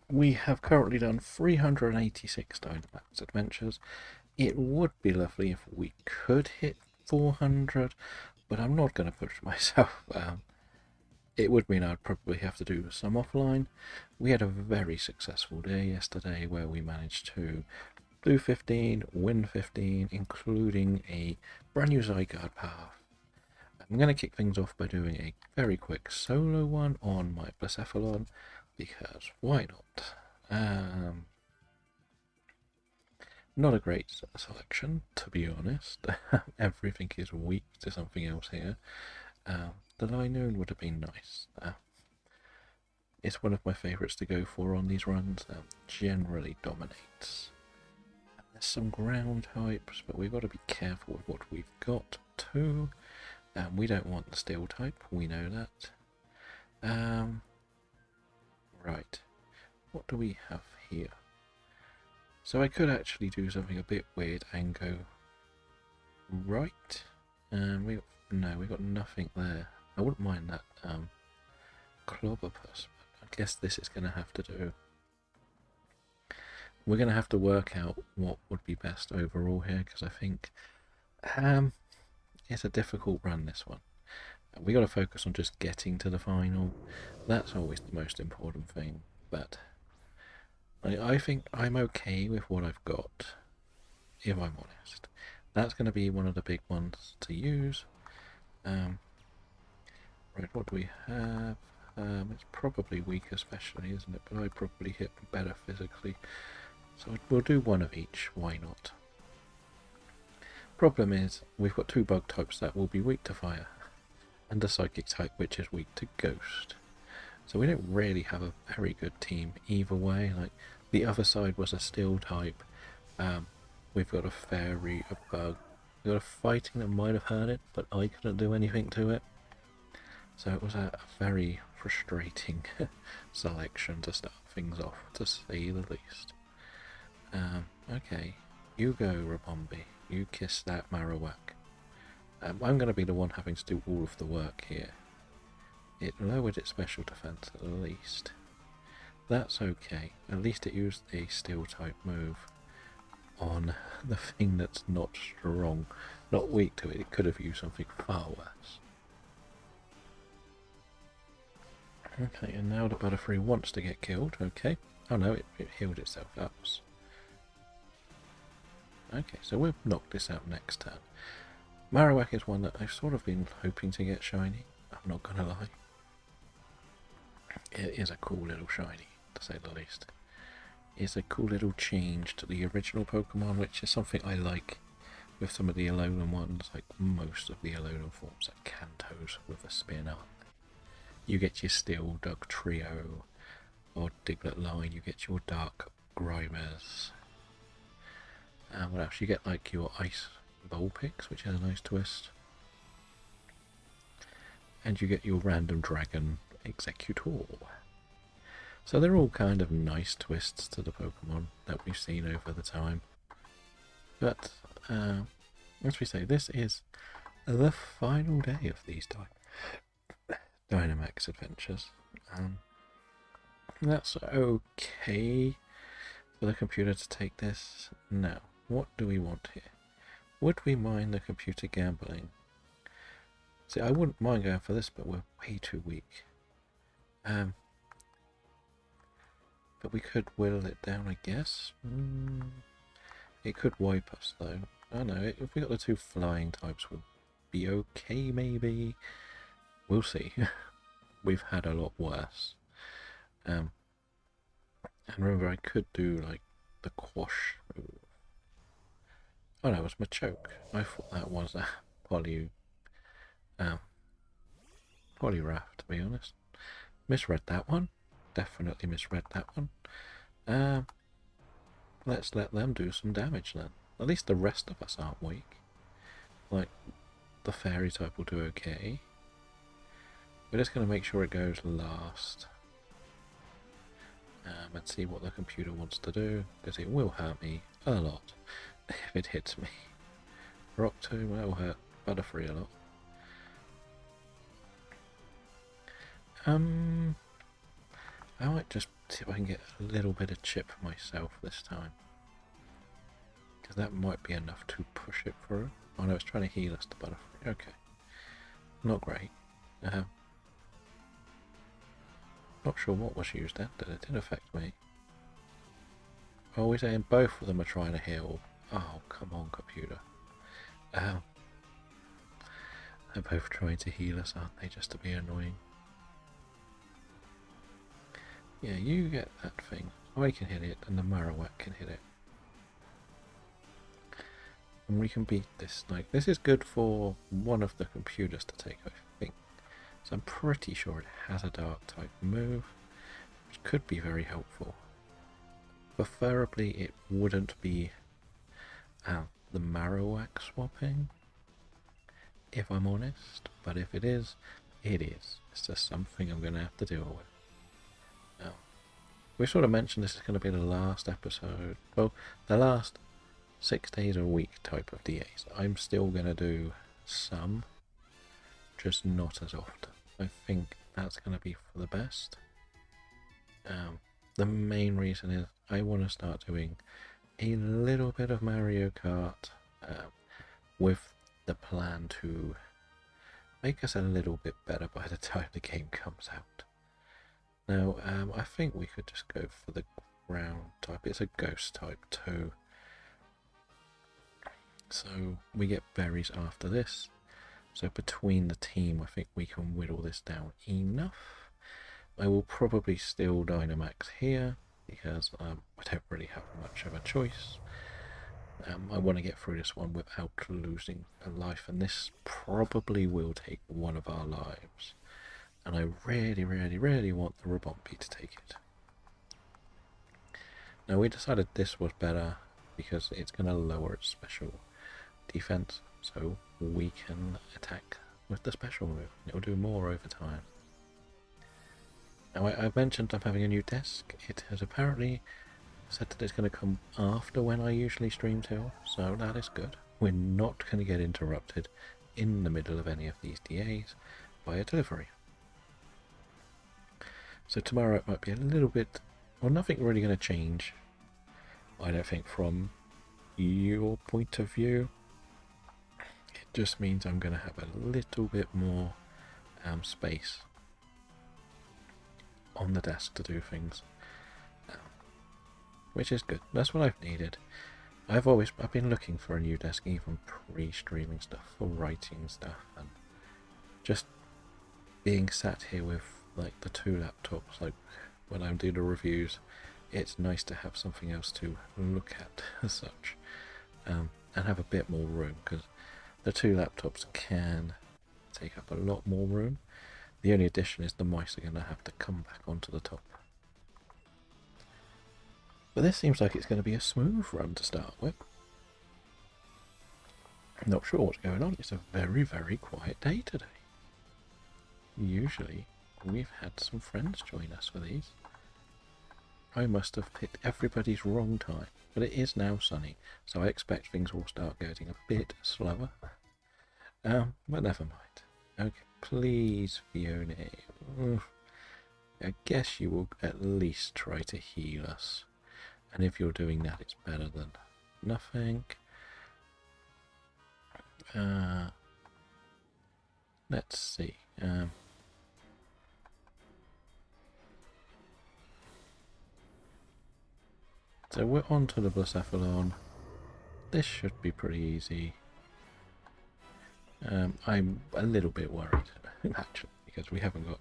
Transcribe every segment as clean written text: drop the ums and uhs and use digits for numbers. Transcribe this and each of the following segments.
We have currently done 386 Dynamax adventures. It would be lovely if we could hit 400, but I'm not going to push myself. It would mean I'd probably have to do some offline. We had a very successful day yesterday where we managed to do 15, win 15, including a brand new Zygarde path. I'm going to kick things off by doing a very quick solo one on my Blacephalon, because why not? Not a great selection, to be honest. Everything is weak to something else here. The Linoon would have been nice. It's one of my favourites to go for on these runs. Generally dominates. There's some ground types, but we've got to be careful with what we've got too. We don't want the steel type, we know that. Right, what do we have here? So I could actually do something a bit weird and go right. We got nothing there. I wouldn't mind that Clobberpus, but I guess this is going to have to do. We're going to have to work out what would be best overall here, because I think it's a difficult run, this one. We got to focus on just getting to the final. That's always the most important thing, but I think I'm okay with what I've got, if I'm honest. That's going to be one of the big ones to use. Right, what do we have? It's probably weak especially, isn't it? But I probably hit better physically. So we'll do one of each, why not? Problem is, we've got two bug types that will be weak to fire, and a psychic type which is weak to ghost. So we don't really have a very good team either way. Like, the other side was a steel type. We've got a fairy, a bug. We've got a fighting that might have hurt it, but I couldn't do anything to it. So it was a very frustrating selection to start things off, to say the least. Okay, you go, Rabombi. You kiss that Marowak. I'm going to be the one having to do all of the work here. It lowered its special defense at least. That's okay. At least it used a steel type move on the thing that's not strong, not weak to it. It could have used something far worse. Okay, and now the Butterfree wants to get killed. Okay. Oh no, it healed itself up. Okay, so we'll knock this out next turn. Marowak is one that I've sort of been hoping to get shiny. I'm not gonna lie. It is a cool little shiny, to say the least. It's a cool little change to the original Pokemon, which is something I like with some of the Alolan ones. Like most of the Alolan forms are Kantos with a spin, aren't they? You get your Steel Duck Trio, or Diglett line, you get your Dark Grimers. And what else? You get like your Ice Vulpix, which has a nice twist. And you get your Random Dragon Executor. So they're all kind of nice twists to the Pokemon that we've seen over the time. But, as we say, this is the final day of these Dynamax adventures. That's okay for the computer to take this. Now, what do we want here? Would we mind the computer gambling? See, I wouldn't mind going for this, but we're way too weak. But we could whittle it down, I guess. It could wipe us, though. I don't know, if we got the two flying types, would be okay, maybe. We'll see. We've had a lot worse. And remember, I could do, like, the quash move. Oh no, it was Machoke. I thought that was a Poliwrath, to be honest. Misread that one. Definitely misread that one. Let's let them do some damage then. At least the rest of us aren't weak. Like, the fairy type will do okay. We're just going to make sure it goes last. And see what the computer wants to do, because it will hurt me a lot if it hits me. Rock Tomb will hurt Butterfree a lot. I might just see if I can get a little bit of chip myself this time. Because that might be enough to push it through. Oh no, it's trying to heal us to Butterfree. Okay. Not great. Not sure what was used then, but it did affect me. Oh, we're saying both of them are trying to heal. Oh, come on, computer. They're both trying to heal us, aren't they, just to be annoying. Yeah, you get that thing. I can hit it, and the Marowak can hit it. And we can beat this. Like, this is good for one of the computers to take, I think. So I'm pretty sure it has a dark type move, which could be very helpful. Preferably it wouldn't be the Marowak swapping, if I'm honest, but if it is, it is. It's just something I'm going to have to deal with. Now, we sort of mentioned this is going to be the last episode, well, the last 6 days a week type of DAs. I'm still going to do some, just not as often. I think that's going to be for the best. The main reason is I want to start doing a little bit of Mario Kart with the plan to make us a little bit better by the time the game comes out. Now, I think we could just go for the ground type. It's a ghost type too. So we get berries after this. So between the team, I think we can whittle this down enough. I will probably still Dynamax here because I don't really have much of a choice. I want to get through this one without losing a life, and this probably will take one of our lives. And I really, really, really want the Rabompi to take it. Now we decided this was better because it's going to lower its special defense, so we can attack with the special move. It'll do more over time. Now I mentioned I'm having a new desk. It has apparently said that it's going to come after when I usually stream till, so that is good. We're not going to get interrupted in the middle of any of these DAs by a delivery. So tomorrow it might be a little bit, well, nothing really going to change, I don't think, from your point of view. It just means I'm going to have a little bit more space on the desk to do things, which is good. That's what I've needed. I've been looking for a new desk, even pre-streaming stuff, for writing stuff, and just being sat here with like the 2 laptops, like when I do the reviews, it's nice to have something else to look at as such, and have a bit more room, because the 2 laptops can take up a lot more room. The only addition is the mice are going to have to come back onto the top. But this seems like it's going to be a smooth run to start with. I'm not sure what's going on. It's a very, very quiet day today. Usually we've had some friends join us for these. I must have picked everybody's wrong time, but it is now sunny, so I expect things will start getting a bit slower. But never mind. Okay, please, Fiona. I guess you will at least try to heal us. And if you're doing that, it's better than nothing. Let's see. So we're on to the Blacephalon. This should be pretty easy. I'm a little bit worried, actually, because we haven't got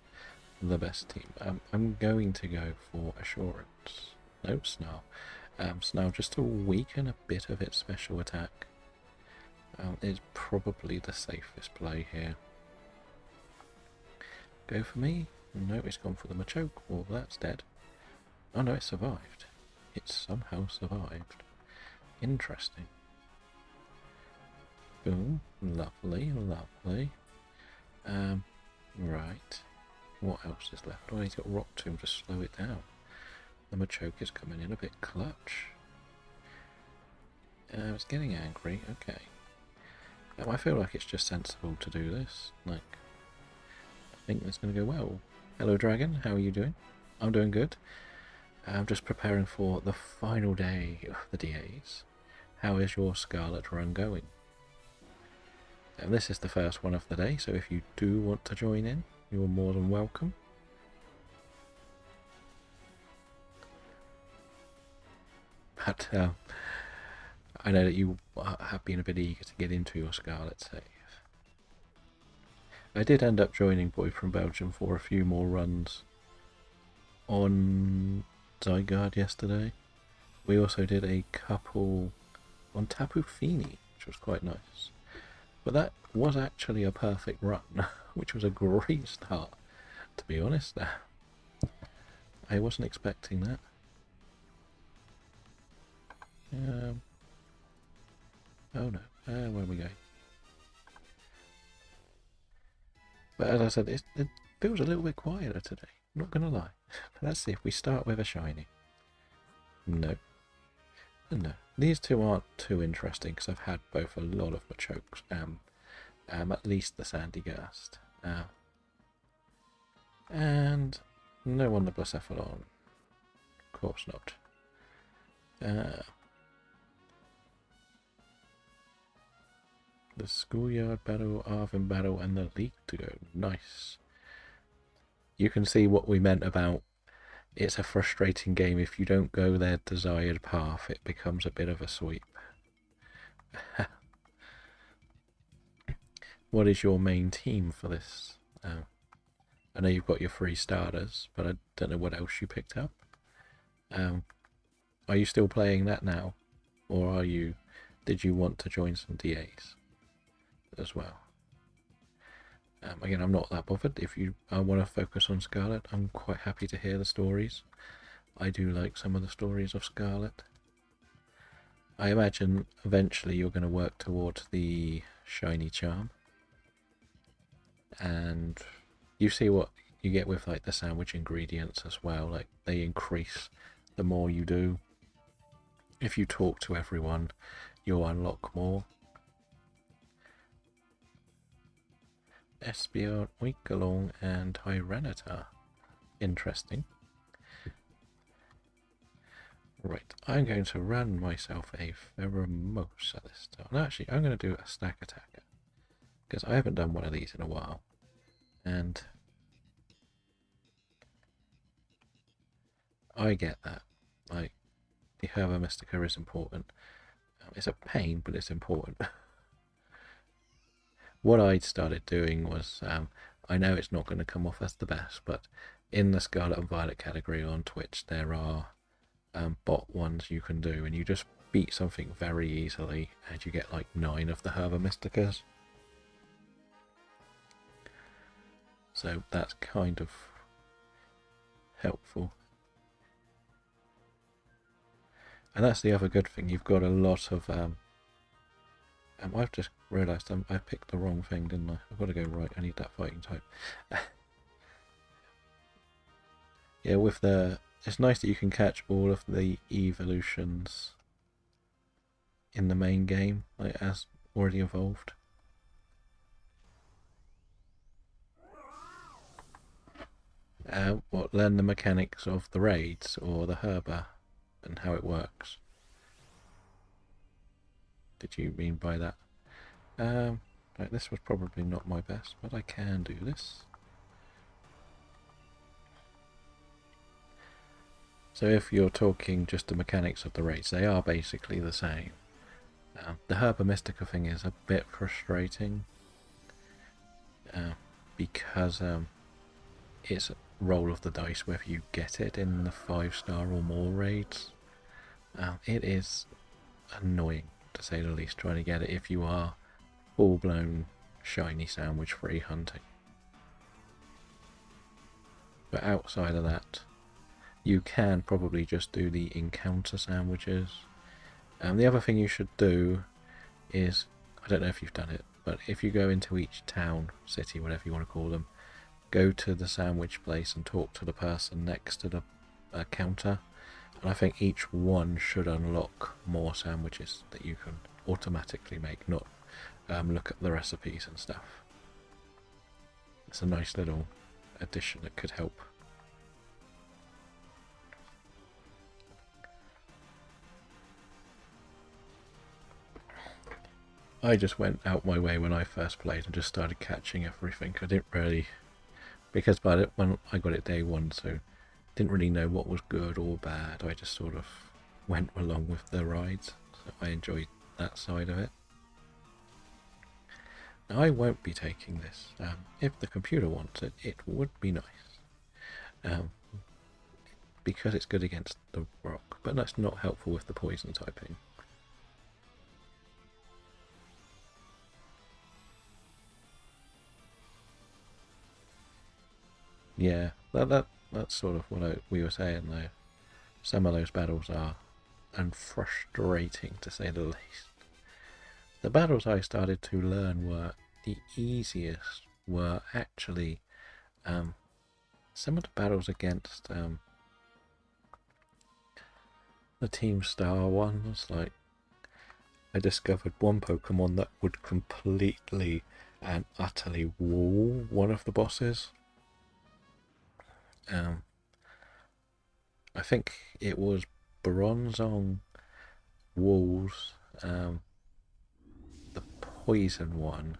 the best team. I'm going to go for Assurance. No, Snarl. Snarl, just to weaken a bit of its special attack, is probably the safest play here. Go for me? No, it's gone for the Machoke. Well, that's dead. Oh no, it survived. It somehow survived. Interesting. Boom. Lovely, lovely. Right. What else is left? Oh, he's got Rock Tomb to slow it down. The Machoke is coming in a bit clutch. It's getting angry. Okay. I feel like it's just sensible to do this. Like, I think that's going to go well. Hello, Dragon. How are you doing? I'm doing good. I'm just preparing for the final day of the DAs. How is your Scarlet run going? And this is the first one of the day, so if you do want to join in, you're more than welcome. But I know that you have been a bit eager to get into your Scarlet save. I did end up joining Boy from Belgium for a few more runs on Zygarde yesterday. We also did a couple on Tapu Fini, which was quite nice. But that was actually a perfect run, which was a great start, to be honest. I wasn't expecting that. Oh no, where are we going? But as I said, it feels a little bit quieter today, not gonna lie. Let's see if we start with a shiny. No. No. These two aren't too interesting because I've had both a lot of Machokes at least the Sandygast. And no on the Blacephalon. Of course not. The Schoolyard Battle, Arvin Battle, and the League to go. Nice. You can see what we meant about it's a frustrating game. If you don't go their desired path, it becomes a bit of a sweep. What is your main team for this? I know you've got your 3 starters, but I don't know what else you picked up. Are you still playing that now? Or did you want to join some DAs as well? Again, I'm not that bothered. If you want to focus on Scarlet, I'm quite happy to hear the stories. I do like some of the stories of Scarlet. I imagine eventually you're going to work towards the shiny charm. And you see what you get with like the sandwich ingredients as well. Like they increase the more you do. If you talk to everyone, you'll unlock more. Espeon, Oikalong, and Tyranitar. Interesting. Right, I'm going to run myself a Pheromosa this time. No, actually, I'm going to do a Stack Attacker. Because I haven't done one of these in a while. And I get that. Like, the Herba Mystica is important. It's a pain, but it's important. What I started doing was, I know it's not going to come off as the best, but in the Scarlet and Violet category on Twitch, there are bot ones you can do, and you just beat something very easily, and you get like 9 of the Herba Mysticas. So that's kind of helpful. And that's the other good thing, you've got a lot of I've just realised I picked the wrong thing, didn't I? I've got to go right, I need that fighting type. Yeah, it's nice that you can catch all of the evolutions in the main game, like as already evolved. Learn the mechanics of the raids or the Herba and how it works. Did you mean by that? Right, this was probably not my best, but I can do this. So if you're talking just the mechanics of the raids, they are basically the same. The Herba Mystica thing is a bit frustrating because it's a roll of the dice whether you get it in the 5-star or more raids. It is annoying, to say the least, trying to get it if you are full-blown shiny sandwich free hunting. But outside of that, you can probably just do the encounter sandwiches. The other thing you should do is, I don't know if you've done it, but if you go into each town, city, whatever you want to call them, go to the sandwich place and talk to the person next to the counter. And I think each one should unlock more sandwiches that you can automatically make, not look at the recipes and stuff. It's a nice little addition that could help. I just went out my way when I first played and just started catching everything. I didn't really, because when I got it day one, so didn't really know what was good or bad. I just sort of went along with the rides, so I enjoyed that side of it. Now, I won't be taking this. If the computer wants it, it would be nice. Because it's good against the rock, but that's not helpful with the poison typing. Yeah, that's sort of what we were saying though. Some of those battles are frustrating to say the least. The battles I started to learn were the easiest were actually some of the battles against the Team Star ones. Like, I discovered one Pokemon that would completely and utterly wall one of the bosses. I think it was Bronzong walls the poison one,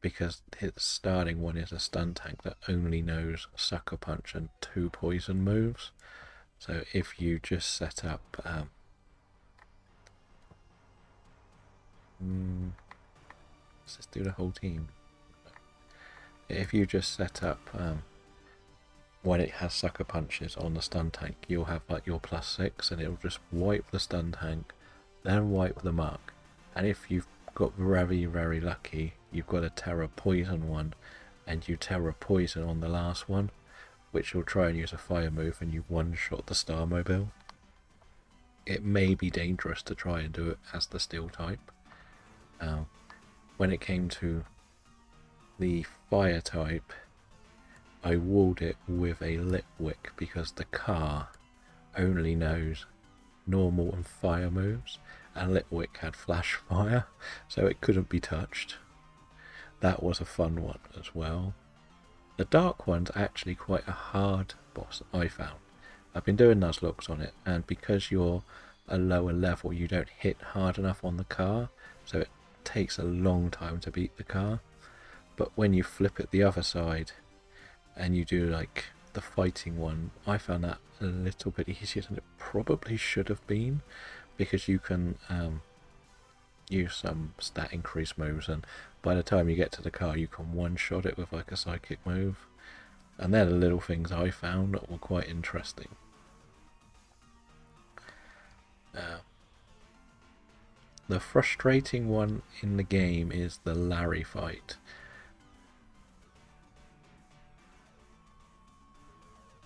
because his starting one is a stun tank that only knows Sucker Punch and 2 poison moves. So if you just set up let's just do the whole team. If you just set up when it has Sucker Punches on the stun tank, you'll have like your +6 and it'll just wipe the stun tank, then wipe the mark. And if you've got very, very lucky, you've got a Terra Poison one, and you Terra Poison on the last one, which will try and use a fire move, and you one-shot the Starmobile. It may be dangerous to try and do it as the Steel type. When it came to the Fire type, I walled it with a Litwick because the car only knows normal and fire moves, and Litwick had flash fire, so it couldn't be touched. That was a fun one as well. The dark one's actually quite a hard boss, I found. I've been doing Nuzlocke on it, and because you're a lower level, you don't hit hard enough on the car, so it takes a long time to beat the car. But when you flip it the other side and you do like the fighting one, I found that a little bit easier than it probably should have been, because you can use some stat increase moves, and by the time you get to the car you can one-shot it with like a psychic move, and they're the little things I found that were quite interesting. The frustrating one in the game is the Larry fight.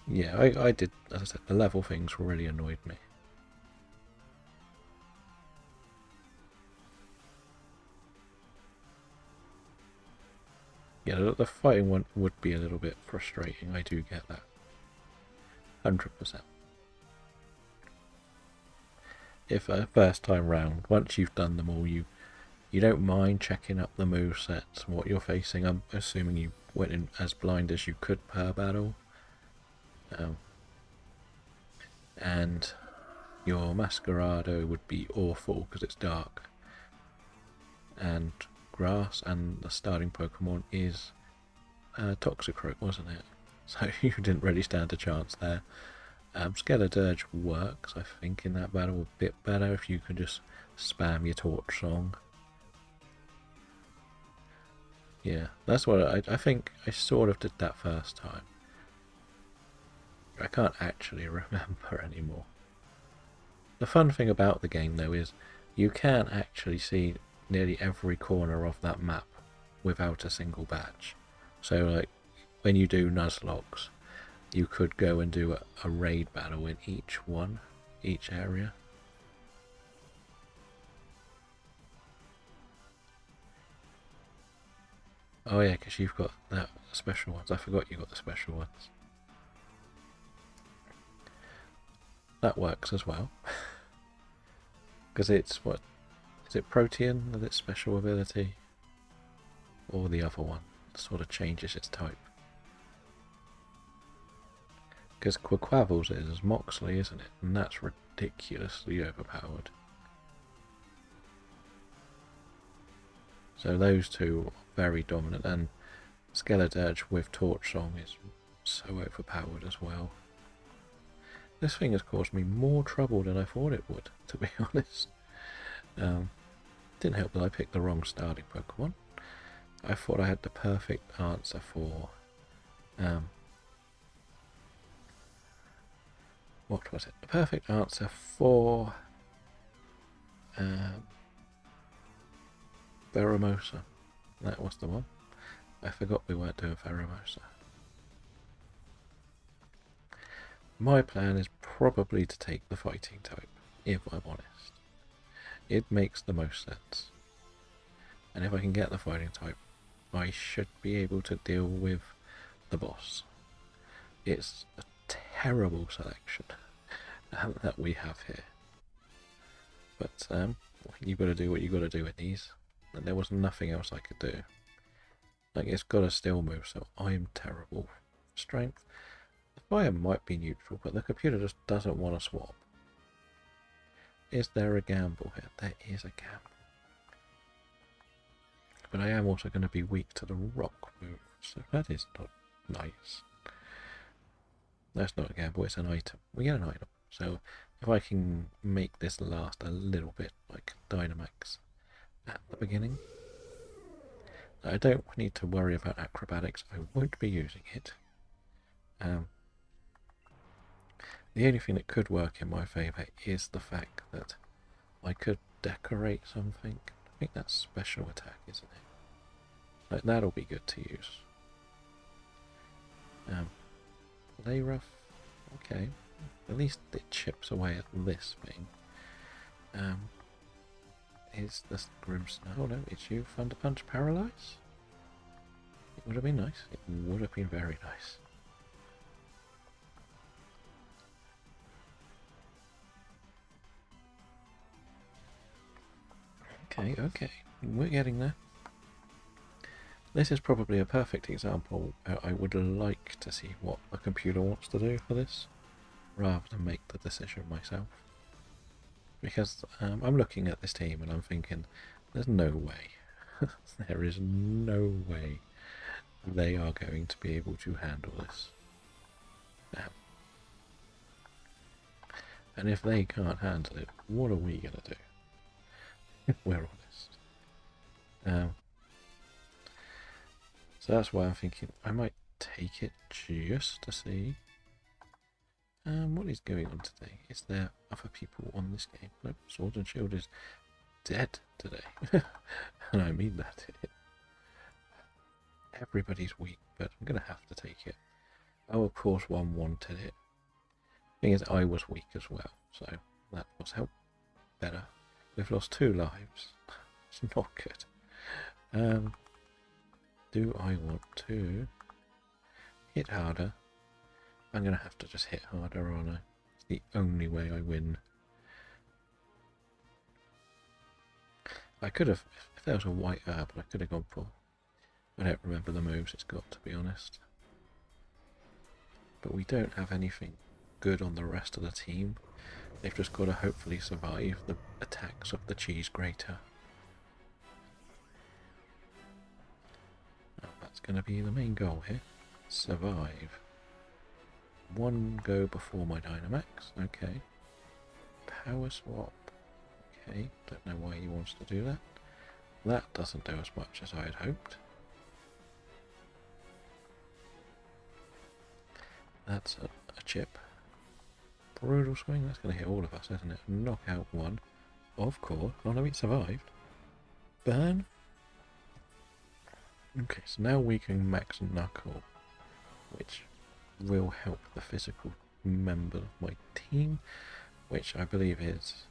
Yeah, I did, as I said, the level things really annoyed me. Yeah, the fighting one would be a little bit frustrating, I do get that. 100%. If first time round, once you've done them all, you don't mind checking up the movesets and what you're facing. I'm assuming you went in as blind as you could per battle. And your Masquerado would be awful because it's dark. And Grass, and the starting Pokemon is Toxicroak, wasn't it? So you didn't really stand a chance there. Skeledirge works, I think, in that battle a bit better if you can just spam your torch song. Yeah, that's what I think I sort of did that first time. I can't actually remember anymore. The fun thing about the game though is you can actually see nearly every corner of that map without a single badge. So like when you do Nuzlocke, you could go and do a raid battle in each area. Oh yeah, because you've got that special ones. I forgot you got the special ones. That works as well. Because it's, what, is it Protean with its special ability? Or the other one sort of changes its type? Because Quaquaval's is Moxley, isn't it? And that's ridiculously overpowered. So those two are very dominant, and Skeledirge with Torch Song is so overpowered as well. This thing has caused me more trouble than I thought it would, to be honest. Didn't help that I picked the wrong starting Pokemon. I thought I had the perfect answer for... what was it? The perfect answer for... Pheromosa. That was the one. I forgot we weren't doing Pheromosa. My plan is probably to take the fighting type, if I'm honest. It makes the most sense. And if I can get the fighting type, I should be able to deal with the boss. It's a terrible selection that we have here. But you've got to do what you've got to do with these. And there was nothing else I could do. Like, it's got a steel move, so I'm terrible. Strength. The fire might be neutral, but the computer just doesn't want to swap. Is there a gamble here? There is a gamble. But I am also going to be weak to the rock move, so that is not nice. That's not a gamble, it's an item. We get an item. So if I can make this last a little bit like Dynamax at the beginning, I don't need to worry about acrobatics. I won't be using it. The only thing that could work in my favour is the fact that I could decorate something. I think that's special attack, isn't it? Like, that'll be good to use. Lay rough. Okay. At least it chips away at this thing. Is this Grimmsnarl? Oh no, it's you. Thunder Punch Paralyze? It would have been nice. It would have been very nice. Okay, we're getting there. This is probably a perfect example. I would like to see what the computer wants to do for this, rather than make the decision myself. Because I'm looking at this team and I'm thinking, there's no way, there is no way they are going to be able to handle this. And if they can't handle it, what are we going to do? If we're honest. So that's why I'm thinking I might take it just to see. What is going on today? Is there other people on this game? No, Sword and Shield is dead today. And I mean that. Everybody's weak, but I'm going to have to take it. Oh, of course one wanted it. Thing is, I was weak as well, so that was help better. We've lost 2 lives. It's not good. Do I want to hit harder? I'm going to have to just hit harder, aren't I? It's the only way I win. I could have, if there was a white herb, I could have gone for. I don't remember the moves it's got, to be honest. But we don't have anything good on the rest of the team. They've just got to hopefully survive the attacks of the cheese grater. That's going to be the main goal here. Survive. 1 go before my Dynamax. Okay. Power swap. Okay. Don't know why he wants to do that. That doesn't do as much as I had hoped. That's a chip. Brutal swing. That's going to hit all of us, isn't it? Knock out 1. Of course. Oh no, it survived. Burn. Okay, so now we can max Knuckle, which will help the physical member of my team, which I believe is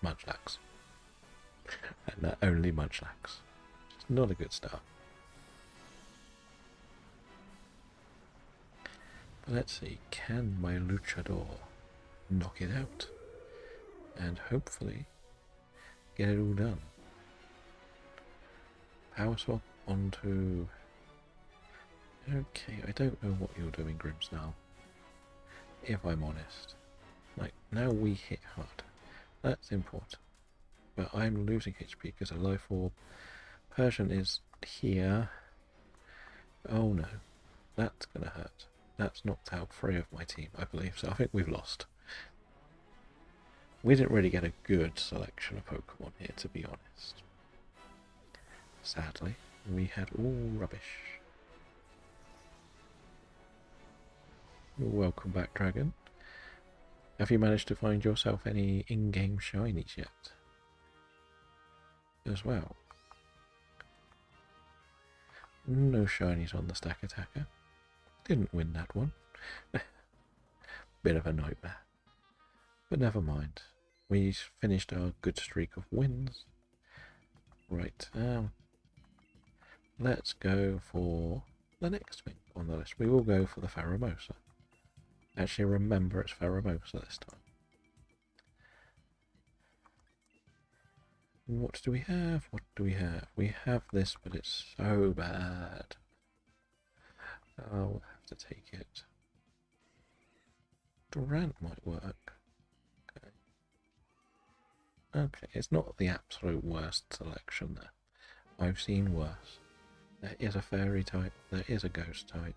Munchlax. And only Munchlax. It's not a good start. But let's see, can my Luchador knock it out? And hopefully get it all done. Power swap onto... Okay, I don't know what you're doing, Grimmsnarl. If I'm honest. Like, now we hit hard. That's important. But I'm losing HP because a Life Orb Persian is here. Oh no, that's going to hurt. That's knocked out 3 of my team, I believe, so I think we've lost. We didn't really get a good selection of Pokemon here, to be honest. Sadly, we had all rubbish. Welcome back, Dragon. Have you managed to find yourself any in-game shinies yet? As well. No shinies on the Stack Attacker. Didn't win that one. Bit of a nightmare. But never mind. We finished our good streak of wins. Right, let's go for the next thing on the list. We will go for the Pheromosa. Actually, remember it's Pheromosa this time. What do we have? What do we have? We have this, but it's so bad. I'll have to take it. Durant might work. Okay. Okay, it's not the absolute worst selection there. I've seen worse. There is a fairy type, there is a ghost type.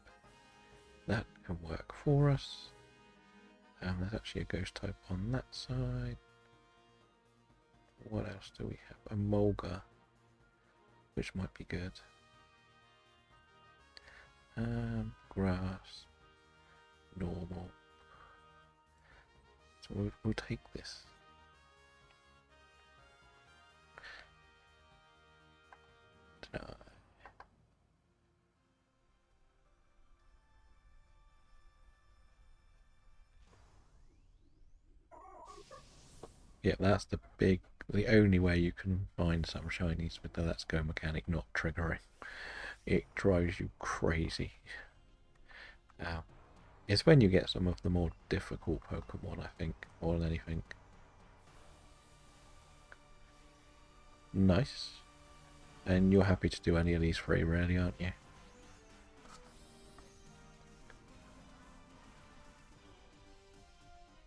That can work for us. There's actually a ghost type on that side. What else do we have? A Mulga, which might be good. Grass, normal. So we'll take this. Yeah, that's the only way you can find some shinies with the Let's Go mechanic not triggering. It drives you crazy. It's when you get some of the more difficult Pokemon, I think, more than anything. Nice. And you're happy to do any of these 3, really, aren't you?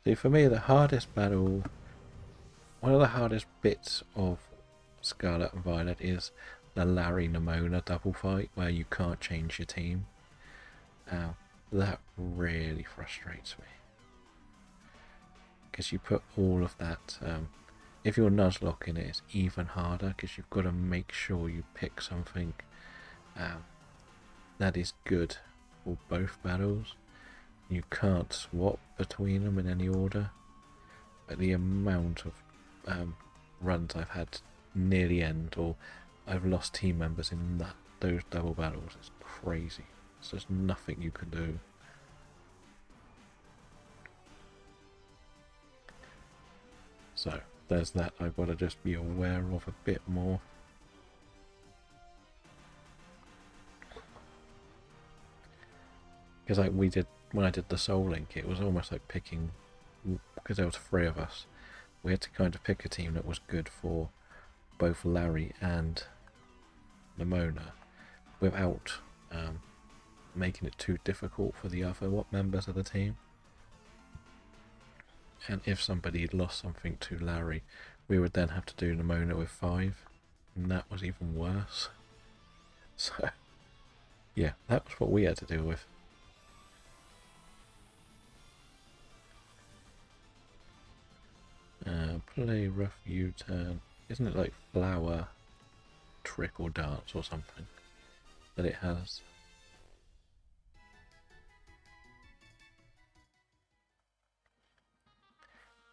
See, for me, the hardest battle, one of the hardest bits of Scarlet and Violet is the Larry Nemona double fight where you can't change your team. That really frustrates me. Because you put all of that, if you're Nuzlocke in it, it's even harder because you've got to make sure you pick something that is good for both battles. You can't swap between them in any order. But the amount of runs I've had near the end, or I've lost team members in those double battles, is crazy. So there's nothing you can do. So there's that I've got to just be aware of a bit more. Because like we did when I did the Soul Link, it was almost like picking, because there was 3 of us, we had to kind of pick a team that was good for both Larry and Nemona without making it too difficult for the other members of the team. And if somebody had lost something to Larry, we would then have to do Nemona with 5, and that was even worse. So yeah, that was what we had to deal with. Play rough U-turn. Isn't it like flower, trick or dance or something that it has?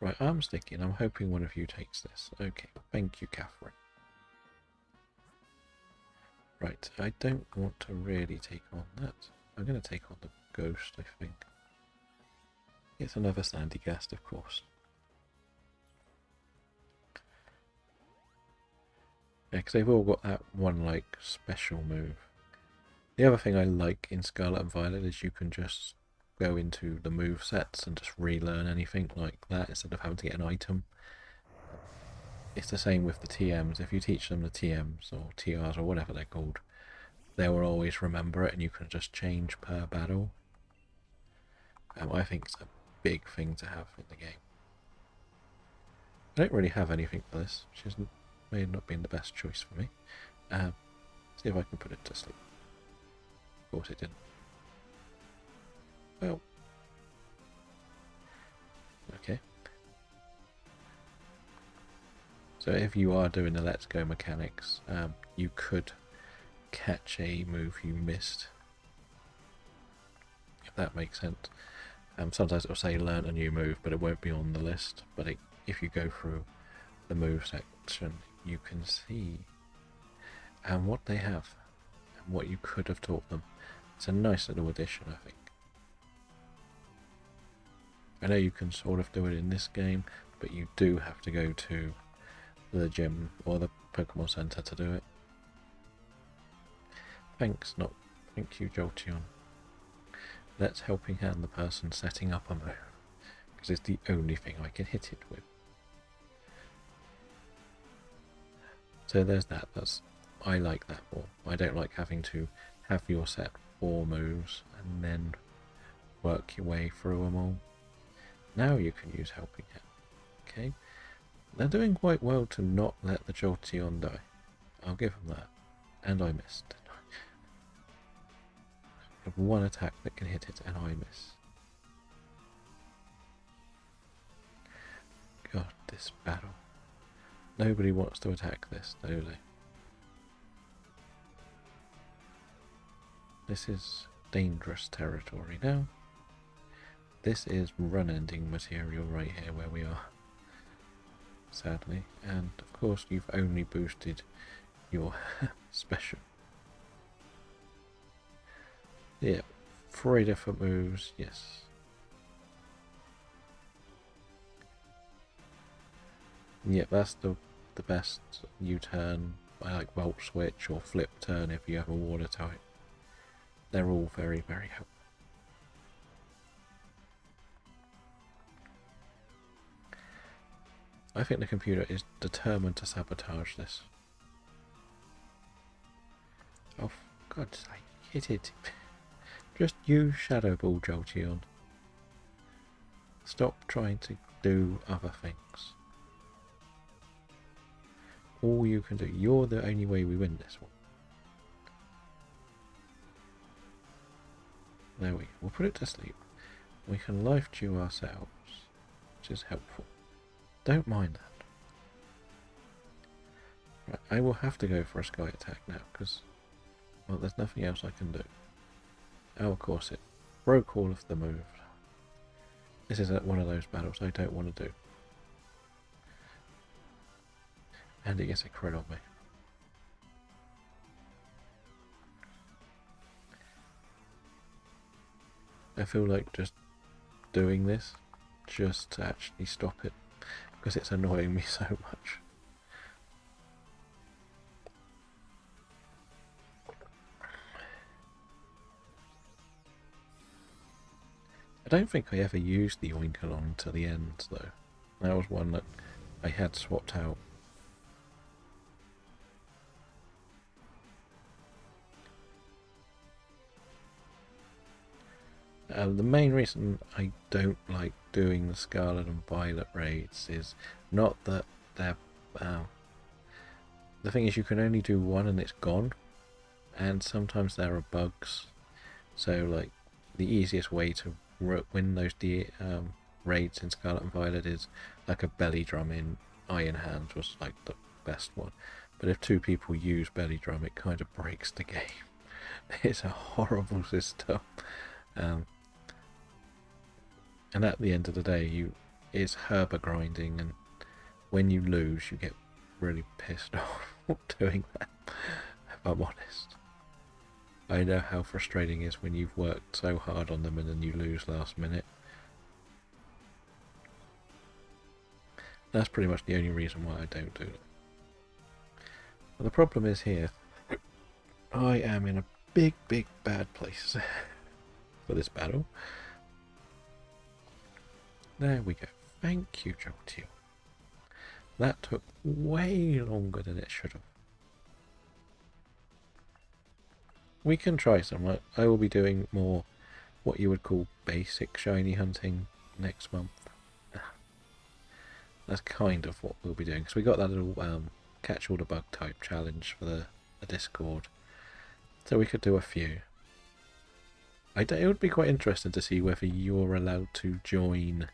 Right, I'm sticking. I'm hoping one of you takes this. Okay, thank you, Catherine. Right, I don't want to really take on that. I'm going to take on the ghost, I think. It's another Sandy Gast, of course. Yeah, because they've all got that one, like, special move. The other thing I like in Scarlet and Violet is you can just go into the move sets and just relearn anything like that instead of having to get an item. It's the same with the TMs. If you teach them the TMs or TRs or whatever they're called, they will always remember it and you can just change per battle. I think it's a big thing to have in the game. I don't really have anything for this, which may not been the best choice for me. See if I can put it to sleep. Of course it didn't. Well. Okay. So if you are doing the Let's Go mechanics, you could catch a move you missed. If that makes sense. Sometimes it'll say learn a new move, but it won't be on the list. But if you go through the move section, you can see what they have and what you could have taught them. It's a nice little addition, I think. I know you can sort of do it in this game, but you do have to go to the gym or the Pokemon Center to do it. Thank you, Jolteon. That's helping hand the person setting up a move, because it's the only thing I can hit it with. So there's that. I like that more. I don't like having to have your set 4 moves and then work your way through them all. Now you can use Helping Hand. Okay, they're doing quite well to not let the Jolteon die. I'll give them that. And I missed. I have one attack that can hit it and I miss. God, this battle. Nobody wants to attack this, do they? This is dangerous territory now. This is run-ending material right here where we are. Sadly. And of course you've only boosted your special. Yeah, 3 different moves, yes. Yep, that's the best U-turn. I like Volt Switch or Flip Turn if you have a water type. They're all very, very helpful. I think the computer is determined to sabotage this. Oh, for God's sake, hit it. Just use Shadow Ball, Jolteon. Stop trying to do other things. All you can do. You're the only way we win this one. There we go. We'll put it to sleep. We can life chew ourselves, which is helpful. Don't mind that. Right, I will have to go for a Sky Attack now, because, well, there's nothing else I can do. Oh, of course, it broke all of the moves. This is one of those battles I don't want to do. And it gets a crit on me. I feel like just doing this just to actually stop it, because it's annoying me so much. I don't think I ever used the Oinkalon to the end though. That was one that I had swapped out. The main reason I don't like doing the Scarlet and Violet raids is not that they're... the thing is, you can only do one and it's gone, and sometimes there are bugs. So, like, the easiest way to win those raids in Scarlet and Violet is like a belly drum in Iron Hands was like the best one. But if 2 people use belly drum, it kind of breaks the game. It's a horrible system. And at the end of the day, it's herba grinding, and when you lose, you get really pissed off doing that, if I'm honest. I know how frustrating it is when you've worked so hard on them and then you lose last minute. That's pretty much the only reason why I don't do it. But the problem is here, I am in a big, big bad place for this battle. There we go. Thank you, Jolteon. That took way longer than it should have. We can try some. I will be doing more what you would call basic shiny hunting next month. That's kind of what we'll be doing, because we got that little catch all the bug type challenge for the Discord So we could do a few. It would be quite interesting to see whether you're allowed to join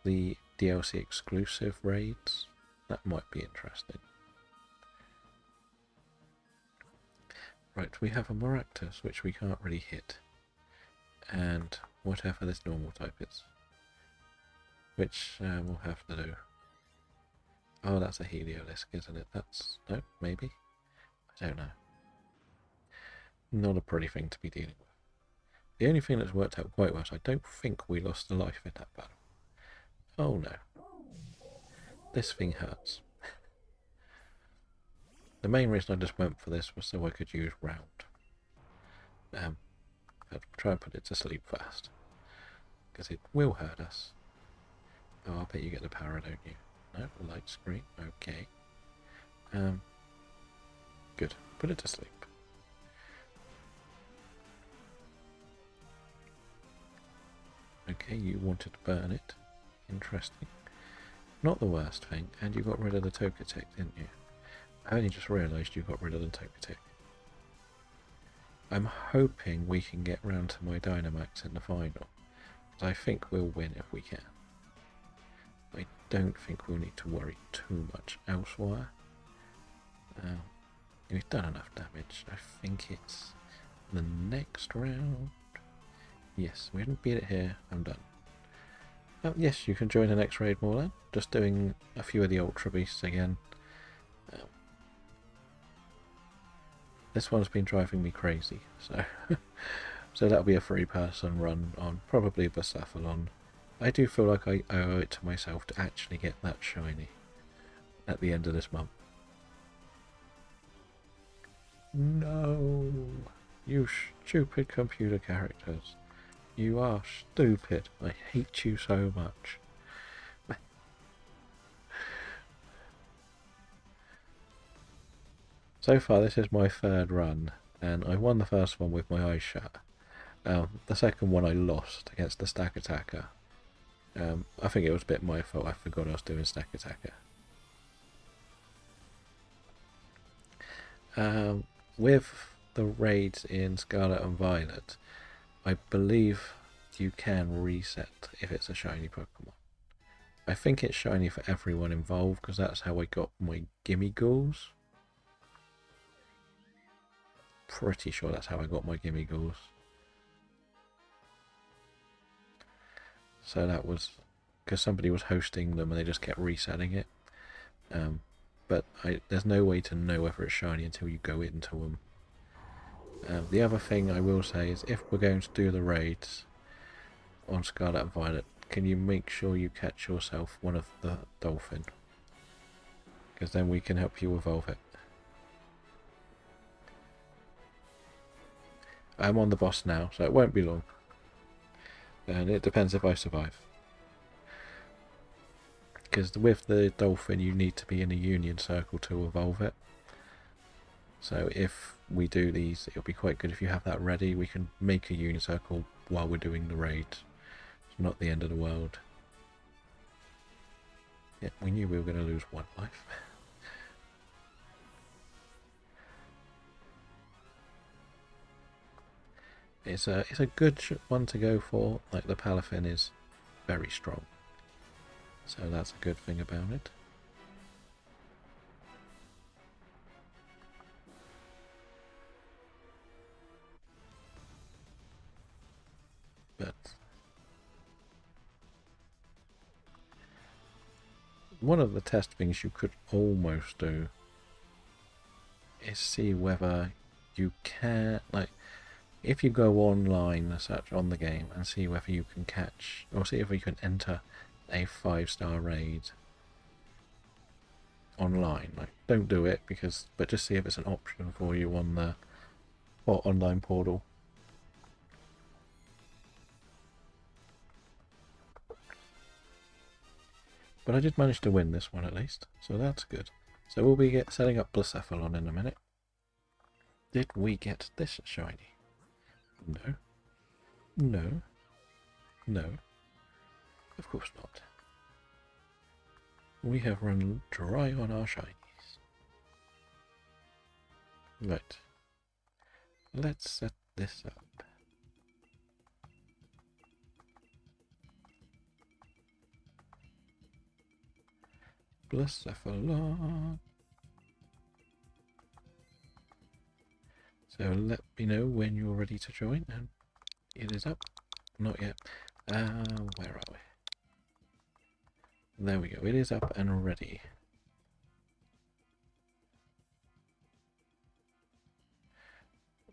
the DLC exclusive raids. That might be interesting. Right, we have a Maractus, which we can't really hit. And whatever this normal type is. Which we'll have to do. Oh, that's a Heliolisk, isn't it? No, maybe? I don't know. Not a pretty thing to be dealing with. The only thing that's worked out quite well is I don't think we lost a life in that battle. Oh no. This thing hurts. The main reason I just went for this was so I could use round. I'd try and put it to sleep fast. Because it will hurt us. Oh, I bet you get the power, don't you? No, light screen. Okay. Good. Put it to sleep. Okay, you wanted to burn it. Interesting. Not the worst thing. And you got rid of the Togetic, didn't you? I only just realised you got rid of the Togetic. I'm hoping we can get round to my Dynamax in the final. But I think we'll win if we can. I don't think we'll need to worry too much elsewhere. We've done enough damage. I think it's the next round. Yes, we didn't beat it here. I'm done. Yes, you can join the next raid, Morlan. Just doing a few of the Ultra Beasts again. This one's been driving me crazy, so so that'll be a 3-person run on probably Bucephalon. I do feel like I owe it to myself to actually get that shiny at the end of this month. No, you stupid computer characters. You are stupid. I hate you so much. So far this is my 3rd run, and I won the first one with my eyes shut. The second one I lost against the Stack Attacker. I think it was a bit my fault, I forgot I was doing Stack Attacker. With the raids in Scarlet and Violet, I believe you can reset if it's a shiny Pokemon. I think it's shiny for everyone involved, because that's how I got my Gimme Ghouls. Pretty sure that's how I got my Gimme Ghouls. So that was because somebody was hosting them and they just kept resetting it. But there's no way to know whether it's shiny until you go into them. The other thing I will say is if we're going to do the raids on Scarlet and Violet, can you make sure you catch yourself one of the dolphin? Because then we can help you evolve it. I'm on the boss now, so it won't be long. And it depends if I survive. Because with the dolphin you need to be in a union circle to evolve it. So if we do these, it'll be quite good if you have that ready. We can make a union circle while we're doing the raid. It's not the end of the world. Yeah, we knew we were going to lose 1 life. It's a good one to go for. Like the Palafin is very strong. So that's a good thing about it. But one of the test things you could almost do is see whether you can, like, if you go online as such on the game and see whether you can catch, or see if you can enter a 5-star raid online. Like, don't do it but just see if it's an option for you on the online portal. But I did manage to win this one at least, so that's good. So we'll be setting up Bucephalon in a minute. Did we get this shiny? No. No. No. Of course not. We have run dry on our shinies. Right. Let's set this up. Blacephalon. So let me know when you're ready to join, and it is up. Not yet. Where are we? There we go. It is up and ready.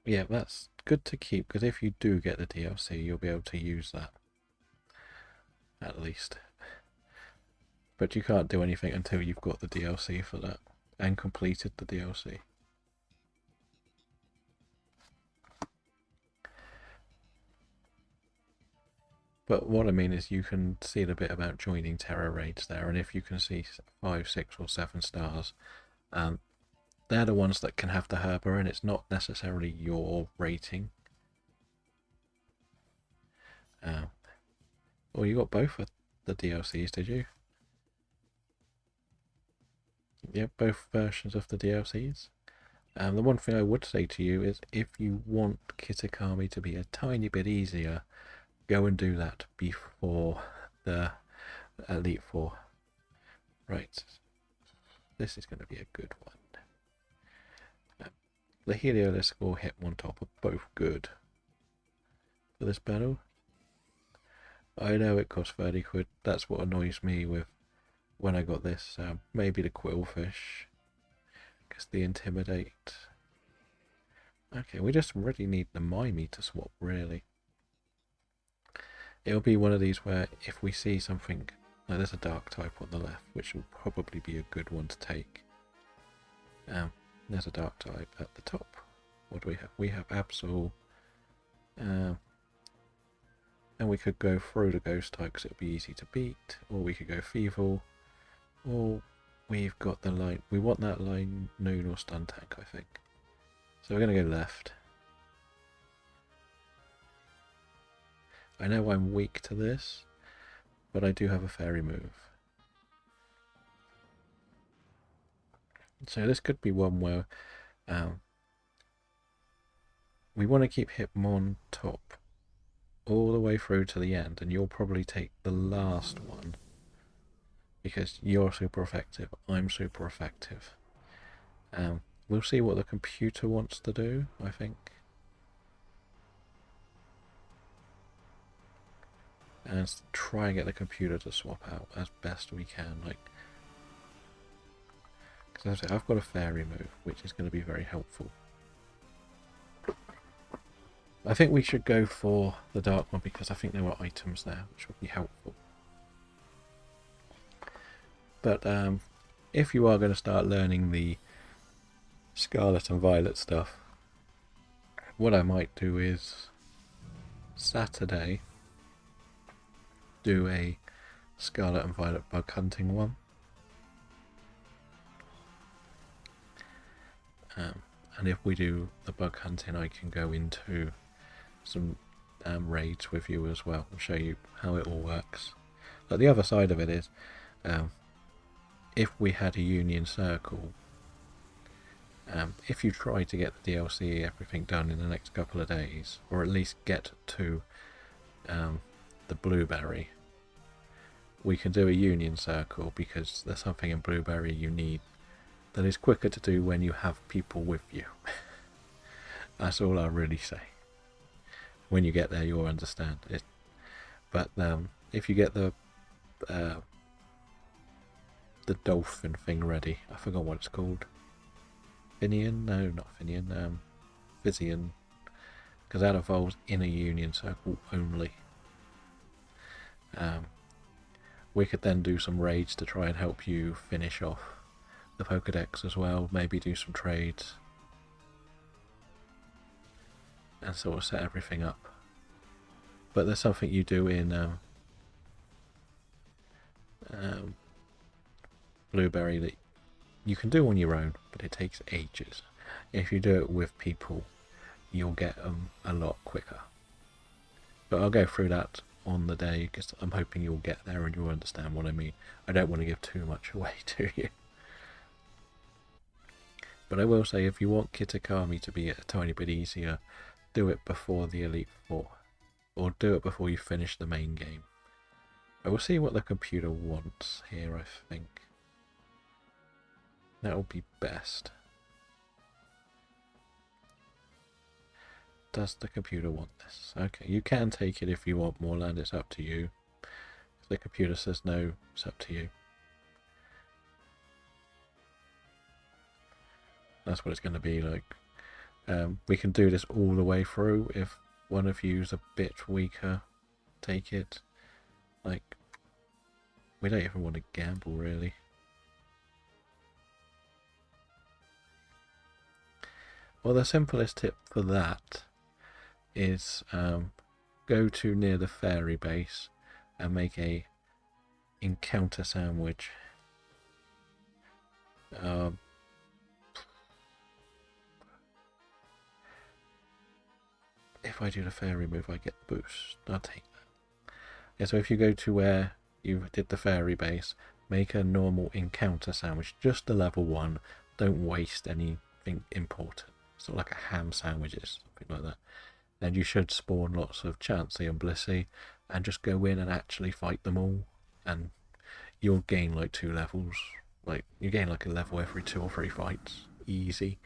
Yeah, that's good to keep, because if you do get the DLC, you'll be able to use that. At least. But you can't do anything until you've got the DLC for that and completed the DLC. But what I mean is you can see the bit about joining Terror Raids there, and if you can see 5, 6 or 7 stars, they're the ones that can have the herber, and it's not necessarily your rating. Well, you got both of the DLCs, did you? Yeah, both versions of the DLCs. The one thing I would say to you is if you want Kitakami to be a tiny bit easier, go and do that before the Elite Four. Right. This is going to be a good one. The Heliolisk or Hitmontop are both good for this battle. I know it costs 30 quid. That's what annoys me with when I got this. Maybe the Quillfish, because the Intimidate. Okay, we just really need the Mimey to swap, really. It'll be one of these where if we see something, like there's a Dark type on the left, which will probably be a good one to take. There's a Dark type at the top. What do we have? We have Absol. And we could go through the Ghost type because it would be easy to beat. Or we could go Feeble. Or we've got the line. We want that line Noon or Stun Tank, I think. So we're going to go left. I know I'm weak to this, but I do have a fairy move. So this could be one where we want to keep Hitmon top all the way through to the end, and you'll probably take the last one because you're super effective, I'm super effective. We'll see what the computer wants to do, I think. And try and get the computer to swap out as best we can. Like, because I've got a fairy move, which is going to be very helpful. I think we should go for the dark one because I think there were items there which would be helpful. But if you are going to start learning the Scarlet and Violet stuff, what I might do is Saturday do a Scarlet and Violet bug hunting one. And if we do the bug hunting, I can go into some raids with you as well and show you how it all works. But the other side of it is, if we had a Union Circle, if you try to get the DLC, everything done in the next couple of days, or at least get to the Blueberry, we can do a Union Circle because there's something in Blueberry you need that is quicker to do when you have people with you. That's all I'll really say. When you get there, you'll understand it. But if you get the dolphin thing ready, I forgot what it's called. Finian? No, not Finian. Physian. Because that evolves in a Union Circle only. We could then do some raids to try and help you finish off the Pokedex as well. Maybe do some trades. And sort of set everything up. But there's something you do in Blueberry that you can do on your own, but it takes ages. If you do it with people, you'll get them a lot quicker. But I'll go through that on the day because I'm hoping you'll get there and you'll understand what I mean. I don't want to give too much away to you. But I will say, if you want Kitakami to be a tiny bit easier, do it before the Elite Four. Or do it before you finish the main game. I will see what the computer wants here, I think. That will be best. Does the computer want this? Okay, you can take it if you want more land, it's up to you. If the computer says no, it's up to you. That's what it's going to be like. We can do this all the way through. If one of you's a bit weaker, take it. Like, we don't even want to gamble, really. Well, the simplest tip for that is go to near the fairy base and make a encounter sandwich. If I do the fairy move, I get the boost. I'll take that. Yeah, so if you go to where you did the fairy base, make a normal encounter sandwich, just a level 1. Don't waste anything important. It's not like a ham sandwich, it's something like that. And you should spawn lots of Chansey and Blissey, and just go in and actually fight them all, and you'll gain like 2 levels. Like, you gain like a level every 2 or 3 fights. Easy.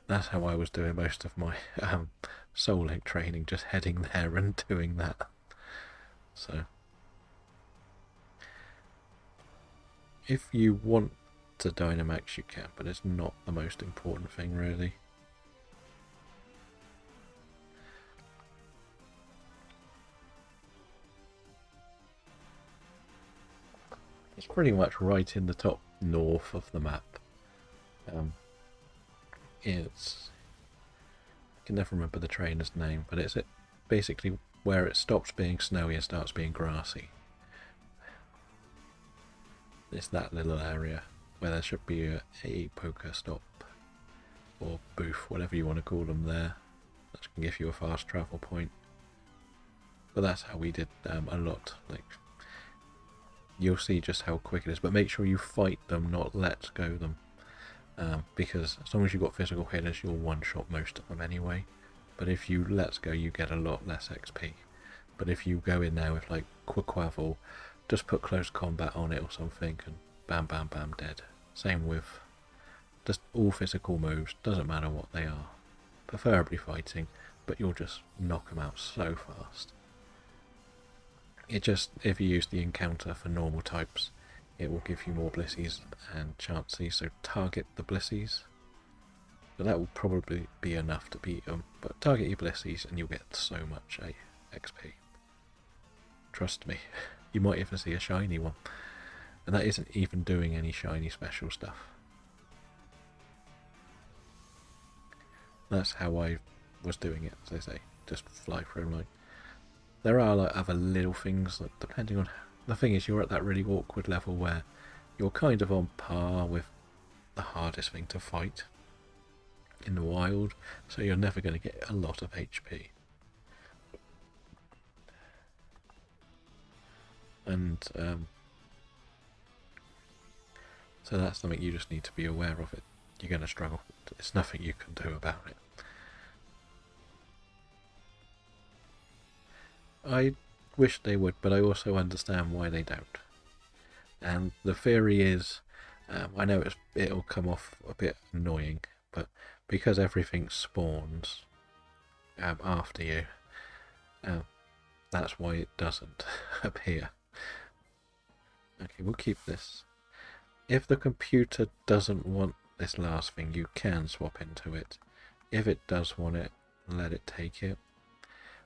That's how I was doing most of my Soul Link training, just heading there and doing that. So, if you want to Dynamax, you can, but it's not the most important thing, really. It's pretty much right in the top north of the map. I can never remember the trainer's name, but it's basically where it stops being snowy and starts being grassy. It's that little area where there should be a poker stop or booth, whatever you want to call them there. That can give you a fast travel point. But that's how we did a lot. Like, you'll see just how quick it is, but make sure you fight them, not let go them. Because as long as you've got physical hitters, you'll one-shot most of them anyway. But if you let go, you get a lot less XP. But if you go in there with like Quaquavel, just put close combat on it or something, and bam, bam, bam, dead. Same with just all physical moves, doesn't matter what they are. Preferably fighting, but you'll just knock them out so fast. It just, if you use the encounter for normal types, it will give you more Blissies and Chanseys, so target the Blissies. But that will probably be enough to beat them, but target your Blissies and you'll get so much XP. Trust me, you might even see a shiny one. And that isn't even doing any shiny special stuff. That's how I was doing it, as I say, just fly through like. There are like other little things, like, depending on. The thing is, you're at that really awkward level where you're kind of on par with the hardest thing to fight in the wild, so you're never going to get a lot of HP. And so that's something you just need to be aware of. It. You're going to struggle. It's nothing you can do about it. I wish they would, but I also understand why they don't. And the theory is, I know it'll come off a bit annoying, but because everything spawns after you, that's why it doesn't appear. Okay, we'll keep this. If the computer doesn't want this last thing, you can swap into it. If it does want it, let it take it.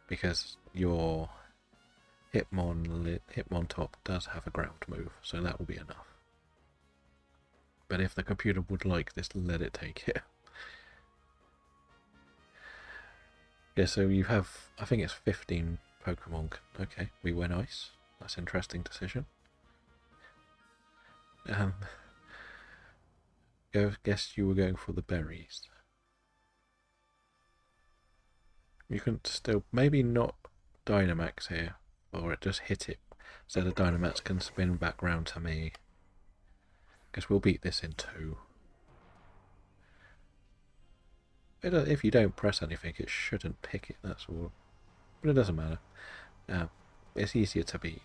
Because your Hitmon top does have a ground move, so that will be enough. But if the computer would like this, let it take it. Yeah, so you have, I think it's 15 Pokemon. Okay, we went ice. That's an interesting decision. Guess you were going for the berries. You can still, maybe not Dynamax here, or it just hit it, so the Dynamax can spin back round to me. Because we'll beat this in 2. If you don't press anything, it shouldn't pick it, that's all. But it doesn't matter. It's easier to beat.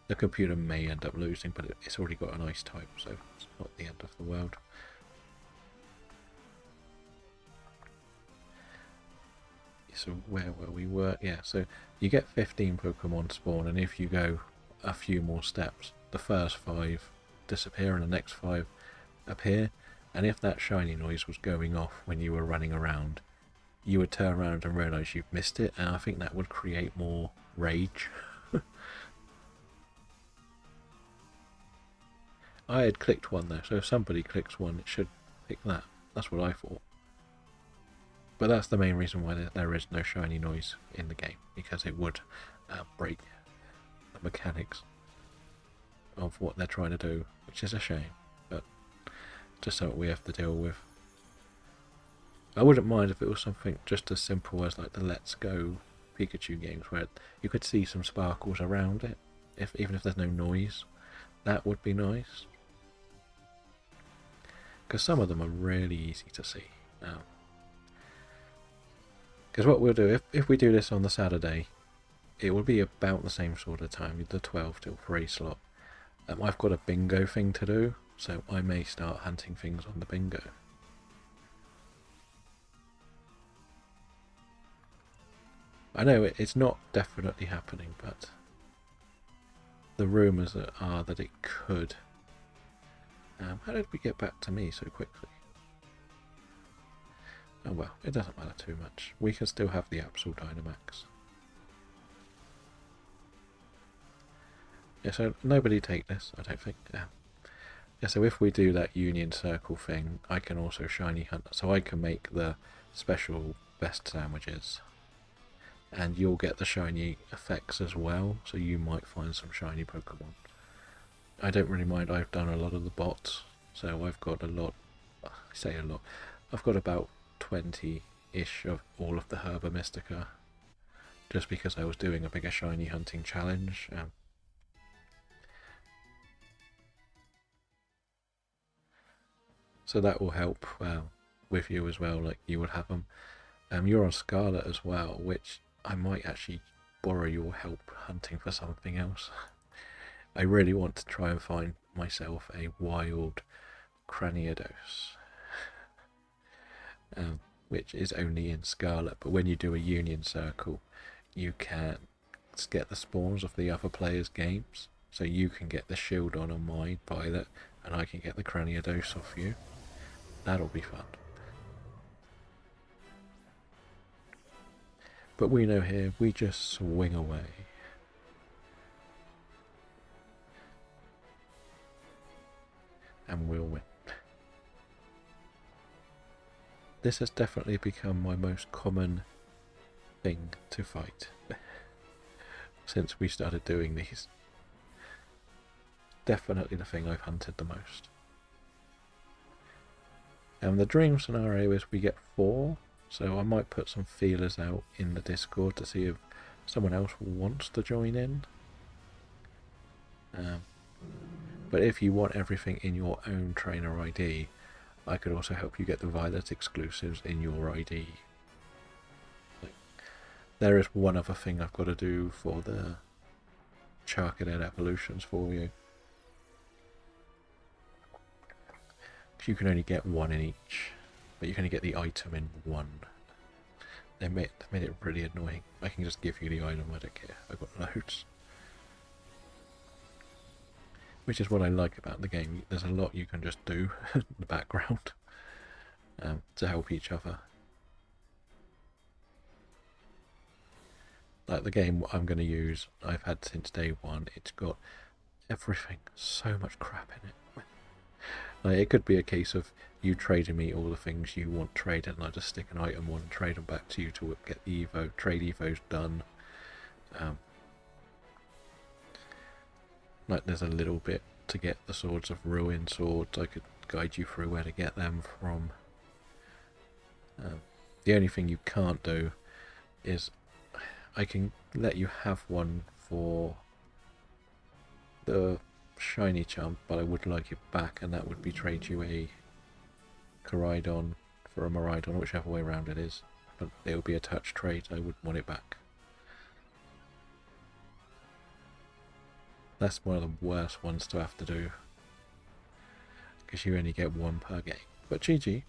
The computer may end up losing, but it's already got an ice type, so it's not the end of the world. So where were we? Yeah, so you get 15 Pokemon spawn, and if you go a few more steps, the first 5 disappear and the next 5 appear. And if that shiny noise was going off when you were running around, you would turn around and realise you've missed it, and I think that would create more rage. I had clicked one though, so if somebody clicks one, it should pick that. That's what I thought. But that's the main reason why there is no shiny noise in the game, because it would break the mechanics of what they're trying to do, which is a shame, but just something we have to deal with. I wouldn't mind if it was something just as simple as like the Let's Go Pikachu games, where you could see some sparkles around it, even if there's no noise. That would be nice, because some of them are really easy to see. Because what we'll do, if we do this on the Saturday, it will be about the same sort of time, the 12 till 3 slot. I've got a bingo thing to do, so I may start hunting things on the bingo. I know it's not definitely happening, but the rumours are that it could. How did we get back to me so quickly? Oh well, it doesn't matter too much. We can still have the Absol Dynamax. Yeah, so nobody take this, I don't think. Yeah, so if we do that Union Circle thing, I can also shiny hunt. So I can make the special best sandwiches. And you'll get the shiny effects as well, so you might find some shiny Pokemon. I don't really mind, I've done a lot of the bots, so I've got a lot, I say a lot, I've got about 20-ish of all of the Herba Mystica, just because I was doing a bigger shiny hunting challenge. So that will help with you as well, like you would have them. You're on Scarlet as well, which I might actually borrow your help hunting for something else. I really want to try and find myself a wild Craniados, which is only in Scarlet, but when you do a Union Circle, you can get the spawns of the other players' games, so you can get the shield on mine, Violet, and I can get the Craniados off you. That'll be fun. But we know here, we just swing away. And we'll win. This has definitely become my most common thing to fight since we started doing these. Definitely the thing I've hunted the most. And the dream scenario is we get 4, so I might put some feelers out in the Discord to see if someone else wants to join in. But if you want everything in your own trainer ID, I could also help you get the Violet exclusives in your ID. There is one other thing I've got to do for the Charcadet evolutions for you. You can only get 1 in each, but you can only get the item in 1. They made it really annoying. I can just give you the item, I don't care. I've got loads. Which is what I like about the game. There's a lot you can just do in the background to help each other. Like the game I'm going to use, I've had since day 1. It's got everything, so much crap in it. Like, it could be a case of you trading me all the things you want traded, and I just stick an item on and trade them back to you to get the trade evos done. Like there's a little bit to get the Swords of Ruin swords. I could guide you through where to get them from. The only thing you can't do is I can let you have one for the shiny charm, but I would like it back, and that would be trade you a Koraidon for a Miraidon, whichever way around it is. But it would be a touch trade, I would want it back. That's one of the worst ones to have to do, because you only get one per game. But GG,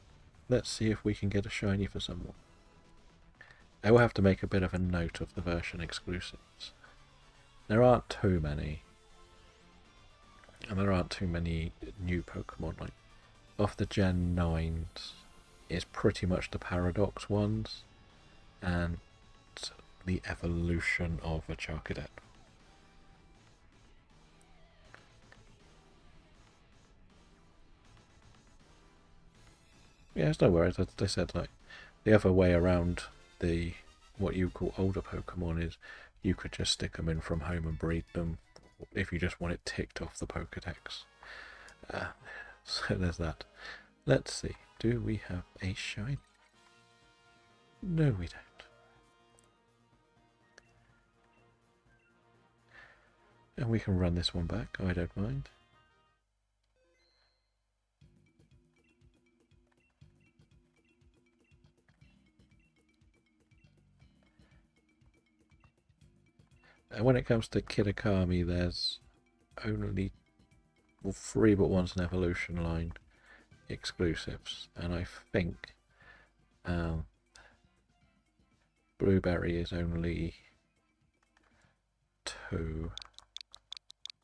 let's see if we can get a shiny for someone. I will have to make a bit of a note of the version exclusives. There aren't too many. And there aren't too many new Pokemon. Like, off the Gen 9s, it's pretty much the Paradox ones and the evolution of a Charcadet. Yeah, it's no worries. As I said, like, the other way around the what you call older Pokemon is you could just stick them in from home and breed them if you just want it ticked off the Pokedex. So there's that. Let's see. Do we have a shiny? No, we don't. And we can run this one back. I don't mind. And when it comes to Kitakami, there's only 3 but one's an evolution line exclusives, and I think Blueberry is only 2,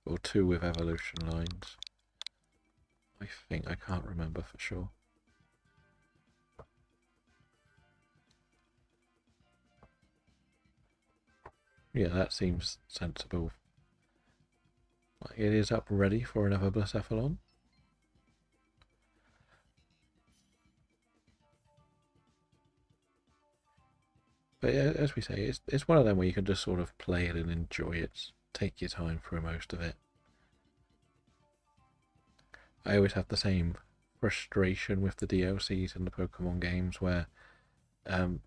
or 2 with evolution lines. I think, I can't remember for sure. Yeah, that seems sensible. It is up ready for another Blacephalon. But as we say, it's one of them where you can just sort of play it and enjoy it. Take your time through most of it. I always have the same frustration with the DLCs in the Pokemon games where the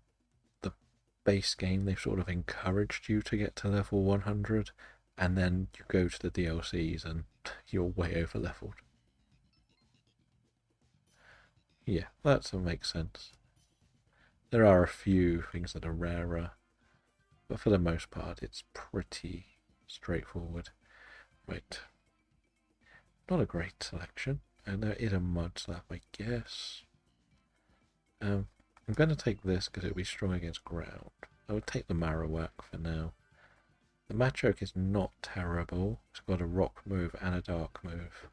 base game, they've sort of encouraged you to get to level 100, and then you go to the DLCs and you're way over leveled. Yeah, that makes sense. There are a few things that are rarer, but for the most part it's pretty straightforward. Right. Not a great selection, and there is a Mud Slap, I guess. I'm going to take this because it'll be strong against ground. I would take the Marowak for now. The Machoke is not terrible. It's got a rock move and a dark move.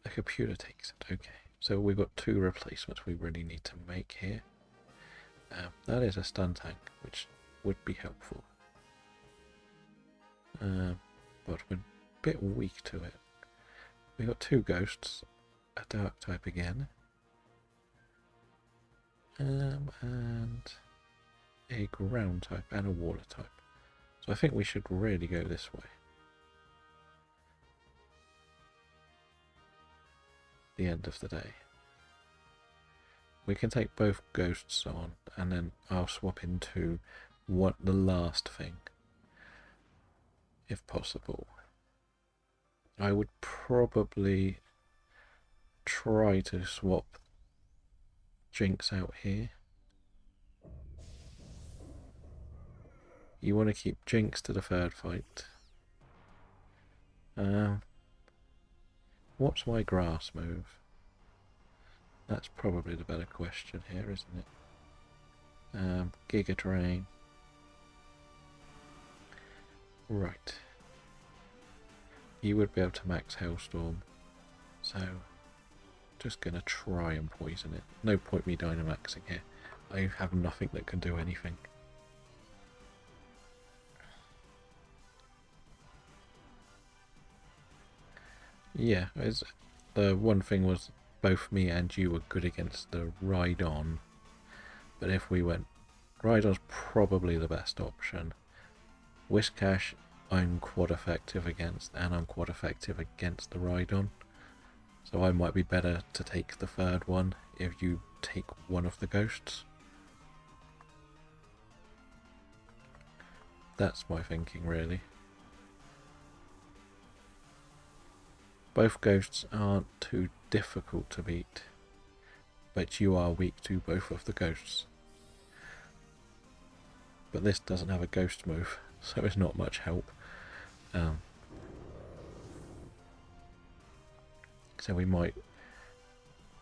The computer takes it. Okay, so we've got 2 replacements we really need to make here. That is a stun tank, which would be helpful. But we're a bit weak to it. We've got 2 ghosts, a dark type again, and a ground type and a water type. So I think we should really go this way. The end of the day. We can take both ghosts on, and then I'll swap into the last thing, if possible. I would probably try to swap Jinx out here. You want to keep Jinx to the 3rd fight. What's my grass move? That's probably the better question here, isn't it? Giga Drain. Right. You would be able to max Hailstorm, so just gonna try and poison it. No point me Dynamaxing here. I have nothing that can do anything. Yeah, the one thing was both me and you were good against the Rhydon, but if we went, Rhydon's probably the best option. Whiscash I'm quad effective against, and I'm quad effective against the Rhydon, so I might be better to take the 3rd one if you take one of the ghosts. That's my thinking, really. Both ghosts aren't too difficult to beat, but you are weak to both of the ghosts. But this doesn't have a ghost move, so it's not much help. So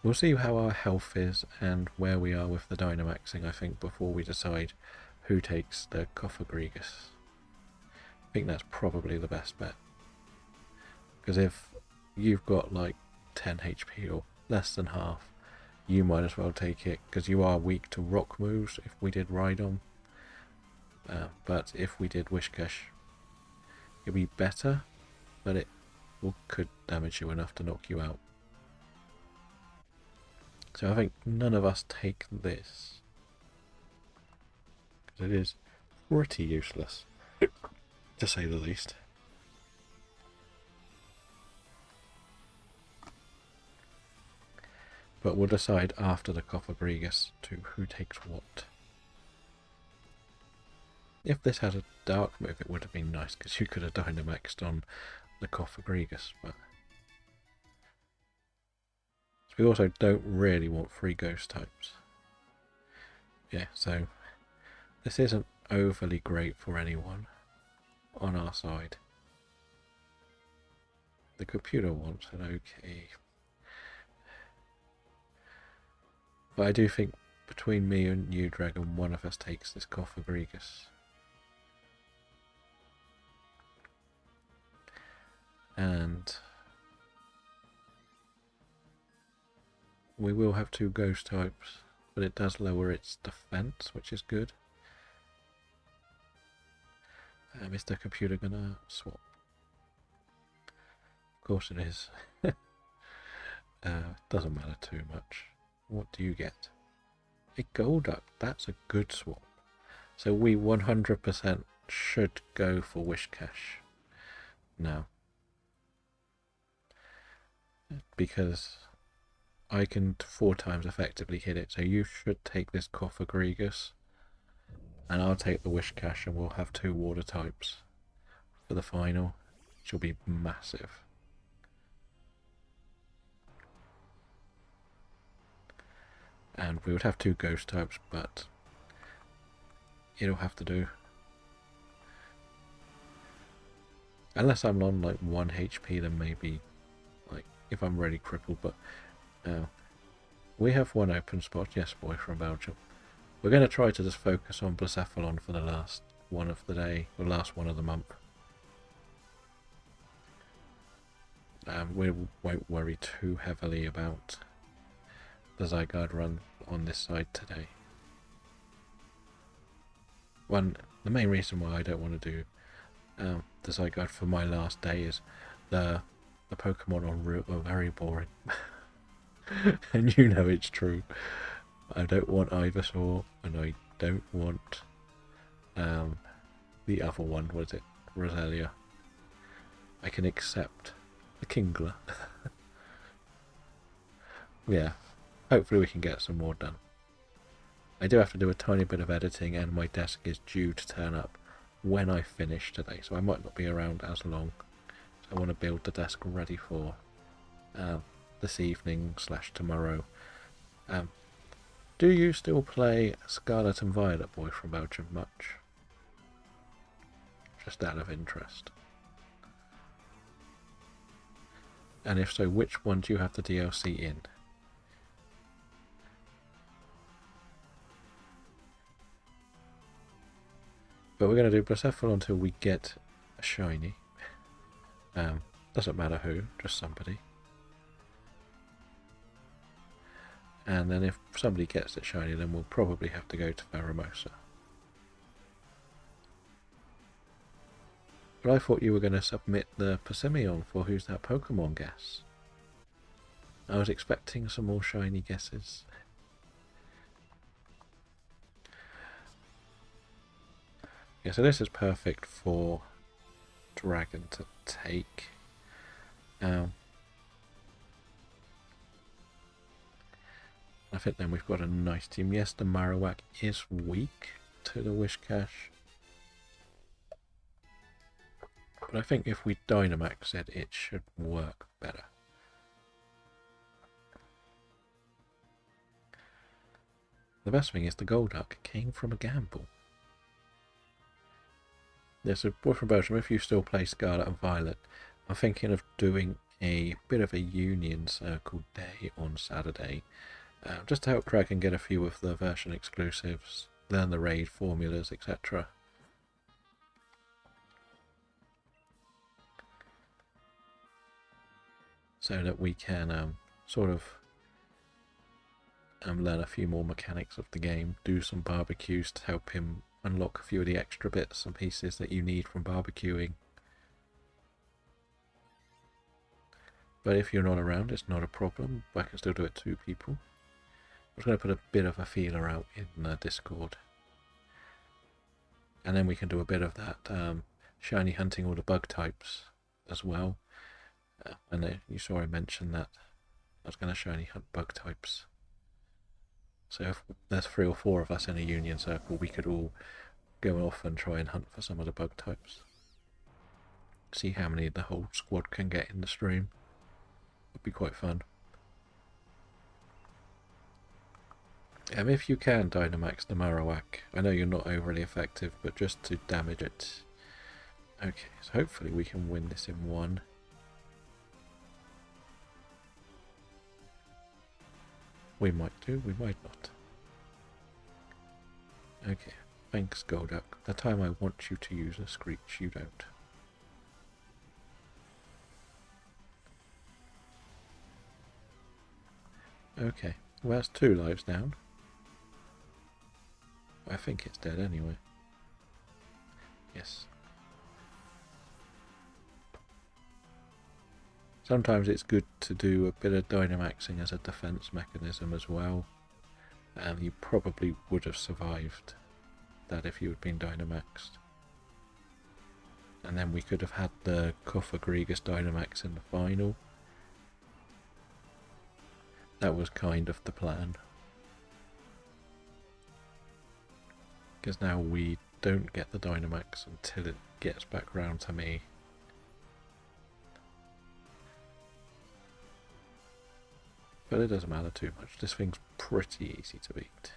we'll see how our health is and where we are with the Dynamaxing, I think, before we decide who takes the Cofagrigus. I think that's probably the best bet. Because if you've got like 10 HP or less than half, you might as well take it, because you are weak to rock moves if we did Rhydon. But if we did Wishcash, it'd be better, but it could damage you enough to knock you out. So I think none of us take this, because it is pretty useless, to say the least. But we'll decide after the Cofagrigus to who takes what. If this had a dark move, it would have been nice, because you could have Dynamaxed on the Cofagrigus, but we also don't really want 3 ghost types. Yeah, so this isn't overly great for anyone on our side. The computer wants it, okay. But I do think between me and you, Dragon, one of us takes this Cofagrigus. And we will have 2 ghost types, but it does lower its defense, which is good. Is the computer gonna swap? Of course it is. Doesn't matter too much. What do you get? A Golduck. That's a good swap. So we 100% should go for Wishcash now. Because I can 4 times effectively hit it. So you should take this Cofagrigus. And I'll take the Wishcash, and we'll have 2 water types for the final, which will be massive. And we would have 2 ghost types, but it'll have to do. Unless I'm on like 1 HP, then maybe, like, if I'm really crippled, but we have 1 open spot. Yes, boy from Belgium. We're going to try to just focus on Blacephalon for the last one of the day, or last one of the month. We won't worry too heavily about the Zygarde run on this side today. The main reason why I don't want to do the Zygarde for my last day is the Pokemon on route are very boring. And you know it's true. I don't want Ivysaur, and I don't want the other one, was it? Roselia. I can accept the Kingler. Yeah, hopefully we can get some more done. I do have to do a tiny bit of editing, and my desk is due to turn up when I finish today, so I might not be around as long. So I want to build the desk ready for this evening / tomorrow. Do you still play Scarlet and Violet, boy from Belgium, much? Just out of interest. And if so, which one do you have the DLC in? But we're going to do Blacephalon until we get a shiny. Doesn't matter who, just somebody. And then if somebody gets it shiny, then we'll probably have to go to Pheromosa. But I thought you were going to submit the Persimmon for Who's That Pokemon guess. I was expecting some more shiny guesses. Yeah, so this is perfect for Dragon to take. I think then we've got a nice team. Yes, the Marowak is weak to the Wishcash. But I think if we Dynamax it, it should work better. The best thing is the Golduck came from a gamble. There's a boy from Belgium. If you still play Scarlet and Violet, I'm thinking of doing a bit of a Union Circle day on Saturday, just to help Dragon get a few of the version exclusives, learn the raid formulas, etc. So that we can sort of learn a few more mechanics of the game, do some barbecues to help him unlock a few of the extra bits and pieces that you need from barbecuing. But if you're not around, it's not a problem. I can still do it 2 people. I'm just going to put a bit of a feeler out in Discord. And then we can do a bit of that shiny hunting all the bug types as well. And you saw I mentioned that I was going to shiny hunt bug types. So if there's 3 or 4 of us in a Union Circle, we could all go off and try and hunt for some of the bug types. See how many the whole squad can get in the stream. Would be quite fun. If you can Dynamax the Marowak, I know you're not overly effective, but just to damage it. Okay, so hopefully we can win this in 1. We might do, we might not. Okay, thanks Golduck. The time I want you to use a Screech, you don't. Okay, well that's 2 lives down. I think it's dead anyway. Yes. Sometimes it's good to do a bit of Dynamaxing as a defense mechanism as well. And you probably would have survived that if you had been Dynamaxed. And then we could have had the Kofagrigus Dynamax in the final. That was kind of the plan. Because now we don't get the Dynamax until it gets back round to me. But it doesn't matter too much. This thing's pretty easy to beat.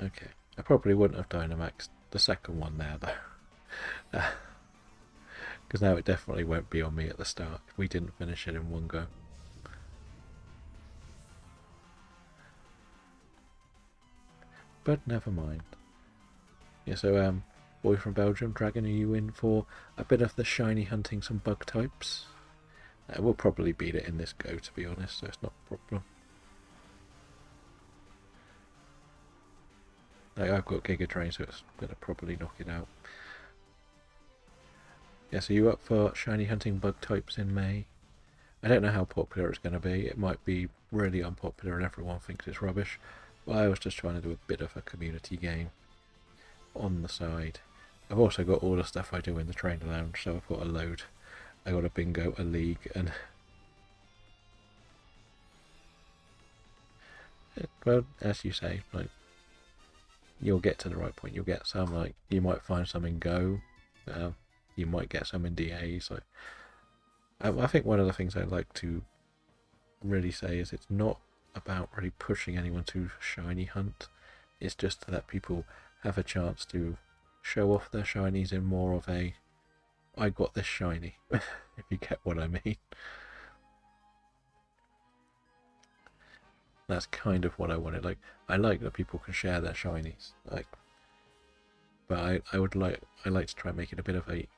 Okay. I probably wouldn't have Dynamaxed the second one there though. Because now it definitely won't be on me at the start if we didn't finish it in 1 go. But never mind. Yeah, so boy from Belgium, Dragon, are you in for a bit of the shiny hunting some bug types? We'll probably beat it in this go, to be honest, so it's not a problem. Like, I've got Giga Drain, so it's going to probably knock it out. Yeah, so you up for shiny hunting bug types in May? I don't know how popular it's going to be. It might be really unpopular and everyone thinks it's rubbish. But I was just trying to do a bit of a community game on the side. I've also got all the stuff I do in the trainer lounge, so I've got a load. I got a bingo, a league, and well, as you say, like you'll get to the right point. You'll get some, like you might find some in Go, you might get some in DAs. Like I think one of the things I like to really say is it's not about really pushing anyone to shiny hunt. It's just to let people have a chance to show off their shinies in more of a I got this shiny, if you get what I mean. That's kind of what I wanted. Like, I like that people can share their shinies. Like, but I like to try and make it a bit of a,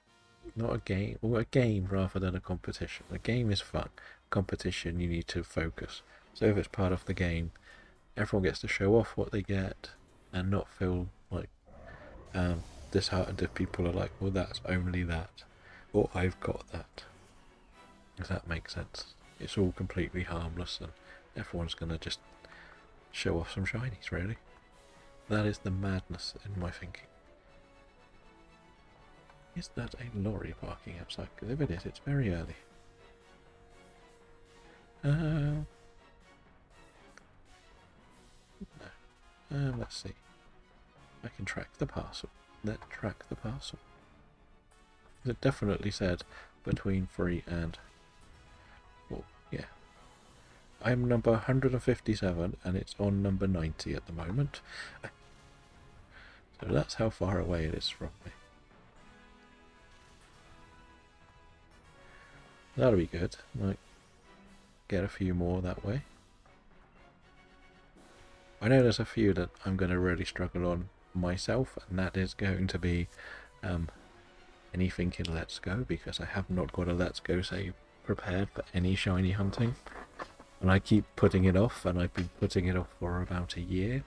not a game, or a game rather than a competition. A game is fun. Competition, you need to focus. So if it's part of the game, everyone gets to show off what they get and not feel like disheartened if people are like, well, that's only that. Or I've got that. If that makes sense. It's all completely harmless and everyone's going to just show off some shinies, really. That is the madness in my thinking. Is that a lorry parking outside? Because if it is, it's very early. No. Let's see. I can track the parcel. Let's track the parcel. It definitely said between 3 and... Well, yeah. I'm number 157 and it's on number 90 at the moment. So that's how far away it is from me. That'll be good. Might get a few more that way. I know there's a few that I'm going to really struggle on myself, and that is going to be anything in Let's Go, because I have not got a Let's Go save prepared for any shiny hunting. And I keep putting it off, and I've been putting it off for about a year.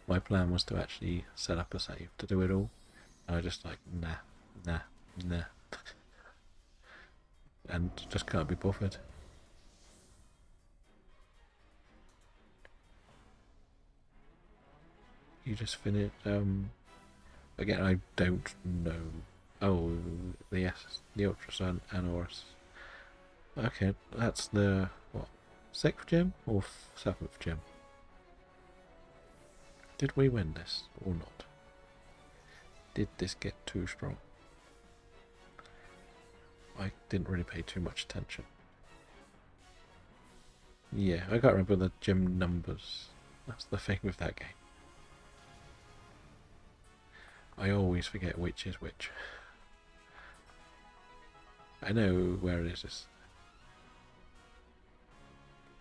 My plan was to actually set up a save to do it all. And I just like, nah. And just can't be bothered. You just finished, again, I don't know. Oh, yes, the Ultrasun Anoris. Okay, that's the, what, 6th gym or 7th gym? Did we win this or not? Did this get too strong? I didn't really pay too much attention. Yeah, I can't remember the gym numbers. That's the thing with that game. I always forget which is which. I know where it is.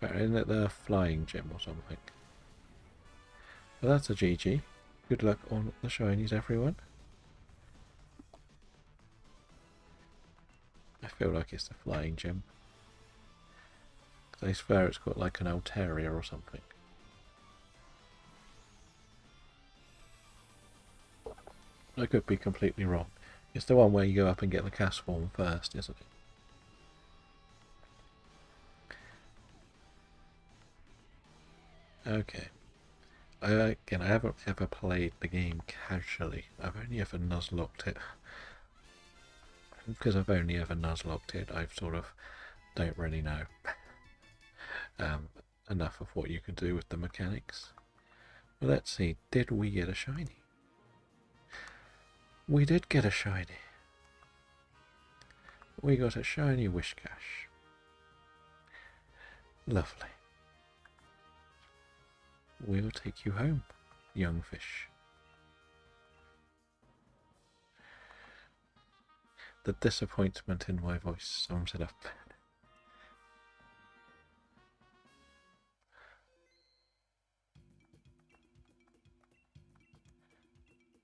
Isn't it the flying gym or something? Well, that's a GG. Good luck on the shinies, everyone. I feel like it's the flying gym. I swear it's got like an Altaria or something. I could be completely wrong. It's the one where you go up and get the cast form first, isn't it? Okay. Again, I haven't ever played the game casually. I've only ever nuzlocked it. Because I've only ever nuzlocked it, I sort of don't really know enough of what you can do with the mechanics. Well, let's see. Did we get a shiny? We did get a shiny. We got a shiny Wishcash. Lovely. We'll take you home, young fish. The disappointment in my voice sums it up.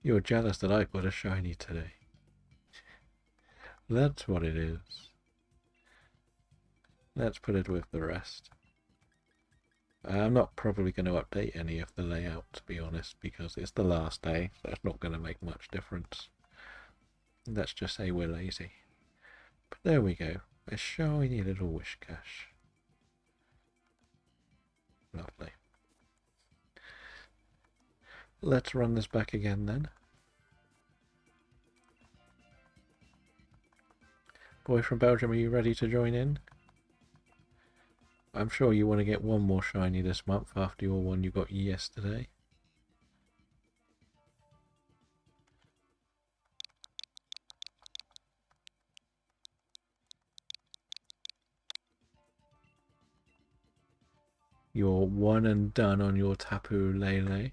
You're jealous that I got a shiny today. That's what it is. Let's put it with the rest. I'm not probably going to update any of the layout, to be honest, because it's the last day, so it's not going to make much difference. Let's just say we're lazy. But there we go. A shiny little Wishcash. Lovely. Let's run this back again then. Boy from Belgium, are you ready to join in? I'm sure you want to get one more shiny this month after your one you got yesterday. You're one and done on your Tapu Lele.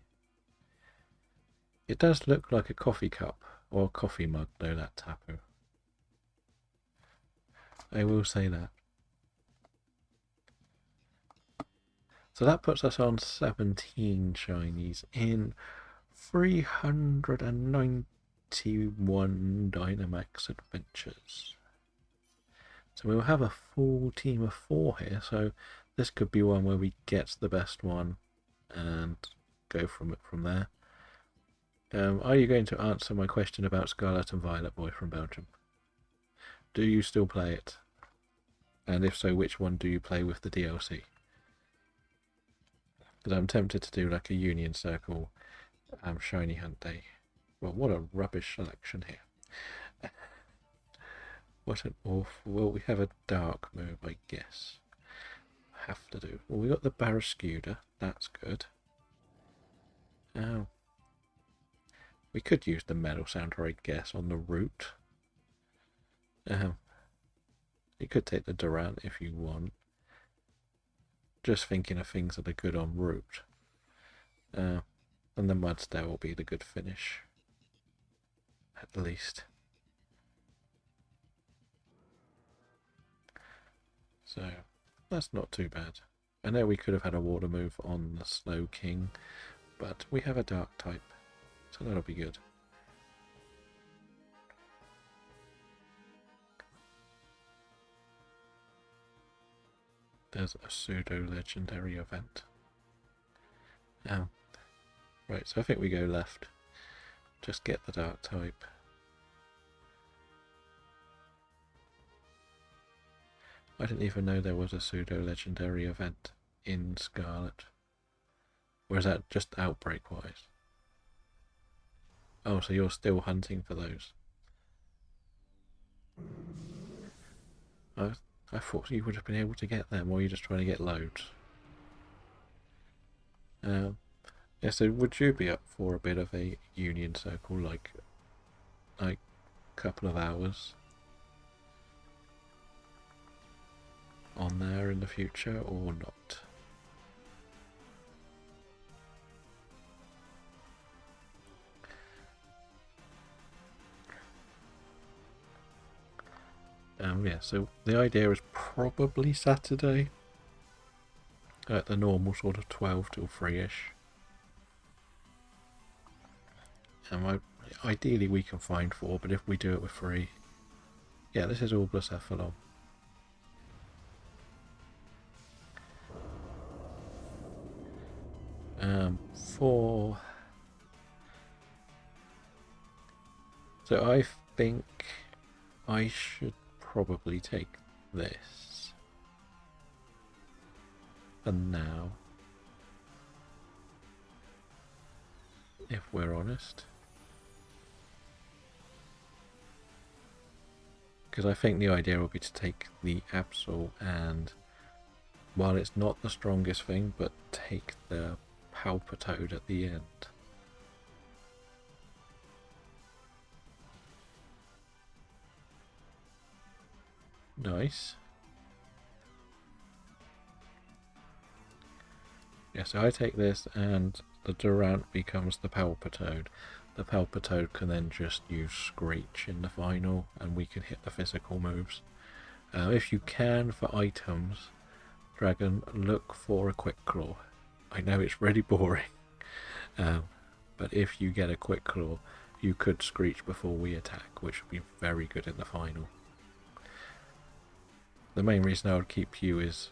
It does look like a coffee cup or a coffee mug though, that Tapu. I will say that. So that puts us on 17 shinies in 391 Dynamax adventures. So we'll have a full team of 4 here, so this could be one where we get the best one and go from there. Are you going to answer my question about Scarlet and Violet, Boy from Belgium? Do you still play it? And if so, which one do you play with the DLC? Because I'm tempted to do like a Union Circle shiny hunt day. Well, what a rubbish selection here. What an awful... Well, we have a dark move, I guess. Have to do. Well, we got the Barrascuda. That's good. We could use the Metal Sounder, I guess, on the route. Um, you could take the Durant if you want. Just thinking of things that are good en route. And the Mudstair will be the good finish. At least. So, that's not too bad. I know we could have had a water move on the Snow King, but we have a dark type, so that'll be good. There's a pseudo-legendary event. Right, so I think we go left. Just get the dark type. I didn't even know there was a pseudo-legendary event in Scarlet. Or is that just outbreak-wise? Oh, so you're still hunting for those. I thought you would have been able to get them, or you're just trying to get loads. Yeah, so would you be up for a bit of a union circle, like a couple of hours on there in the future, or not? Yeah, so the idea is probably Saturday at the normal sort of 12 till 3ish. Ideally we can find 4, but if we do it with 3, yeah, this is all Blacephalon. So I think I should probably take this for now, if we're honest, because I think the idea would be to take the Absol and, while it's not the strongest thing, but take the Palpitoad at the end. Nice. Yeah, so I take this and the Durant becomes the Palpitoad. The Palpitoad can then just use Screech in the final and we can hit the physical moves. If you can, for items, Dragon, look for a Quick Claw. I know it's really boring, but if you get a Quick Claw, you could Screech before we attack, which would be very good in the final. The main reason I would keep you is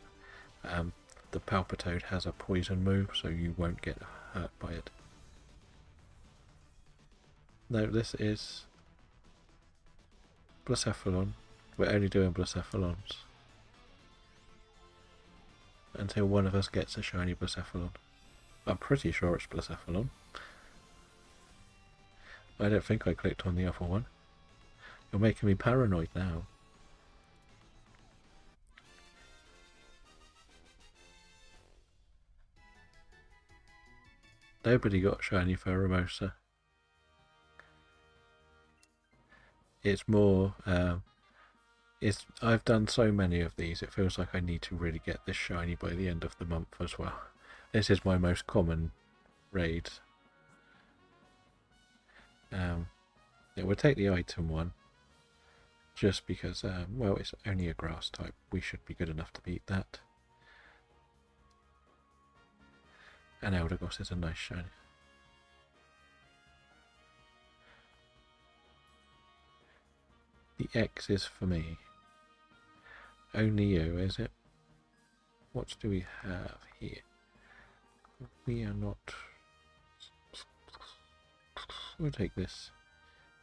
the Palpitoad has a poison move, so you won't get hurt by it. No, this is Blacephalon. We're only doing Blacephalons until one of us gets a shiny Blacephalon. I'm pretty sure it's Blacephalon. I don't think I clicked on the other one. You're making me paranoid now. Nobody got shiny Pheromosa. It's more, I've done so many of these, it feels like I need to really get this shiny by the end of the month as well. This is my most common raid. Yeah, we'll take the item one, just because, well, it's only a grass type. We should be good enough to beat that. And Eldegoss is a nice shiny. The X is for me. Only you, is it? What do we have here? We are not... We'll take this.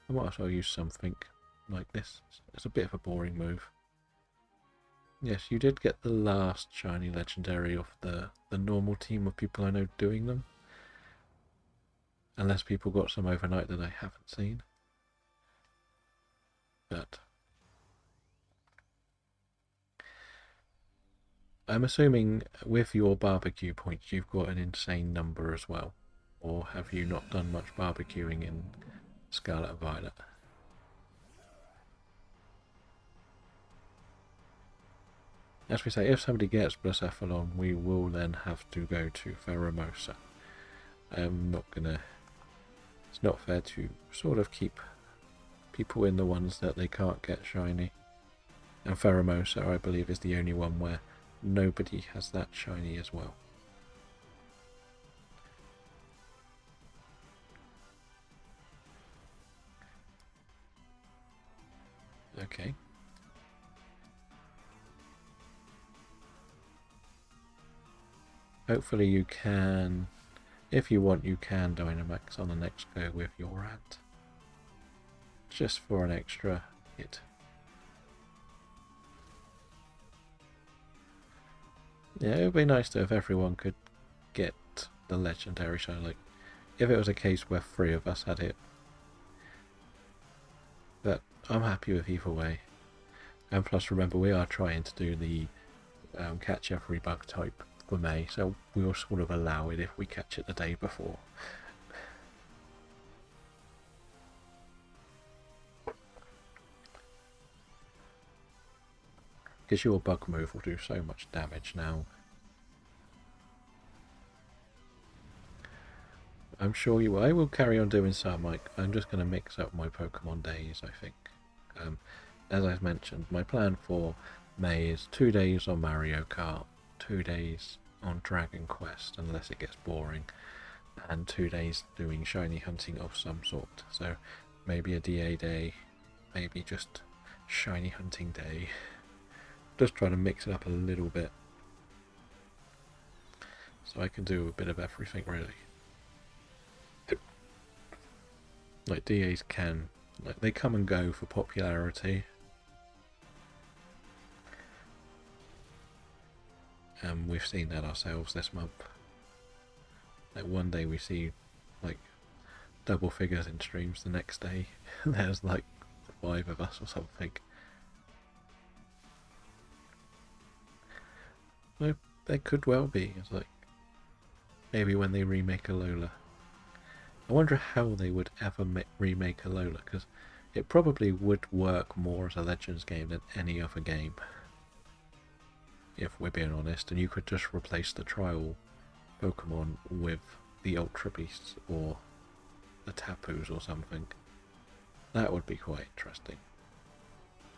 I might as well use something like this. It's a bit of a boring move. Yes, you did get the last shiny legendary of the normal team of people I know doing them. Unless people got some overnight that I haven't seen. But I'm assuming with your barbecue points you've got an insane number as well. Or have you not done much barbecuing in Scarlet and Violet? As we say, if somebody gets Blacephalon, we will then have to go to Pheromosa. I'm not gonna... It's not fair to sort of keep people in the ones that they can't get shiny. And Pheromosa, I believe, is the only one where nobody has that shiny as well. Okay. Hopefully you can, if you want, you can Dynamax on the next go with your rat. Just for an extra hit. Yeah, it would be nice if everyone could get the legendary shiny. Like, if it was a case where 3 of us had it. But I'm happy with either way. And plus, remember, we are trying to do the catch every bug type for May, so we'll sort of allow it if we catch it the day before. Because your bug move will do so much damage now. I'm sure you will. I will carry on doing some. Like, I'm just going to mix up my Pokemon days, I think. As I've mentioned, my plan for May is 2 days on Mario Kart, 2 days on Dragon Quest, unless it gets boring, and 2 days doing shiny hunting of some sort. So maybe a DA day, maybe just shiny hunting day. Just trying to mix it up a little bit, so I can do a bit of everything really. Like DAs can, like, they come and go for popularity. And we've seen that ourselves this month. Like, one day we see like double figures in streams, the next day there's like 5 of us or something. Well, there could well be. It's like, maybe when they remake Alola. I wonder how they would ever remake Alola, because it probably would work more as a Legends game than any other game, if we're being honest, and you could just replace the trial Pokemon with the Ultra Beasts or the Tapus or something. That would be quite interesting,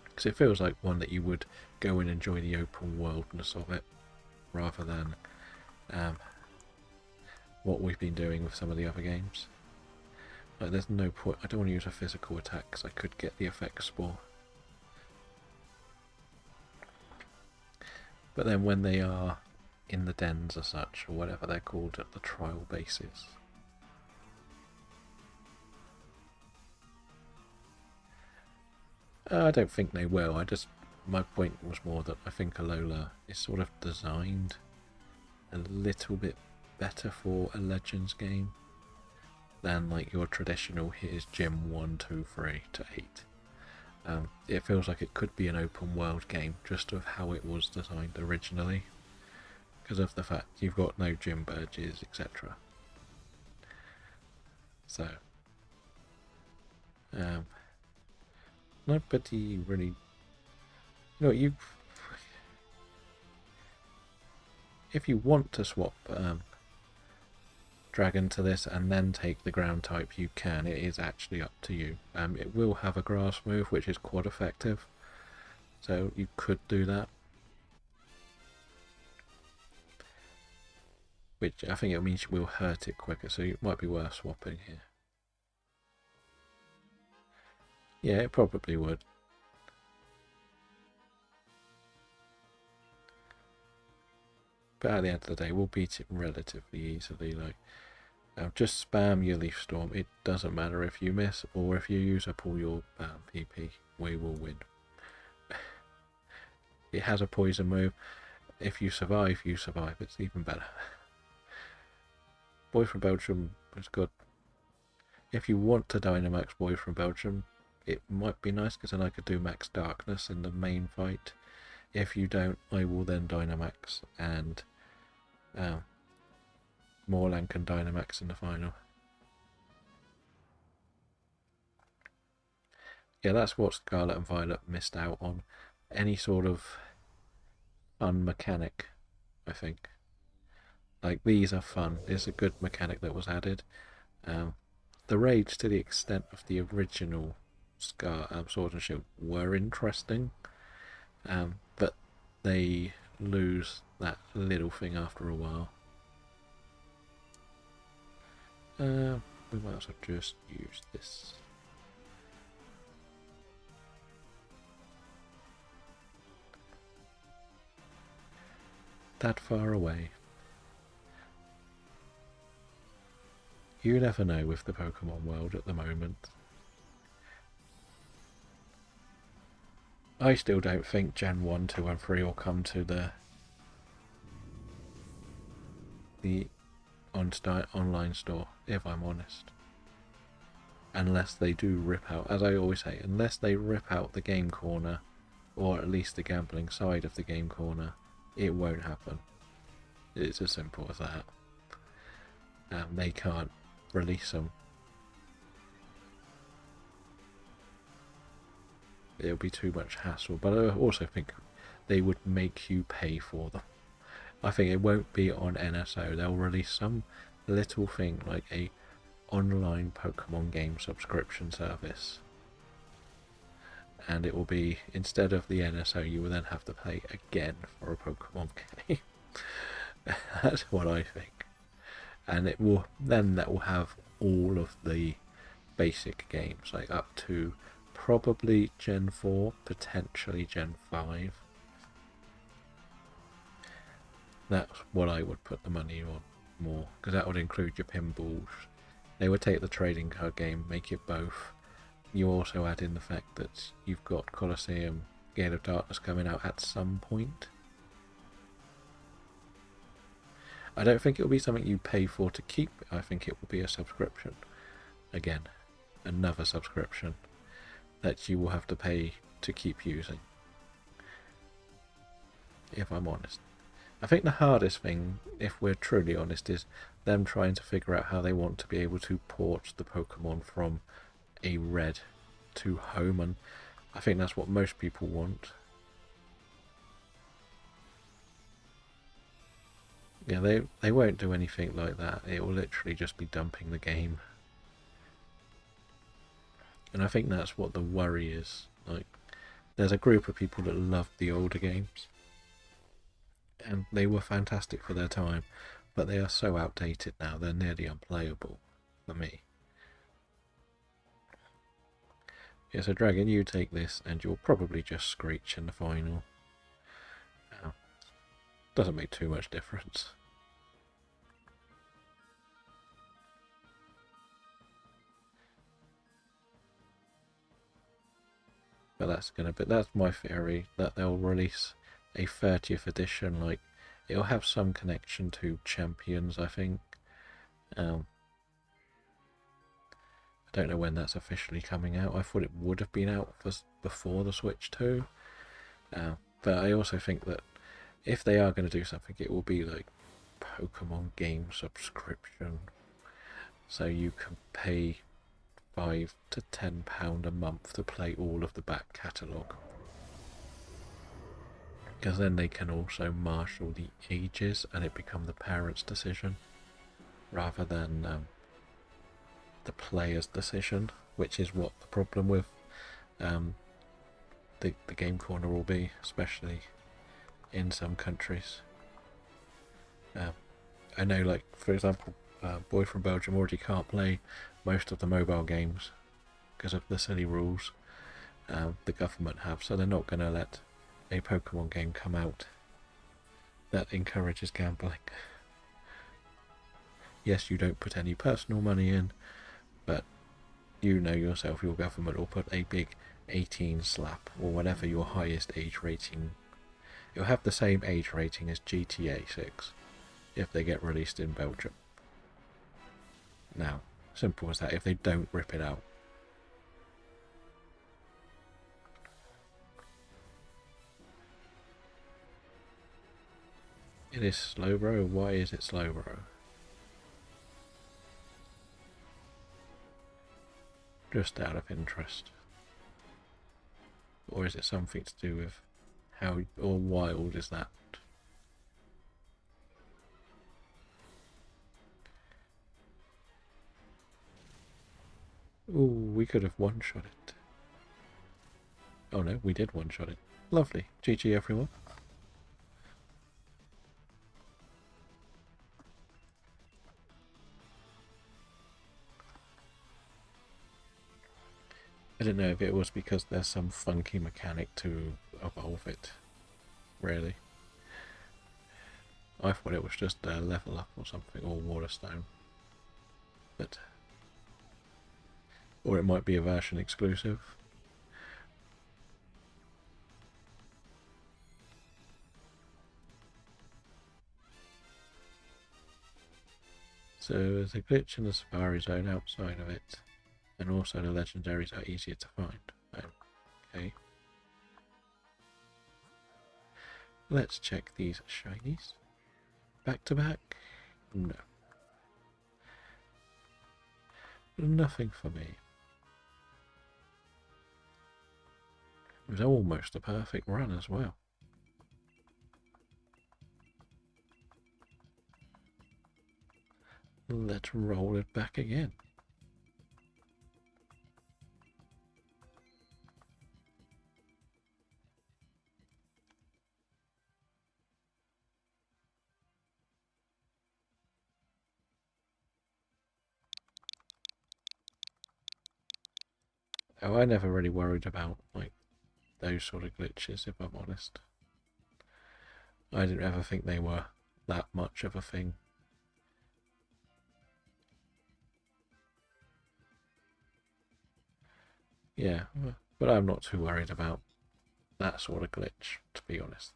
because it feels like one that you would go and enjoy the open worldness of it, rather than what we've been doing with some of the other games. Like, there's no point. I don't want to use a physical attack because I could get the effect spore. But then when they are in the dens as such, or whatever they're called at the trial basis, I don't think they will. My point was more that I think Alola is sort of designed a little bit better for a Legends game than like your traditional here's gym 1, 2, 3 to 8. It feels like it could be an open world game just of how it was designed originally, because of the fact you've got no gym badges, etc. So nobody really, if you want to swap Dragon to this and then take the ground type, you can. It is actually up to you. It will have a grass move which is quite effective, so you could do that, which I think it means you will hurt it quicker, so it might be worth swapping here. Yeah, it probably would. But at the end of the day, we'll beat it relatively easily. Like, just spam your Leaf Storm. It doesn't matter if you miss or if you use up all your PP. We will win. It has a poison move. If you survive, you survive. It's even better. Boy from Belgium is good. If you want to Dynamax Boy from Belgium, it might be nice, because then I could do Max Darkness in the main fight. If you don't, I will then Dynamax, and Morlan can Dynamax in the final. Yeah, that's what Scarlet and Violet missed out on. Any sort of fun mechanic, I think. Like, these are fun. It's a good mechanic that was added. The raids, to the extent of the original Sword and Shield, were interesting, but they lose that little thing after a while. We might as well just use this. That far away. You never know with the Pokemon world at the moment. I still don't think Gen 1, 2 and 3 will come to the online store, if I'm honest. Unless they do rip out, as I always say, unless they rip out the game corner, or at least the gambling side of the game corner, it won't happen. It's as simple as that. They can't release them. It'll be too much hassle, but I also think they would make you pay for them. I think it won't be on NSO. They'll release some little thing like a online Pokemon game subscription service, and it will be, instead of the NSO, you will then have to pay again for a Pokemon game. That's what I think. And it will then, that will have all of the basic games, like up to probably Gen 4, potentially Gen 5. That's what I would put the money on more, because that would include your pinballs. They would take the trading card game, make it both. You also add in the fact that you've got Colosseum Gate of Darkness coming out at some point. I don't think it will be something you pay for to keep. I think it will be a subscription. Again, another subscription that you will have to pay to keep using, if I'm honest. I think the hardest thing, if we're truly honest, is them trying to figure out how they want to be able to port the Pokemon from a red to home, and I think that's what most people want. Yeah, they won't do anything like that. It will literally just be dumping the game. And I think that's what the worry is. Like, there's a group of people that love the older games, and they were fantastic for their time, but they are so outdated now, they're nearly unplayable for me. Yeah, so Dragon, you take this, and you'll probably just screech in the final. Doesn't make too much difference. But that's my theory, that they'll release a 30th edition, like, it'll have some connection to Champions, I think. I don't know when that's officially coming out. I thought it would have been out before the Switch 2. But I also think that if they are going to do something, it will be like Pokemon game subscription. So you can pay £5 to £10 a month to play all of the back catalogue. Because then they can also marshal the ages and it become the parents' decision rather than the player's decision, which is what the problem with the game corner will be, especially in some countries. I know, like, for example, Boy from Belgium already can't play most of the mobile games because of the silly rules the government have, so they're not going to let a Pokemon game come out that encourages gambling. Yes, you don't put any personal money in, but you know yourself, your government will put a big 18 slap, or whatever your highest age rating. It'll have the same age rating as GTA 6 if they get released in Belgium. Now, simple as that, if they don't rip it out. It is Slowbro. Why is it Slowbro? Just out of interest. Or is it something to do with how, or wild is that Ooh, we could have one-shot it. Oh no, we did one-shot it. Lovely. GG everyone. I don't know if it was because there's some funky mechanic to evolve it, really. I thought it was just a level up or something, or Waterstone. But... or it might be a version exclusive. So there's a glitch in the Safari Zone outside of it, and also the legendaries are easier to find. Okay. Let's check these shinies. Back to back? No. Nothing for me. It was almost a perfect run as well. Let's roll it back again. Oh, I never really worried about like those sort of glitches, if I'm honest. I didn't ever think they were that much of a thing. Yeah, but I'm not too worried about that sort of glitch, to be honest.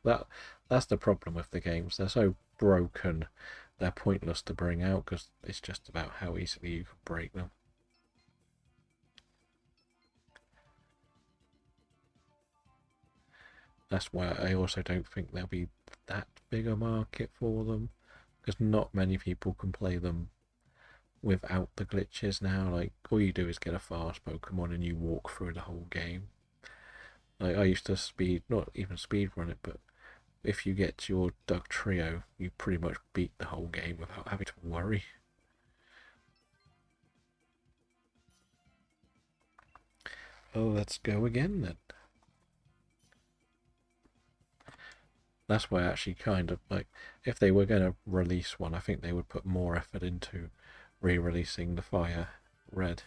That's the problem with the games. They're so broken, they're pointless to bring out because it's just about how easily you can break them. That's why I also don't think there'll be that big a market for them, because not many people can play them without the glitches now. Like, all you do is get a fast Pokemon and you walk through the whole game. Like, I used to not even speed run it, but if you get your Doug Trio, you pretty much beat the whole game without having to worry. Oh, let's go again then. That's why I actually kind of like, if they were going to release one, I think they would put more effort into re-releasing the Fire Red.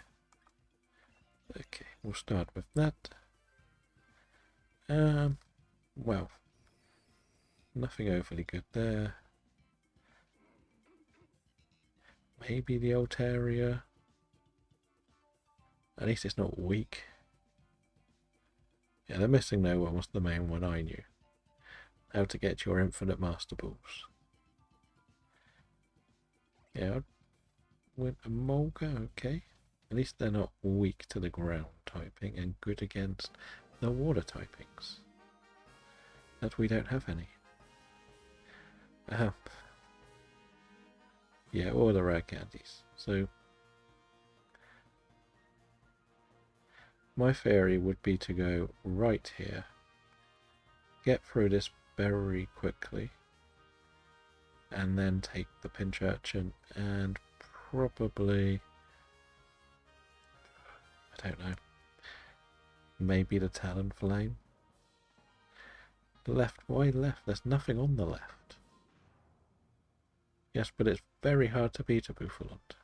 Okay, we'll start with that. Well, nothing overly good there. Maybe the Altaria. At least it's not weak. Yeah, the Missing No one was the main one I knew. How to get your infinite Master Balls. Yeah, with a Molga, okay. At least they're not weak to the ground typing and good against the water typings. That we don't have any. Yeah, or the rare candies. So my theory would be to go right here, get through this very quickly, and then take the pinch urchin and probably, I don't know, maybe the Talonflame. Left, why left? There's nothing on the left. Yes, but it's very hard to beat a Buffalant.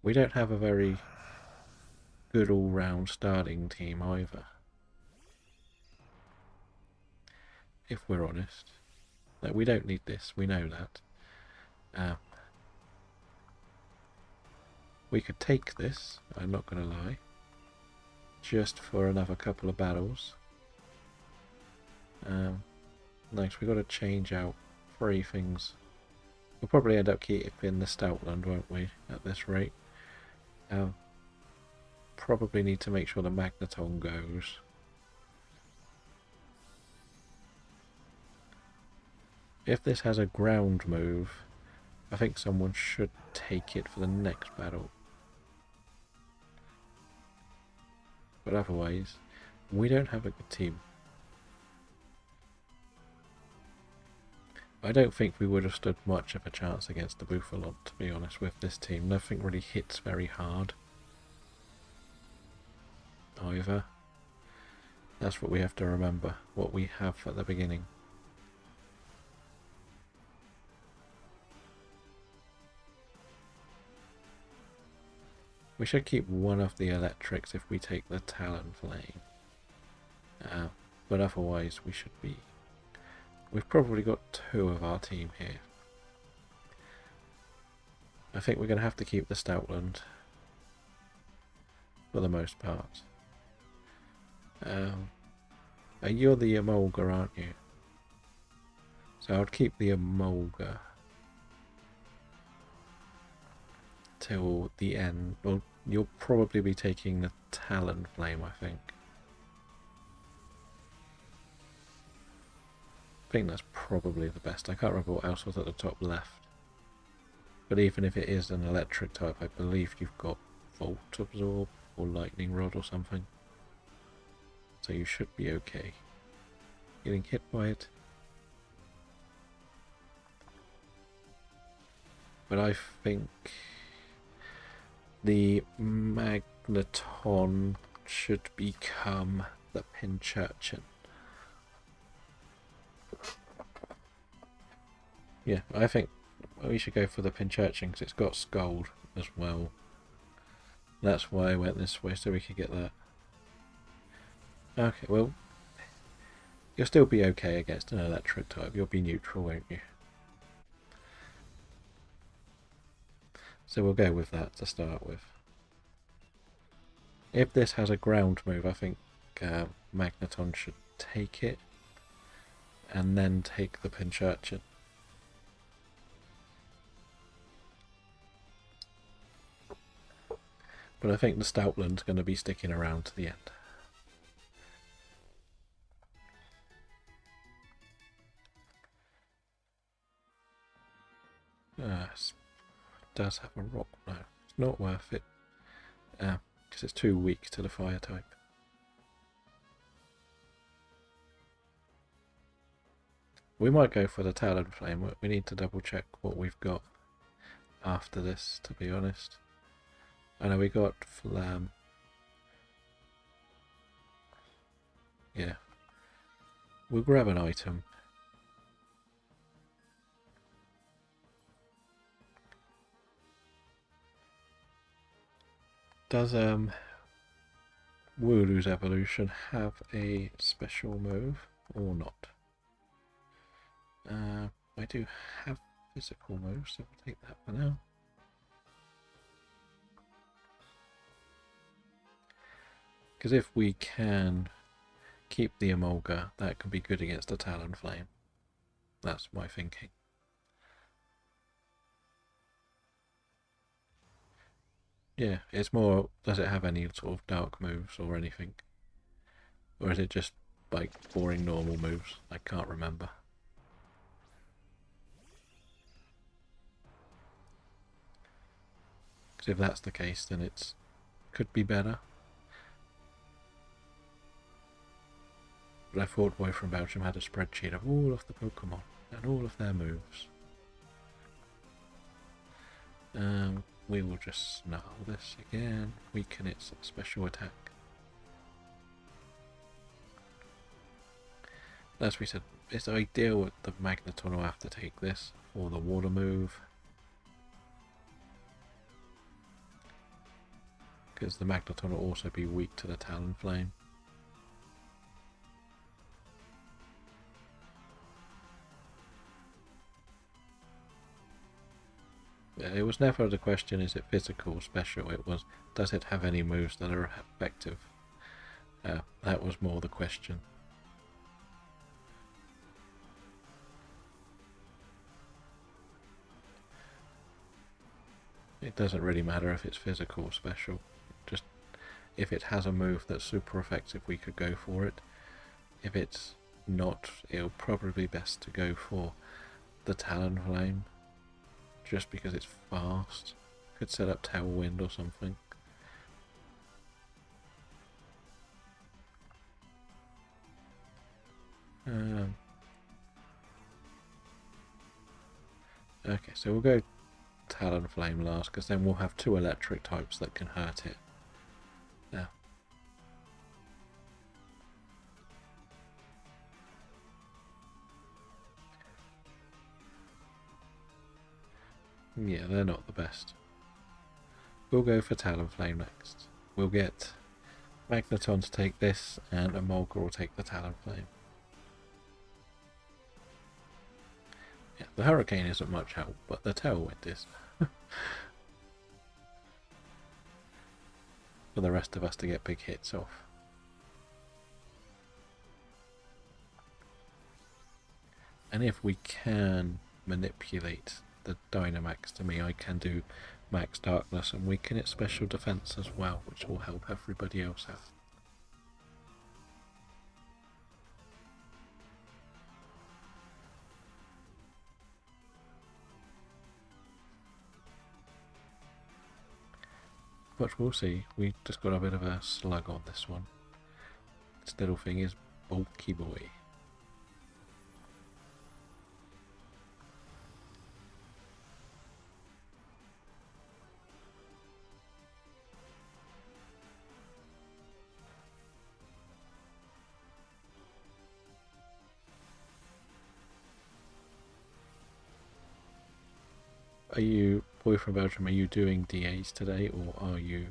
We don't have a very good all-round starting team either, if we're honest. Like, we don't need this, we know that. We could take this, I'm not going to lie, just for another couple of battles. Nice, we've got to change out 3 things. We'll probably end up keeping the Stoutland, won't we, at this rate? Probably need to make sure the Magneton goes. If this has a ground move, I think someone should take it for the next battle. But otherwise, we don't have a good team. I don't think we would have stood much of a chance against the Buffalon, to be honest, with this team. Nothing really hits very hard either. That's what we have to remember, what we have at the beginning. We should keep one of the electrics if we take the Talonflame. But otherwise we should be... We've probably got two of our team here. I think we're going to have to keep the Stoutland for the most part. You're the Emolga, aren't you? So I'd keep the Emolga till the end. Well, you'll probably be taking the Talonflame, I think. I think that's probably the best. I can't remember what else was at the top left. But even if it is an electric type, I believe you've got Volt Absorb or Lightning Rod or something. So you should be okay. Getting hit by it. But I think the Magneton should become the Pinchurchin. Yeah, I think we should go for the Pinchurchin because it's got Scald as well. That's why I went this way, so we could get that. Okay, well, you'll still be okay against an electric type. You'll be neutral, won't you? So we'll go with that to start with. If this has a ground move, I think Magneton should take it and then take the Pinchurchin. But I think the Stoutland's going to be sticking around to the end. It does have a rock. No, it's not worth it. Because it's too weak to the fire type. We might go for the Talonflame, but we need to double check what we've got after this, to be honest. I know we got Flam. Yeah. We'll grab an item. Does Wooloo's evolution have a special move or not? I do have physical moves, so we'll take that for now. Because if we can keep the Emolga, that can be good against a Talonflame. That's my thinking. Yeah, it's more, does it have any sort of dark moves or anything? Or is it just like boring normal moves? I can't remember. Because if that's the case, then it could be better. But I thought Boy from Belgium had a spreadsheet of all of the Pokemon and all of their moves. We will just snarl this again, weaken its special attack. As we said, it's ideal that the Magneton will have to take this or the water move. Because the Magneton will also be weak to the Talonflame. It was never the question, is it physical or special? It was, does it have any moves that are effective? That was more the question. It doesn't really matter if it's physical or special. Just if it has a move that's super effective, we could go for it. If it's not, it'll probably be best to go for the Talonflame. Just because it's fast. Could set up Tailwind or something. Okay, so we'll go Talonflame last, because then we'll have two electric types that can hurt it. Now, yeah, they're not the best. We'll go for Talonflame next. We'll get Magneton to take this, and Emolga will take the Talonflame. Yeah, the Hurricane isn't much help, but the Tailwind is. For the rest of us to get big hits off. And if we can manipulate the Dynamax to me, I can do Max Darkness and weaken its special defense as well, which will help everybody else out. But we'll see. We just got a bit of a slug on this one. This little thing is bulky boy. Are you, Boy from Belgium, are you doing DAs today, or are you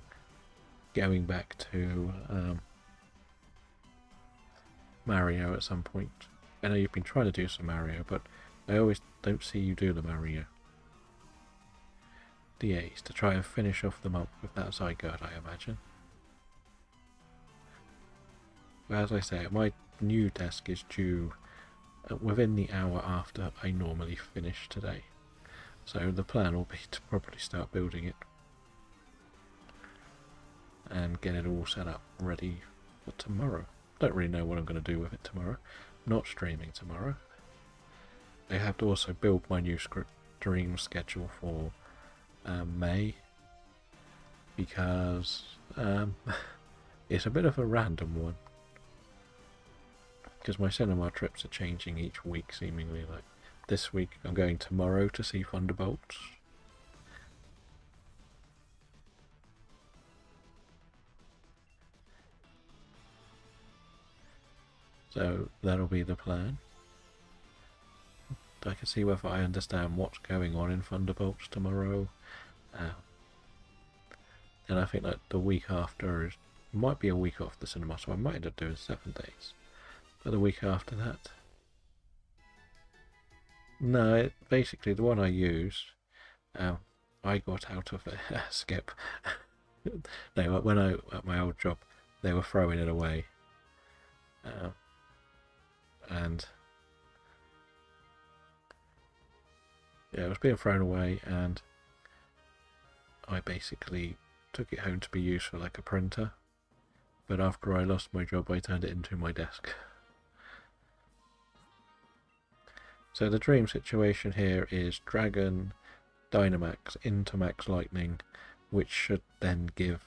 going back to Mario at some point? I know you've been trying to do some Mario, but I always don't see you do the Mario. DAs to try and finish off the month with that Zygarde, I imagine. Well, as I say, my new desk is due within the hour after I normally finish today. So the plan will be to probably start building it and get it all set up ready for tomorrow. Don't really know what I'm going to do with it tomorrow. Not streaming tomorrow. I have to also build my new stream schedule for May, because it's a bit of a random one. Because my cinema trips are changing each week, seemingly. Like this week I'm going tomorrow to see Thunderbolts. So that'll be the plan. I can see whether I understand what's going on in Thunderbolts tomorrow. And I think that the week after might be a week off the cinema, so I might end up doing 7 days. But the week after that, no, basically the one I used, I got out of it. Skip. No, when I at my old job, they were throwing it away, and yeah, it was being thrown away, and I basically took it home to be used for like a printer. But after I lost my job, I turned it into my desk. So the dream situation here is Dragon, Dynamax into Max Lightning, which should then give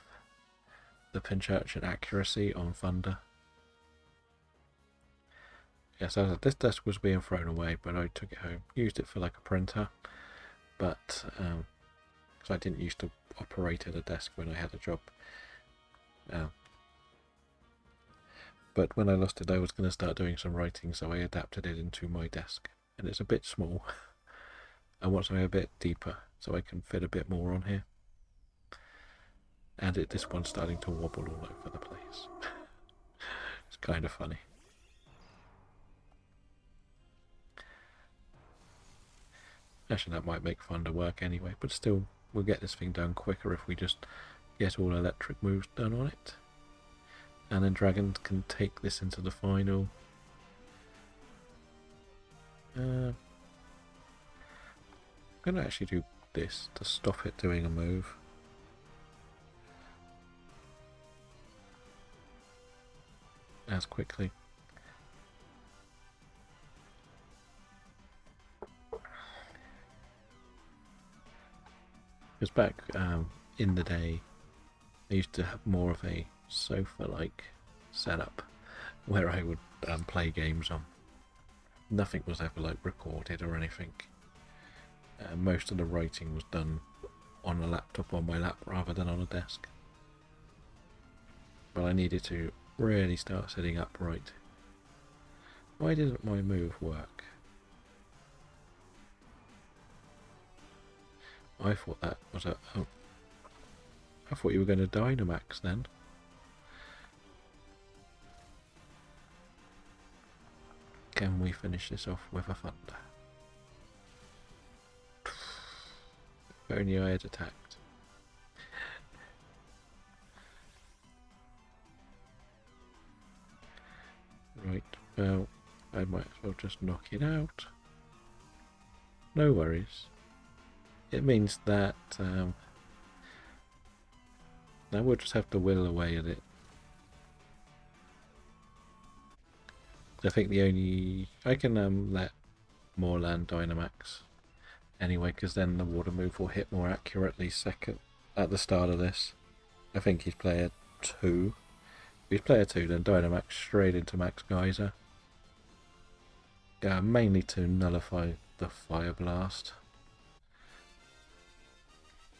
the Pincurchin accuracy on Thunder. Yes, as this desk was being thrown away, but I took it home, used it for like a printer, but because I didn't used to operate at a desk when I had a job. But when I lost it, I was going to start doing some writing, so I adapted it into my desk. And it's a bit small. I want something a bit deeper, so I can fit a bit more on here. And this one's starting to wobble all over the place. It's kind of funny. Actually, that might make Thunder work anyway, but still, we'll get this thing done quicker if we just get all electric moves done on it. And then Dragon can take this into the final. I'm going to actually do this to stop it doing a move. As quickly. Because back in the day, I used to have more of a sofa-like setup where I would play games on. Nothing was ever like recorded or anything. most of the writing was done on a laptop on my lap rather than on a desk. But I needed to really start sitting upright. Why didn't my move work? I thought that was a... Oh. I thought you were going to Dynamax then. Can we finish this off with a thunder? If only I had attacked. Right, well, I might as well just knock it out. No worries. It means that now we'll just have to whittle away at it. I think the only... I can let more land Dynamax anyway, because then the water move will hit more accurately at the start of this. I think he's player 2. If he's player 2, then Dynamax straight into Max Geyser. Mainly to nullify the Fire Blast.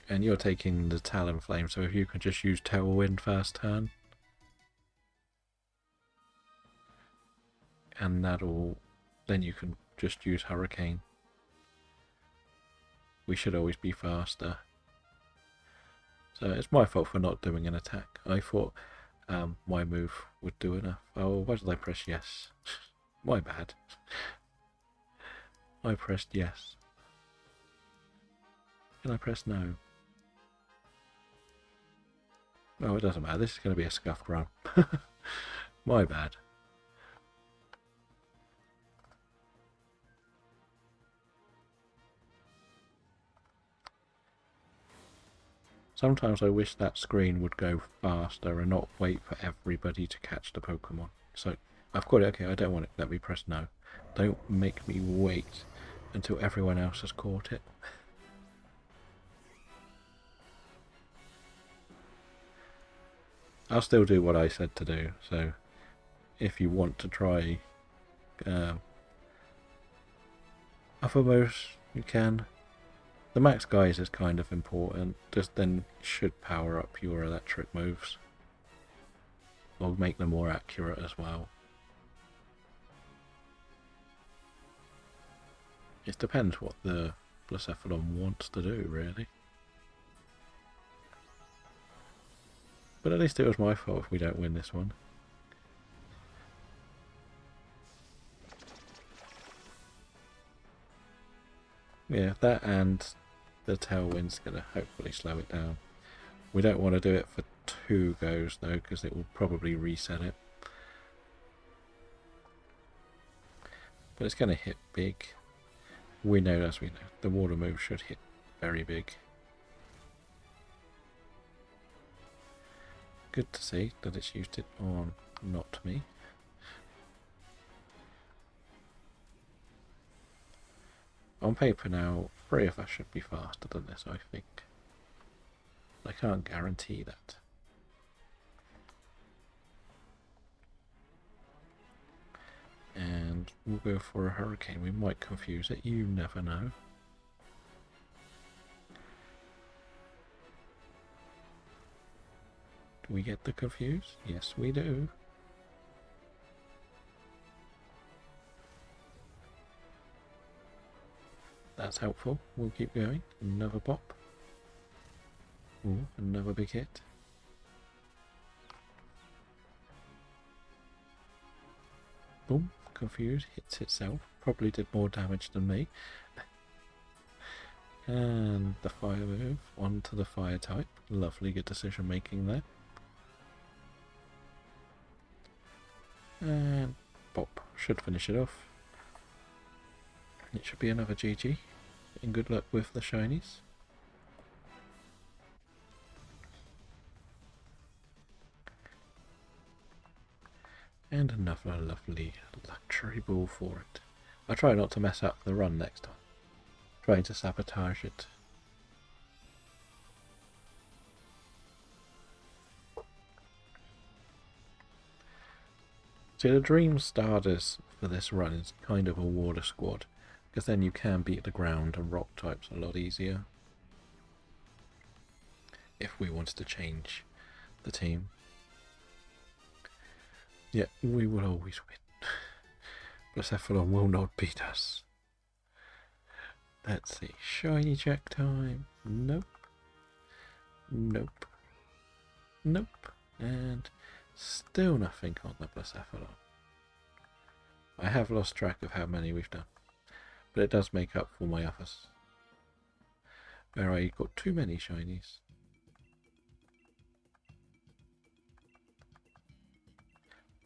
And you're taking the Talonflame, so if you can just use Tailwind first turn. And that'll... then you can just use Hurricane. We should always be faster. So it's my fault for not doing an attack. I thought my move would do enough. Oh, why did I press yes? My bad. I pressed yes. Can I press no? No, it doesn't matter. This is going to be a scuffed run. My bad. Sometimes I wish that screen would go faster and not wait for everybody to catch the Pokemon. So, I've got it. Okay, I don't want it. Let me press no. Don't make me wait until everyone else has caught it. I'll still do what I said to do, so if you want to try other moves, you can. The Max Guys is kind of important, just then should power up your electric moves. Or make them more accurate as well. It depends what the Blacephalon wants to do, really. But at least it was my fault if we don't win this one. Yeah, that and the Tailwind's going to hopefully slow it down. We don't want to do it for 2 goes though, because it will probably reset it. But it's going to hit big. We know, as we know, the water move should hit very big. Good to see that it's used it on not me. On paper now, 3 of us should be faster than this, I think. I can't guarantee that. And we'll go for a Hurricane. We might confuse it, you never know. Do we get the confuse? Yes, we do. That's helpful. We'll keep going. Another pop. Ooh, another big hit. Boom. Confused. Hits itself. Probably did more damage than me. And the fire move onto the fire type. Lovely, good decision making there. And pop. Should finish it off. It should be another GG. And good luck with the shinies. And another lovely luxury ball for it. I'll try not to mess up the run next time. Trying to sabotage it. See, the dream starters for this run is kind of a water squad. Because then you can beat the ground and rock types a lot easier. If we wanted to change the team. Yeah, we will always win. Blacephalon will not beat us. Let's see. Shiny check time. Nope. Nope. Nope. And still nothing on the Blacephalon. I have lost track of how many we've done. But it does make up for my others. Where I got too many shinies.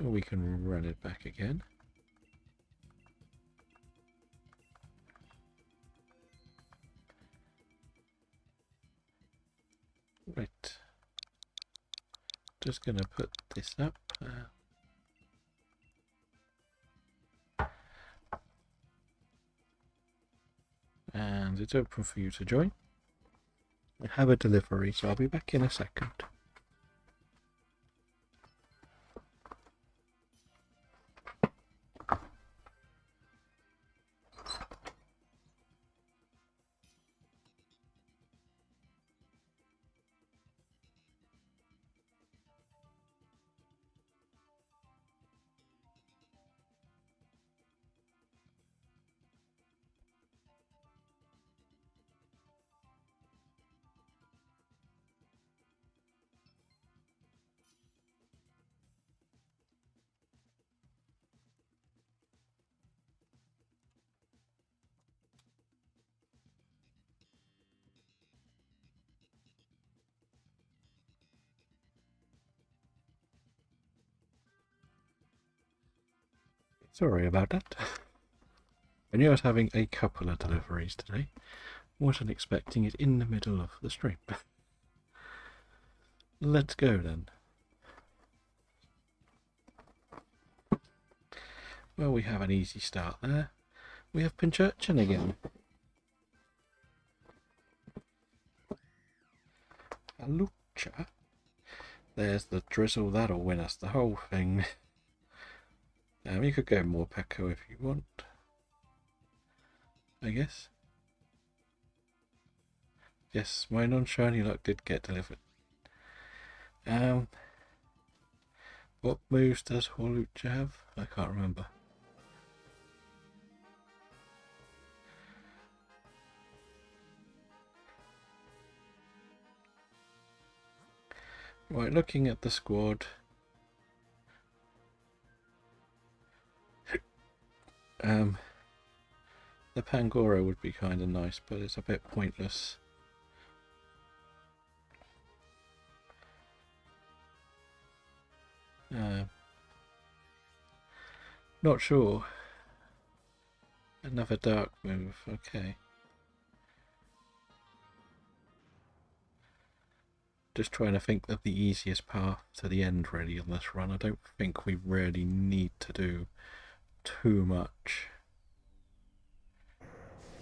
We can run it back again. Right. Just gonna put this up. And it's open for you to join. I have a delivery, so I'll be back in a second. Sorry about that. I knew I was having a couple of deliveries today. Wasn't expecting it in the middle of the stream. Let's go then. Well, we have an easy start there. We have Pinchurchin again. A Lucha. There's the drizzle, that'll win us the whole thing. You could go more Pecco if you want, I guess. Yes, my non-shiny luck did get delivered. What moves does Horlucha have? I can't remember. Right, looking at the squad. The Pangoro would be kind of nice, but it's a bit pointless. Not sure. Another dark move, okay. Just trying to think of the easiest path to the end really on this run. I don't think we really need to do too much,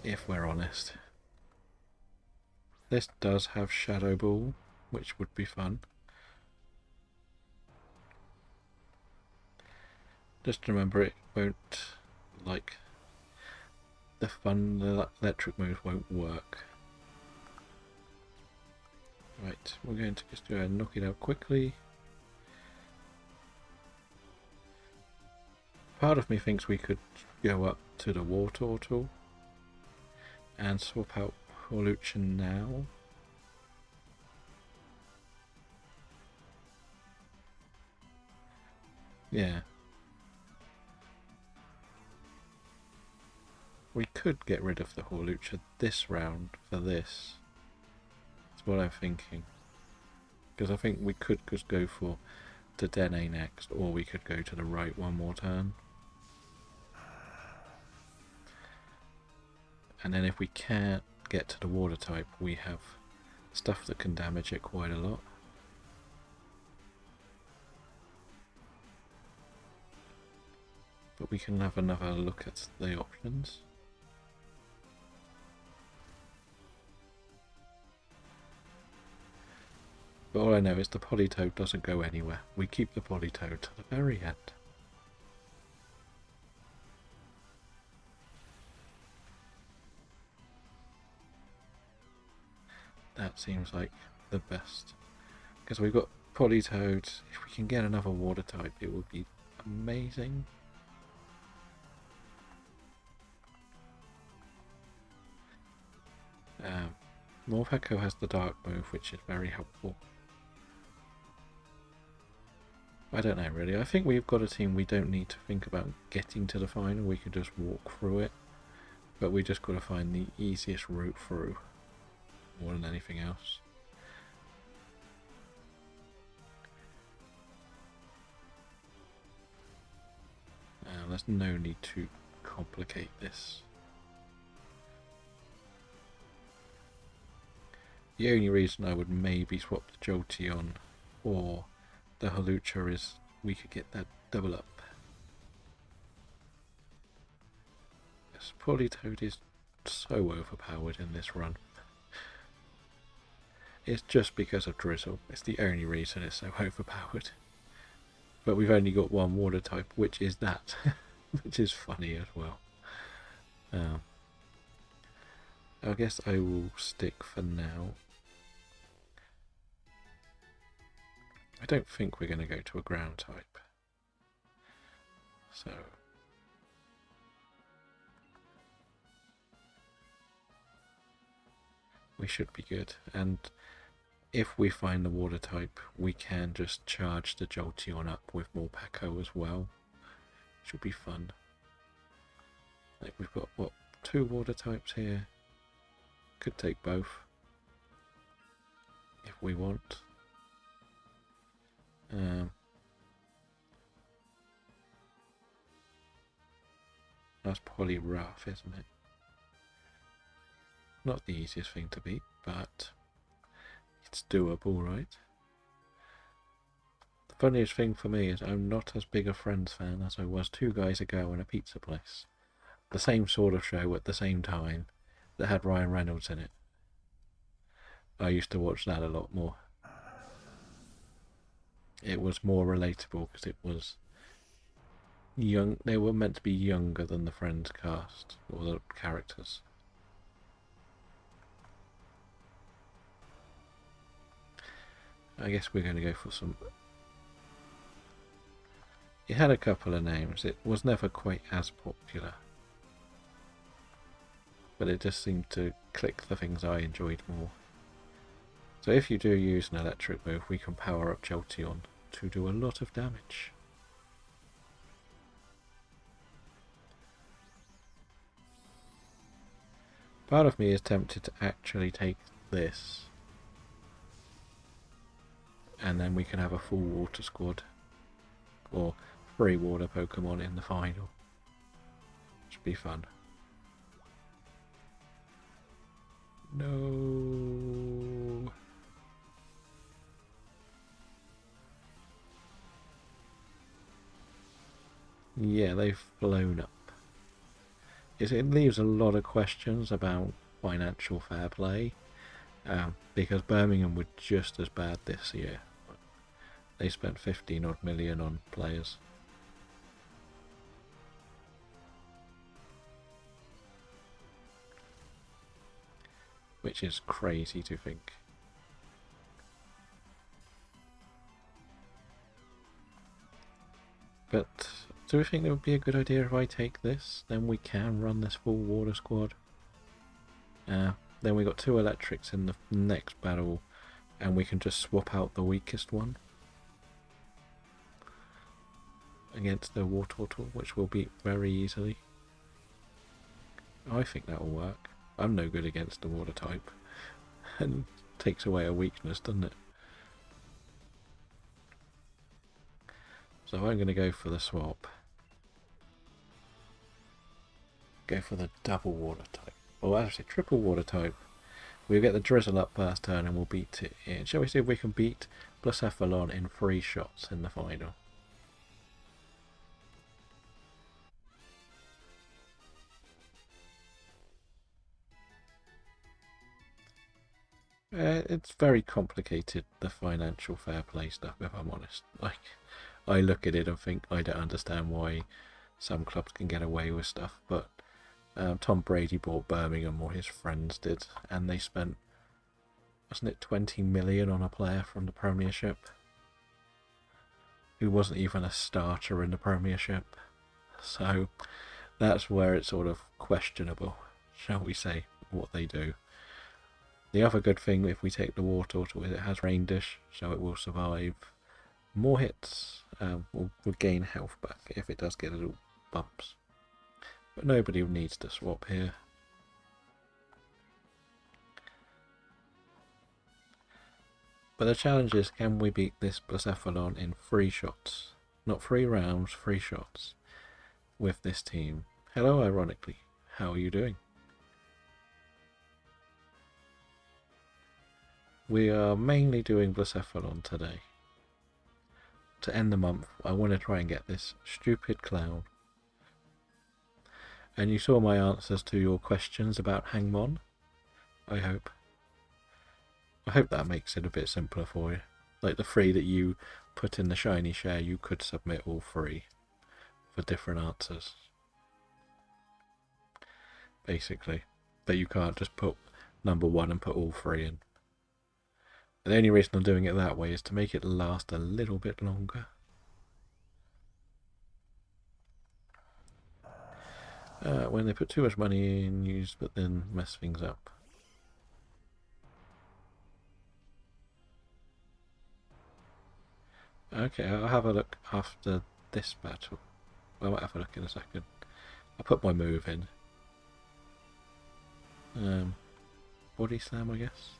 if we're honest. This does have Shadow Ball, which would be fun. Just remember, it won't, like, the electric move won't work. Right, we're going to just go ahead and knock it out quickly. Part of me thinks we could go up to the War Turtle and swap out Horlucha now. Yeah. We could get rid of the Horlucha this round for this. That's what I'm thinking. Because I think we could just go for the Dene next, or we could go to the right one more turn. And then if we can't get to the water type, we have stuff that can damage it quite a lot. But we can have another look at the options. But all I know is the Politoed doesn't go anywhere. We keep the Politoed to the very end. That seems like the best. Because we've got Politoed. If we can get another water type, it would be amazing. Morpeko has the dark move, which is very helpful. I don't know really. I think we've got a team we don't need to think about getting to the final. We can just walk through it. But we just got to find the easiest route through more than anything else. There's no need to complicate this. The only reason I would maybe swap the Jolteon or the Halucha is we could get that double up. Yes, Politoed is so overpowered in this run. It's just because of Drizzle. It's the only reason it's so overpowered. But we've only got one water type, which is that. Which is funny as well. I guess I will stick for now. I don't think we're going to go to a ground type. So we should be good. And if we find the water type, we can just charge the Jolteon up with Morpeko as well. Should be fun. Like we've got, what, 2 water types here. Could take both if we want. That's probably rough, isn't it? Not the easiest thing to beat, but it's doable, right? The funniest thing for me is I'm not as big a Friends fan as I was 2 guys ago in a pizza place. The same sort of show at the same time that had Ryan Reynolds in it. I used to watch that a lot more. It was more relatable because it was young. They were meant to be younger than the Friends cast or the characters. I guess we're going to go for some. It had a couple of names. It was never quite as popular, but it just seemed to click the things I enjoyed more. So if you do use an electric move, we can power up Jolteon to do a lot of damage. Part of me is tempted to actually take this, and then we can have a full water squad, or 3 water Pokemon in the final. Should be fun. No. Yeah, they've blown up. It leaves a lot of questions about financial fair play, because Birmingham were just as bad this year. They spent 15 odd million on players. Which is crazy to think. But do we think it would be a good idea if I take this? Then we can run this full water squad. Then we got 2 electrics in the next battle, and we can just swap out the weakest one against the water turtle, which will beat very easily. I think that will work. I'm no good against the water type, and takes away a weakness, doesn't it? So I'm going to go for the swap. Go for the double water type. Well, actually, triple water type. We'll get the Drizzle up first turn and we'll beat it in. Shall we see if we can beat Blacephalon in 3 shots in the final? It's very complicated, the financial fair play stuff, if I'm honest. Like, I look at it and think I don't understand why some clubs can get away with stuff, but Tom Brady bought Birmingham, or his friends did, and they spent wasn't it 20 million on a player from the Premiership who wasn't even a starter in the Premiership? So that's where it's sort of questionable, shall we say, what they do. The other good thing, if we take the War Turtle, is it has Rain Dish, so it will survive more hits. Will gain health back if it does get little bumps. But nobody needs to swap here. But the challenge is, can we beat this Blacephalon in 3 shots? Not 3 rounds, 3 shots with this team. Hello, ironically. How are you doing? We are mainly doing Blacephalon today. To end the month, I want to try and get this stupid clown. And you saw my answers to your questions about Hangmon, I hope. I hope that makes it a bit simpler for you. Like the 3 that you put in the shiny share, you could submit all 3 for different answers. Basically. But you can't just put number 1 and put all 3 in. The only reason I'm doing it that way is to make it last a little bit longer. When they put too much money in, use but then mess things up. Okay, I'll have a look after this battle. I might have a look in a second. I'll put my move in. Body slam, I guess.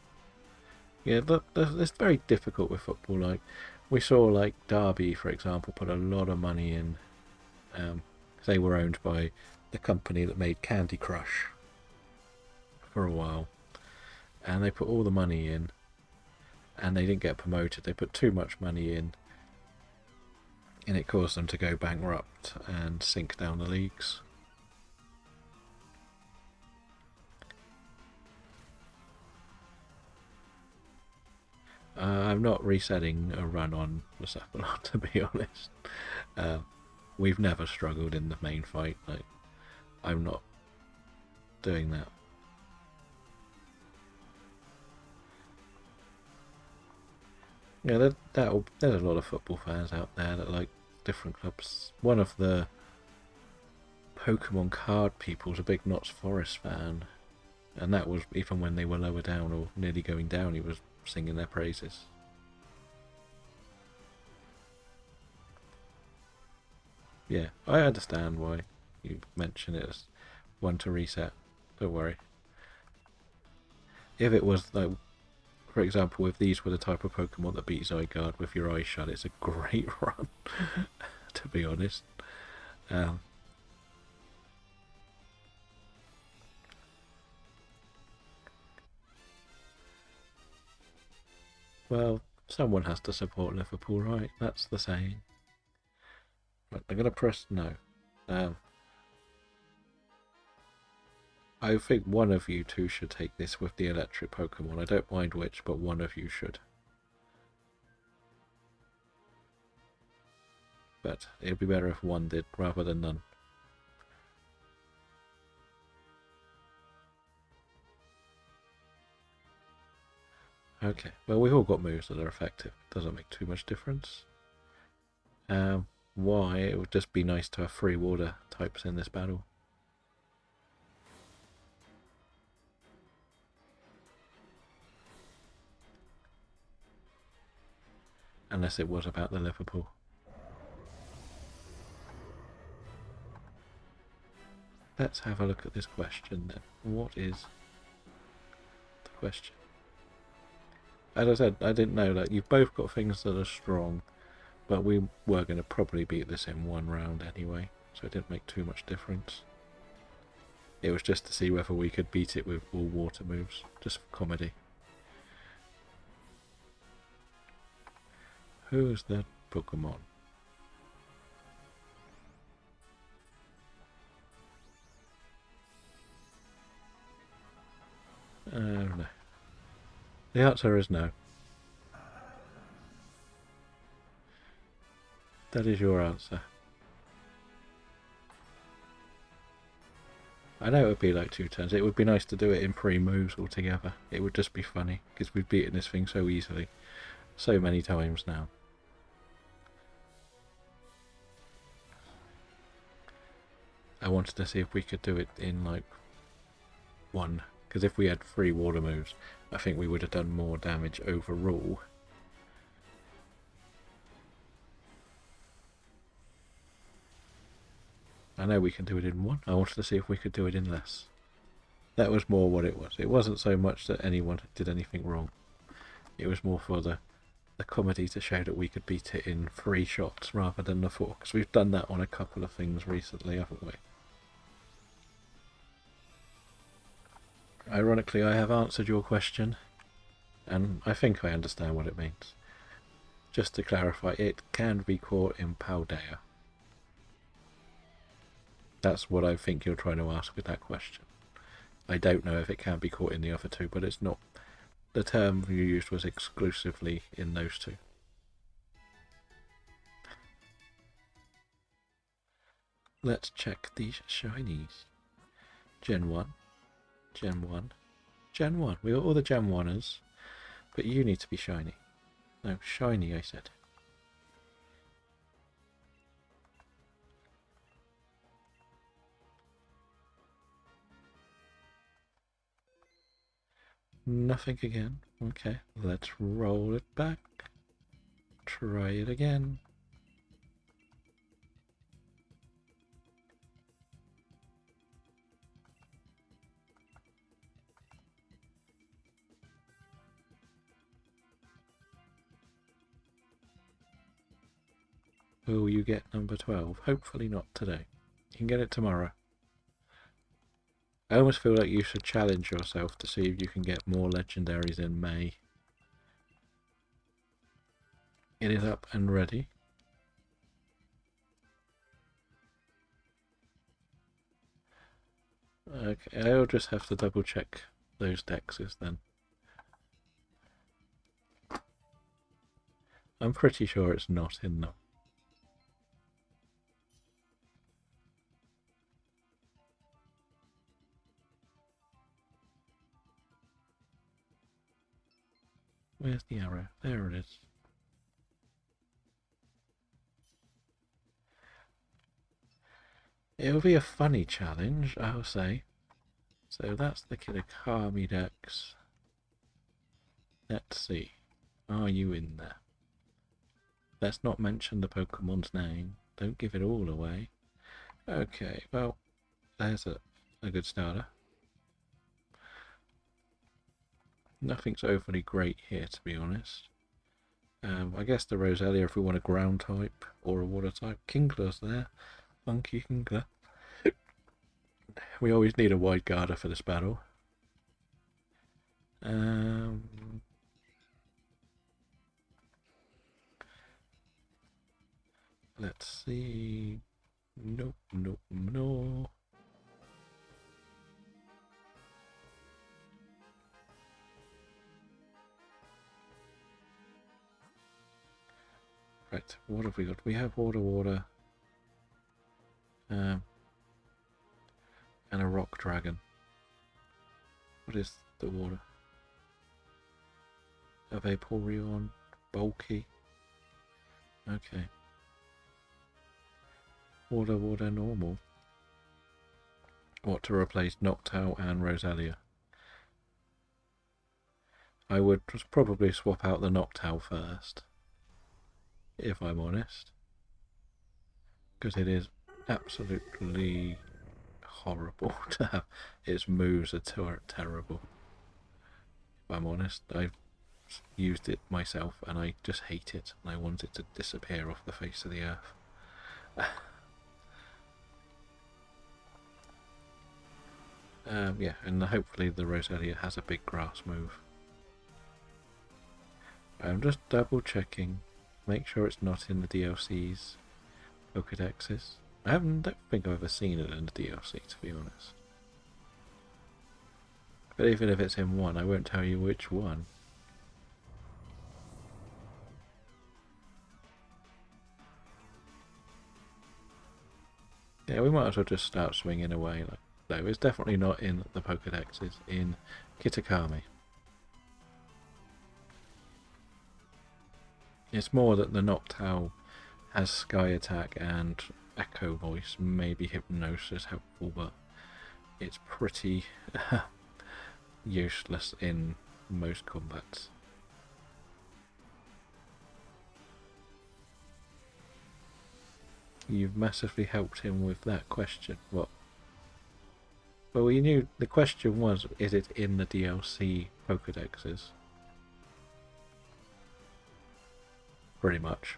Yeah, it's very difficult with football. Like, we saw, like, Derby, for example, put a lot of money in. They were owned by the company that made Candy Crush for a while. And they put all the money in. And they didn't get promoted. They put too much money in. And it caused them to go bankrupt and sink down the leagues. I'm not resetting a run on Blacephalon, to be honest. We've never struggled in the main fight. Like, I'm not doing that. Yeah, there's a lot of football fans out there that like different clubs. One of the Pokemon card people's a big Notts Forest fan, and that was even when they were lower down or nearly going down. He was singing their praises. Yeah, I understand why you mention it as one to reset. Don't worry. If it was like, for example, if these were the type of Pokemon that beat Zygarde with your eyes shut, it's a great run, to be honest. Well, someone has to support Liverpool, right? That's the saying. Right, I'm going to press no. I think one of you two should take this with the electric Pokemon. I don't mind which, but one of you should. But it'd be better if one did rather than none. Okay, well, we've all got moves that are effective. Doesn't make too much difference. Why? It would just be nice to have 3 water types in this battle. Unless it was about the Liverpool. Let's have a look at this question then. What is the question? As I said, I didn't know that you've both got things that are strong, but we were going to probably beat this in 1 round anyway, so it didn't make too much difference. It was just to see whether we could beat it with all water moves, just for comedy. Who's that Pokemon? I don't know. The answer is no. That is your answer. I know it would be like 2 turns. It would be nice to do it in 3 moves altogether. It would just be funny, because we've beaten this thing so easily. So many times now. I wanted to see if we could do it in like 1. Because if we had 3 water moves, I think we would have done more damage overall. I know we can do it in 1. I wanted to see if we could do it in less. That was more what it was. It wasn't so much that anyone did anything wrong. It was more for the comedy to show that we could beat it in 3 shots rather than the 4. Because we've done that on a couple of things recently, haven't we? Ironically, I have answered your question, and I think I understand what it means. Just to clarify, it can be caught in Paldea. That's what I think you're trying to ask with that question. I don't know if it can be caught in the other 2, but it's not. The term you used was exclusively in those 2. Let's check these shinies. Gen 1, Gen 1, Gen 1. We got all the Gen 1ers, but you need to be shiny. No, shiny, I said. Nothing again. Okay, let's roll it back. Try it again. Will you get number 12? Hopefully not today. You can get it tomorrow. I almost feel like you should challenge yourself to see if you can get more legendaries in May. It is up and ready. Okay, I'll just have to double check those dexes then. I'm pretty sure it's not in them. Where's the arrow? There it is. It'll be a funny challenge, I'll say. So that's the Kitakami dex. Let's see. Are you in there? Let's not mention the Pokemon's name. Don't give it all away. Okay, well, there's a good starter. Nothing's overly great here, to be honest. I guess the Roselia if we want a ground type or a water type. Kingler's there. Funky Kingler. We always need a wide guarder for this battle. Let's see. Nope, nope, no. Right, what have we got? We have water, and a rock dragon. What is the water? A Vaporeon, bulky. Okay. Water, normal. What to replace Noctowl and Roselia? I would probably swap out the Noctowl first, if I'm honest, because it is absolutely horrible to have. Its moves are terrible. If I'm honest, I've used it myself and I just hate it and I want it to disappear off the face of the earth. Yeah, and hopefully the Roselia has a big grass move. I'm just double checking, make sure it's not in the DLC's Pokedexes. I don't think I've ever seen it in the DLC, to be honest. But even if it's in 1, I won't tell you which one. Yeah, we might as well just start swinging away. Like, though. It's definitely not in the Pokedex. It's in Kitakami. It's more that the Noctowl has Sky Attack and Echo Voice. Maybe Hypnosis helpful, but it's pretty useless in most combats. You've massively helped him with that question. What? Well, you knew the question was, is it in the DLC Pokedexes? Pretty much.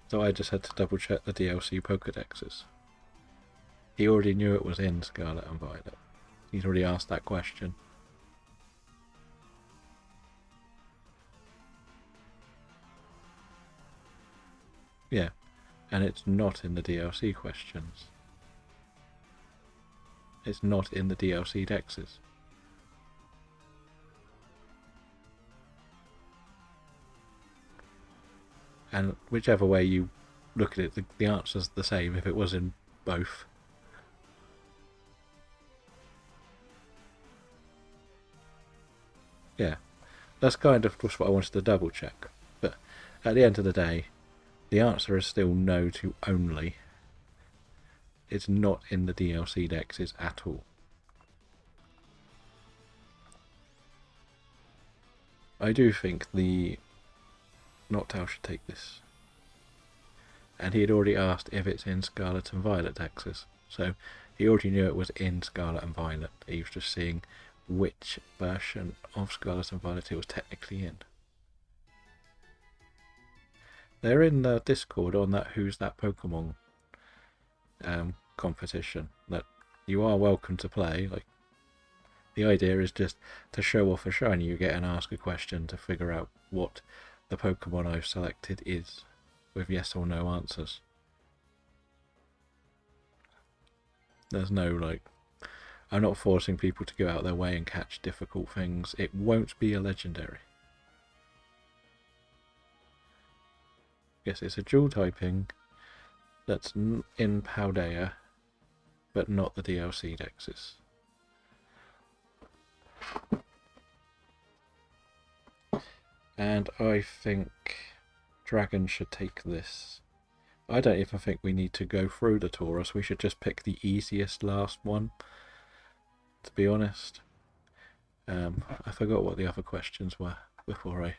So I just had to double check the DLC Pokedexes. He already knew it was in Scarlet and Violet. He's already asked that question. Yeah, and it's not in the DLC questions. It's not in the DLC dexes. And whichever way you look at it, the answer's the same if it was in both. Yeah, that's kind of just what I wanted to double check. But at the end of the day, the answer is still no to only. It's not in the DLC dexes at all. I do think the Noctowl should take this. And he had already asked if it's in Scarlet and Violet dexes. So he already knew it was in Scarlet and Violet. He was just seeing which version of Scarlet and Violet it was technically in. They're in the Discord on that Who's That Pokemon competition that you are welcome to play. Like, the idea is just to show off a shiny you get and ask a question to figure out what the Pokemon I've selected is, with yes or no answers. There's no, like, I'm not forcing people to go out their way and catch difficult things. It won't be a legendary. Yes, it's a dual typing that's in Paldea, but not the DLC dexes. And I think Dragon should take this. I don't even think we need to go through the Taurus. We should just pick the easiest last one, to be honest. I forgot what the other questions were before I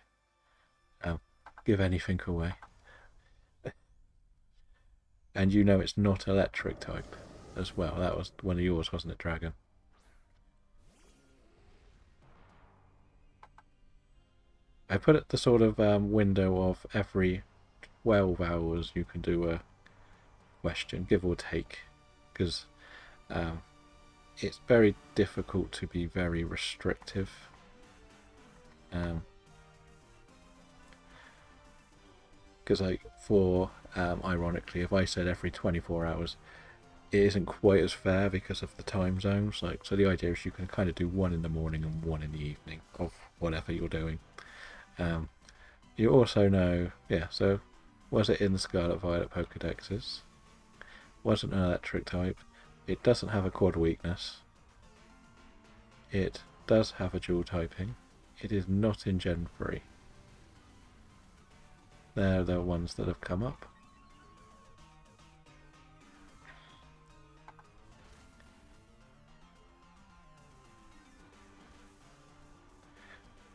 give anything away. And you know it's not electric type as well. That was one of yours, wasn't it, Dragon? I put it the sort of window of every 12 hours you can do a question, give or take, because it's very difficult to be very restrictive. Because like for ironically, if I said every 24 hours, it isn't quite as fair because of the time zones. Like, so the idea is you can kind of do one in the morning and one in the evening of whatever you're doing. You also know, yeah, so was it in the Scarlet Violet Pokedexes? Wasn't an electric type. It doesn't have a quad weakness. It does have a dual typing. It is not in Gen 3. They're the ones that have come up.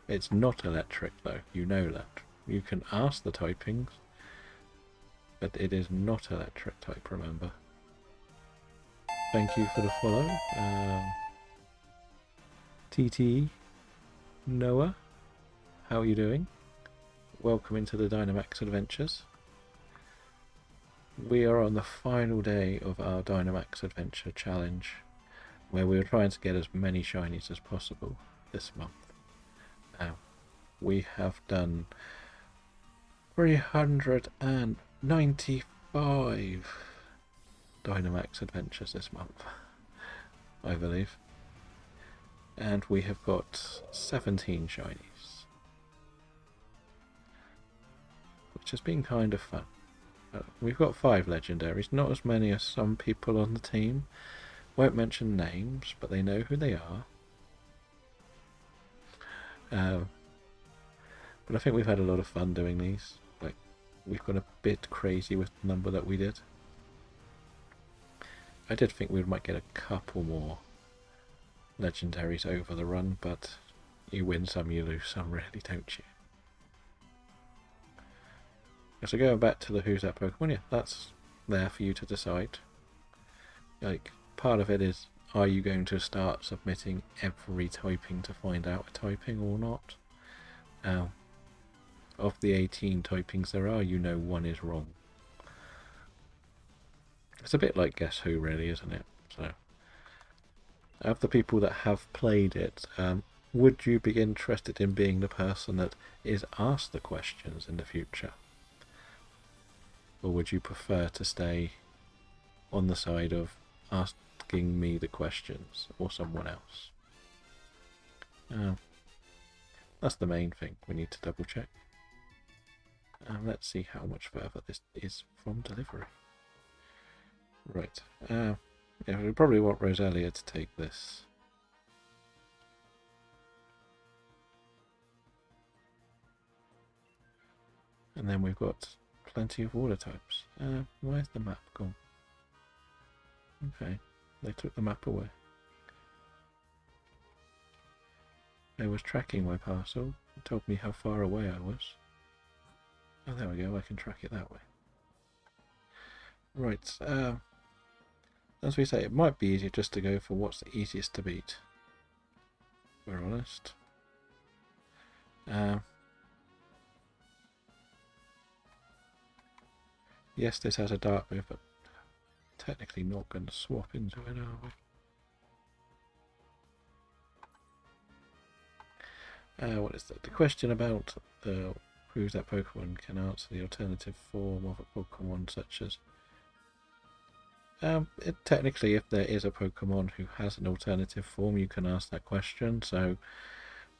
It's not electric though, you know that. You can ask the typings, but it is not electric type, remember. Thank you for the follow. TT Noah, how are you doing? Welcome into the Dynamax Adventures. We are on the final day of our Dynamax Adventure Challenge, where we are trying to get as many shinies as possible this month. We have done 395 Dynamax Adventures this month, I believe. And we have got 17 shinies, which has been kind of fun. We've got 5 legendaries, not as many as some people on the team. Won't mention names, but they know who they are. But I think we've had a lot of fun doing these. Like, we've gone a bit crazy with the number that we did. I did think we might get a couple more legendaries over the run, but you win some, you lose some, really, don't you? So going back to the Who's That Pokemon, yeah, that's there for you to decide. Like, part of it is, are you going to start submitting every typing to find out a typing or not? Of the 18 typings there are, you know one is wrong. It's a bit like Guess Who, really, isn't it? So, of the people that have played it, would you be interested in being the person that is asked the questions in the future? Or would you prefer to stay on the side of asking me the questions or someone else? That's the main thing we need to double check. Let's see how much further this is from delivery. Right. Yeah, we probably want Rosalia to take this. And then we've got plenty of water types. Where's the map gone? Okay, they took the map away. It was tracking my parcel. It told me how far away I was. Oh, there we go, I can track it that way. Right, as we say, it might be easier just to go for what's the easiest to beat. We're honest. Yes, this has a dark move, but technically not going to swap into it, are we? What is that? The question about Who's That Pokemon can answer the alternative form of a Pokemon such as... technically, if there is a Pokemon who has an alternative form, you can ask that question. So,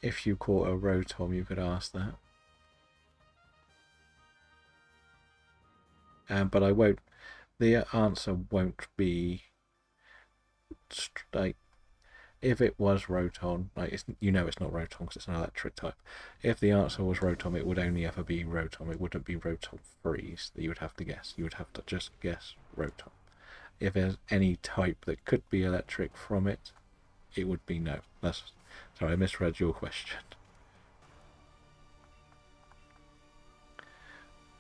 if you caught a Rotom, you could ask that. But I won't. The answer won't be like if it was Rotom. Like it's not Rotom because it's an electric type. If the answer was Rotom, it would only ever be Rotom. It wouldn't be Rotom Freeze that you would have to guess. You would have to just guess Rotom. If there's any type that could be electric from it, it would be no. Sorry, I misread your question.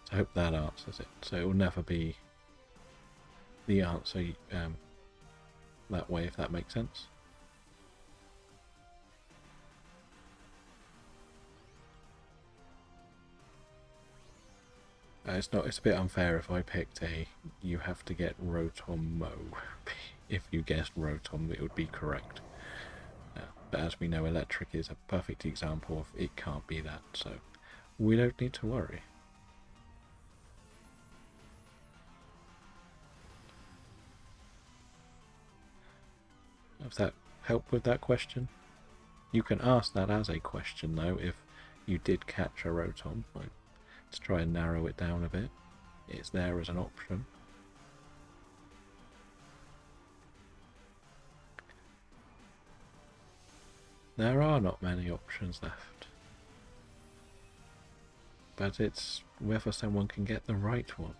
So I hope that answers it. So it will never be the answer that way, if that makes sense. It's a bit unfair if I picked you have to get Rotom Mo. If you guessed Rotom, it would be correct. But as we know, electric is a perfect example of it can't be that, so we don't need to worry. Does that help with that question? You can ask that as a question, though, if you did catch a Rotom. Let's try and narrow it down a bit. It's there as an option. There are not many options left. But it's whether someone can get the right one.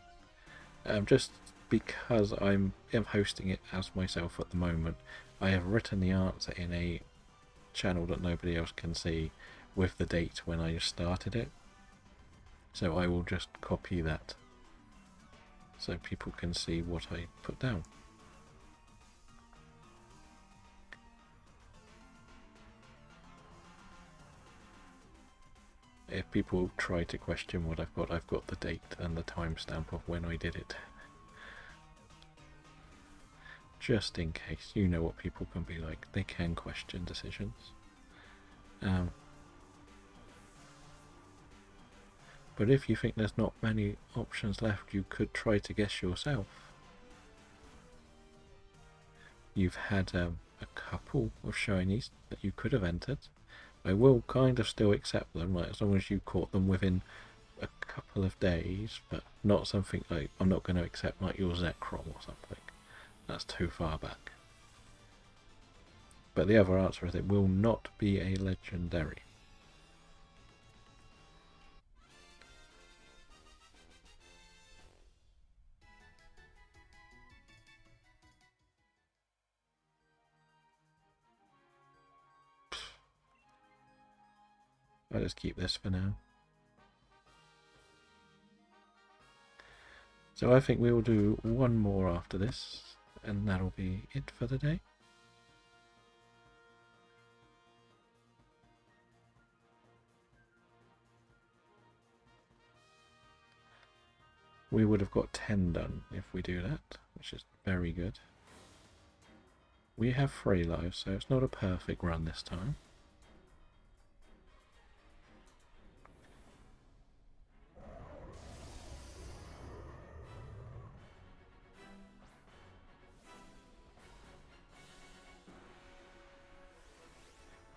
Just because I am hosting it as myself at the moment, I have written the answer in a channel that nobody else can see with the date when I started it. So I will just copy that so people can see what I put down. If people try to question what I've got the date and the timestamp of when I did it. Just in case, you know what people can be like. They can question decisions. But if you think there's not many options left, you could try to guess yourself. You've had a couple of shinies that you could have entered. I will kind of still accept them, like, as long as you caught them within a couple of days, but not something like, I'm not going to accept like your Zekrom or something. That's too far back. But the other answer is it will not be a legendary. I'll just keep this for now. So I think we will do one more after this, and that'll be it for the day. We would have got 10 done if we do that, which is very good. We have 3 lives, so it's not a perfect run this time.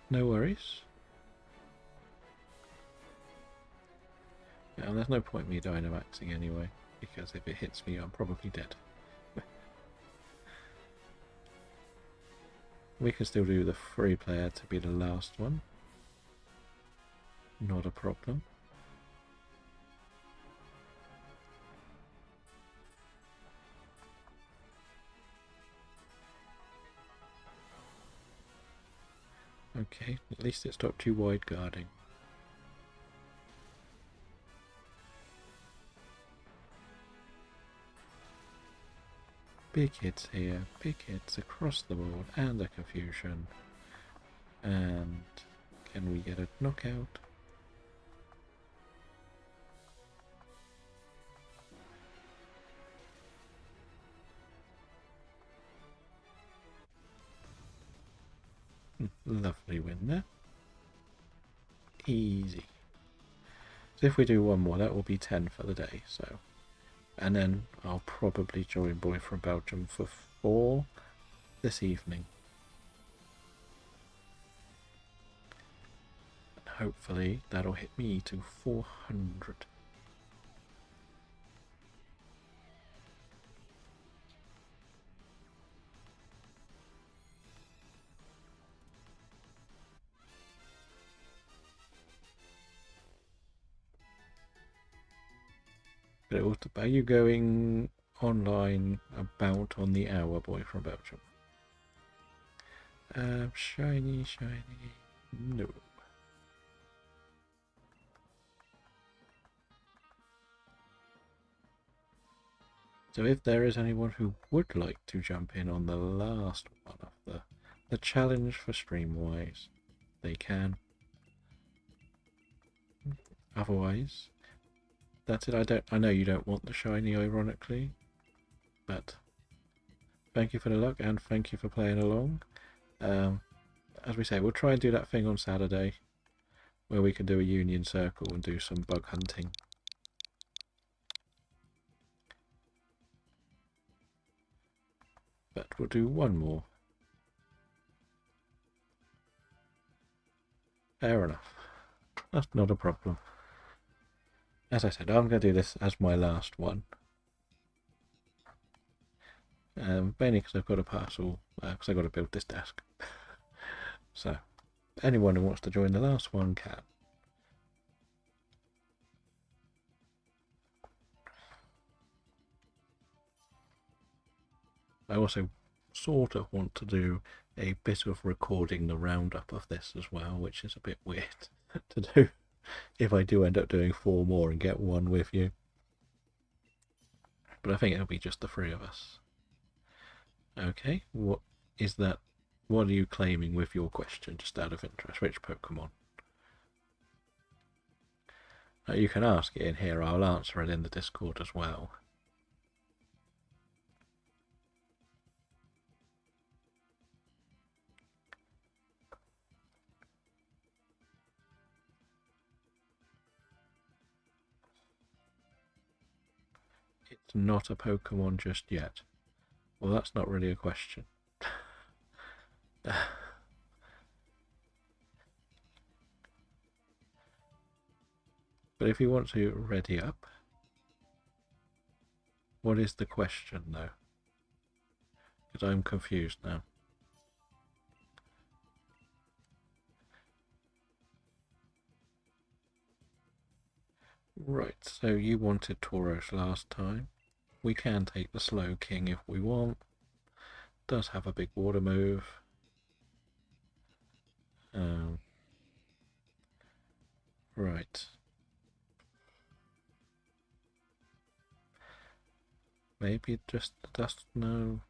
No worries. Yeah, and there's no point me Dynamaxing anyway, because if it hits me, I'm probably dead. We can still do the free player to be the last one. Not a problem. Okay, at least it stopped you wide guarding. Big hits here, big hits across the board, and a confusion. And can we get a knockout? Lovely win there. Easy. So if we do one more, that will be 10 for the day. So, and then I'll probably join Boy from Belgium for 4 this evening. And hopefully that'll hit me to 400. But are you going online about on the hour, Boy from Belgium? Shiny, shiny. No. So if there is anyone who would like to jump in on the last one of the challenge for Streamwise, they can. Otherwise, that's it. I know you don't want the shiny, ironically, but thank you for the luck and thank you for playing along. As we say, we'll try and do that thing on Saturday where we can do a union circle and do some bug hunting. But we'll do one more. Fair enough. That's not a problem. As I said, I'm going to do this as my last one. Mainly because I've got a parcel, because I've got to build this desk. So, anyone who wants to join the last one can. I also sort of want to do a bit of recording the roundup of this as well, which is a bit weird to do if I do end up doing 4 more and get one with you. But I think it'll be just the 3 of us. Okay, what is that? What are you claiming with your question, just out of interest? Which Pokemon? You can ask it in here, I'll answer it in the Discord as well. It's not a Pokemon just yet. Well, that's not really a question. But But if you want to ready up, what is the question though? Because I'm confused now. Right, so you wanted Tauros last time. We can take the slow king if we want. Does have a big water move. Right. Maybe just the dust. No,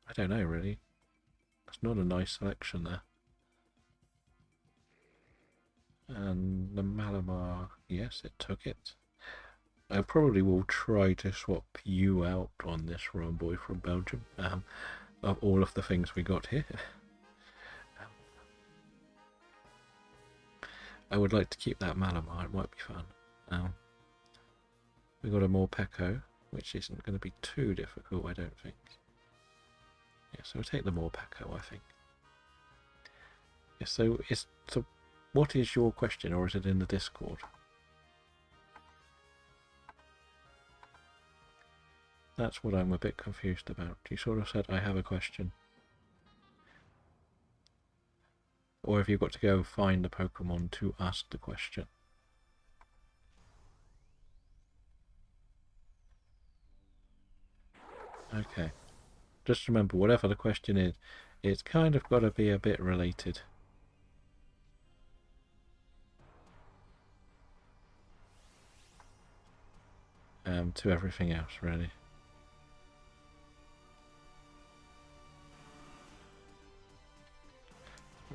I don't know really. It's not a nice selection there. And the Malamar, yes, it took it. I probably will try to swap you out on this Romboy from Belgium. Of all of the things we got here. I would like to keep that Malamar, it might be fun. We got a more Pekko, which isn't going to be too difficult, I don't think. Yeah, so we'll take the more Pekko, I think. Yeah, so what is your question, or is it in the Discord? That's what I'm a bit confused about. You sort of said I have a question. Or have you got to go find the Pokemon to ask the question? Okay. Just remember, whatever the question is, it's kind of got to be a bit related. To everything else, really.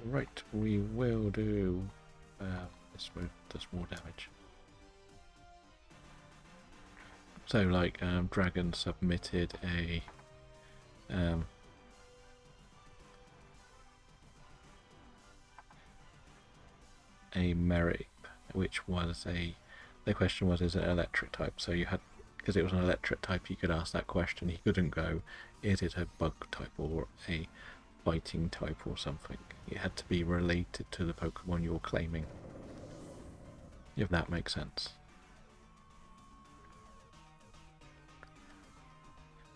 Right, we will do this move does more damage. So, like, Dragon submitted a Merrick, which was the question was, is it electric type? So you had, because it was an electric type, you could ask that question. He couldn't go, is it a bug type or a fighting type or something? It had to be related to the Pokemon you're claiming, if that makes sense.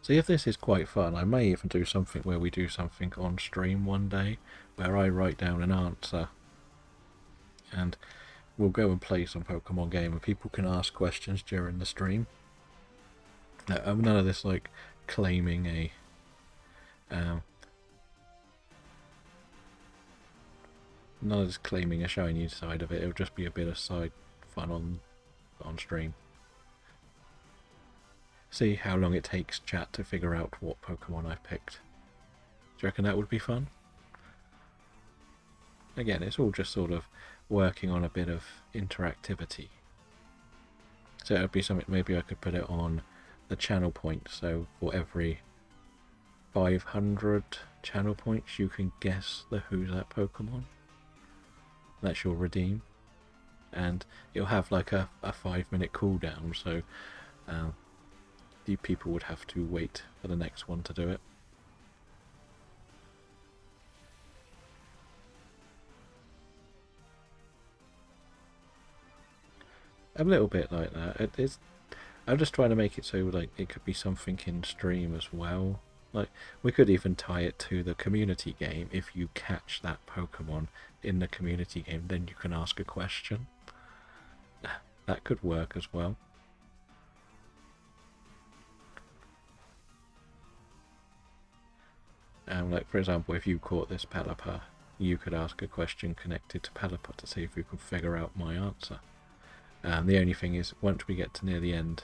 See, if this is quite fun, I may even do something where we do something on stream one day, where I write down an answer, and we'll go and play some Pokemon game, and people can ask questions during the stream. None of this like claiming a none of this claiming a shiny side of it. It'll just be a bit of side fun on stream. See how long it takes chat to figure out what Pokemon I've picked. Do you reckon that would be fun? Again, it's all just sort of working on a bit of interactivity. So it would be something, maybe I could put it on the channel points. So for every 500 channel points, you can guess the who's that Pokemon. That's your redeem. And it'll have like a 5-minute cooldown, so the people would have to wait for the next one to do it. A little bit like that. I'm just trying to make it so like it could be something in stream as well. Like we could even tie it to the community game. If you catch that Pokemon in the community game, then you can ask a question. That could work as well. Like for example, if you caught this Pelipper, you could ask a question connected to Pelipper to see if you could figure out my answer. The only thing is, once we get to near the end,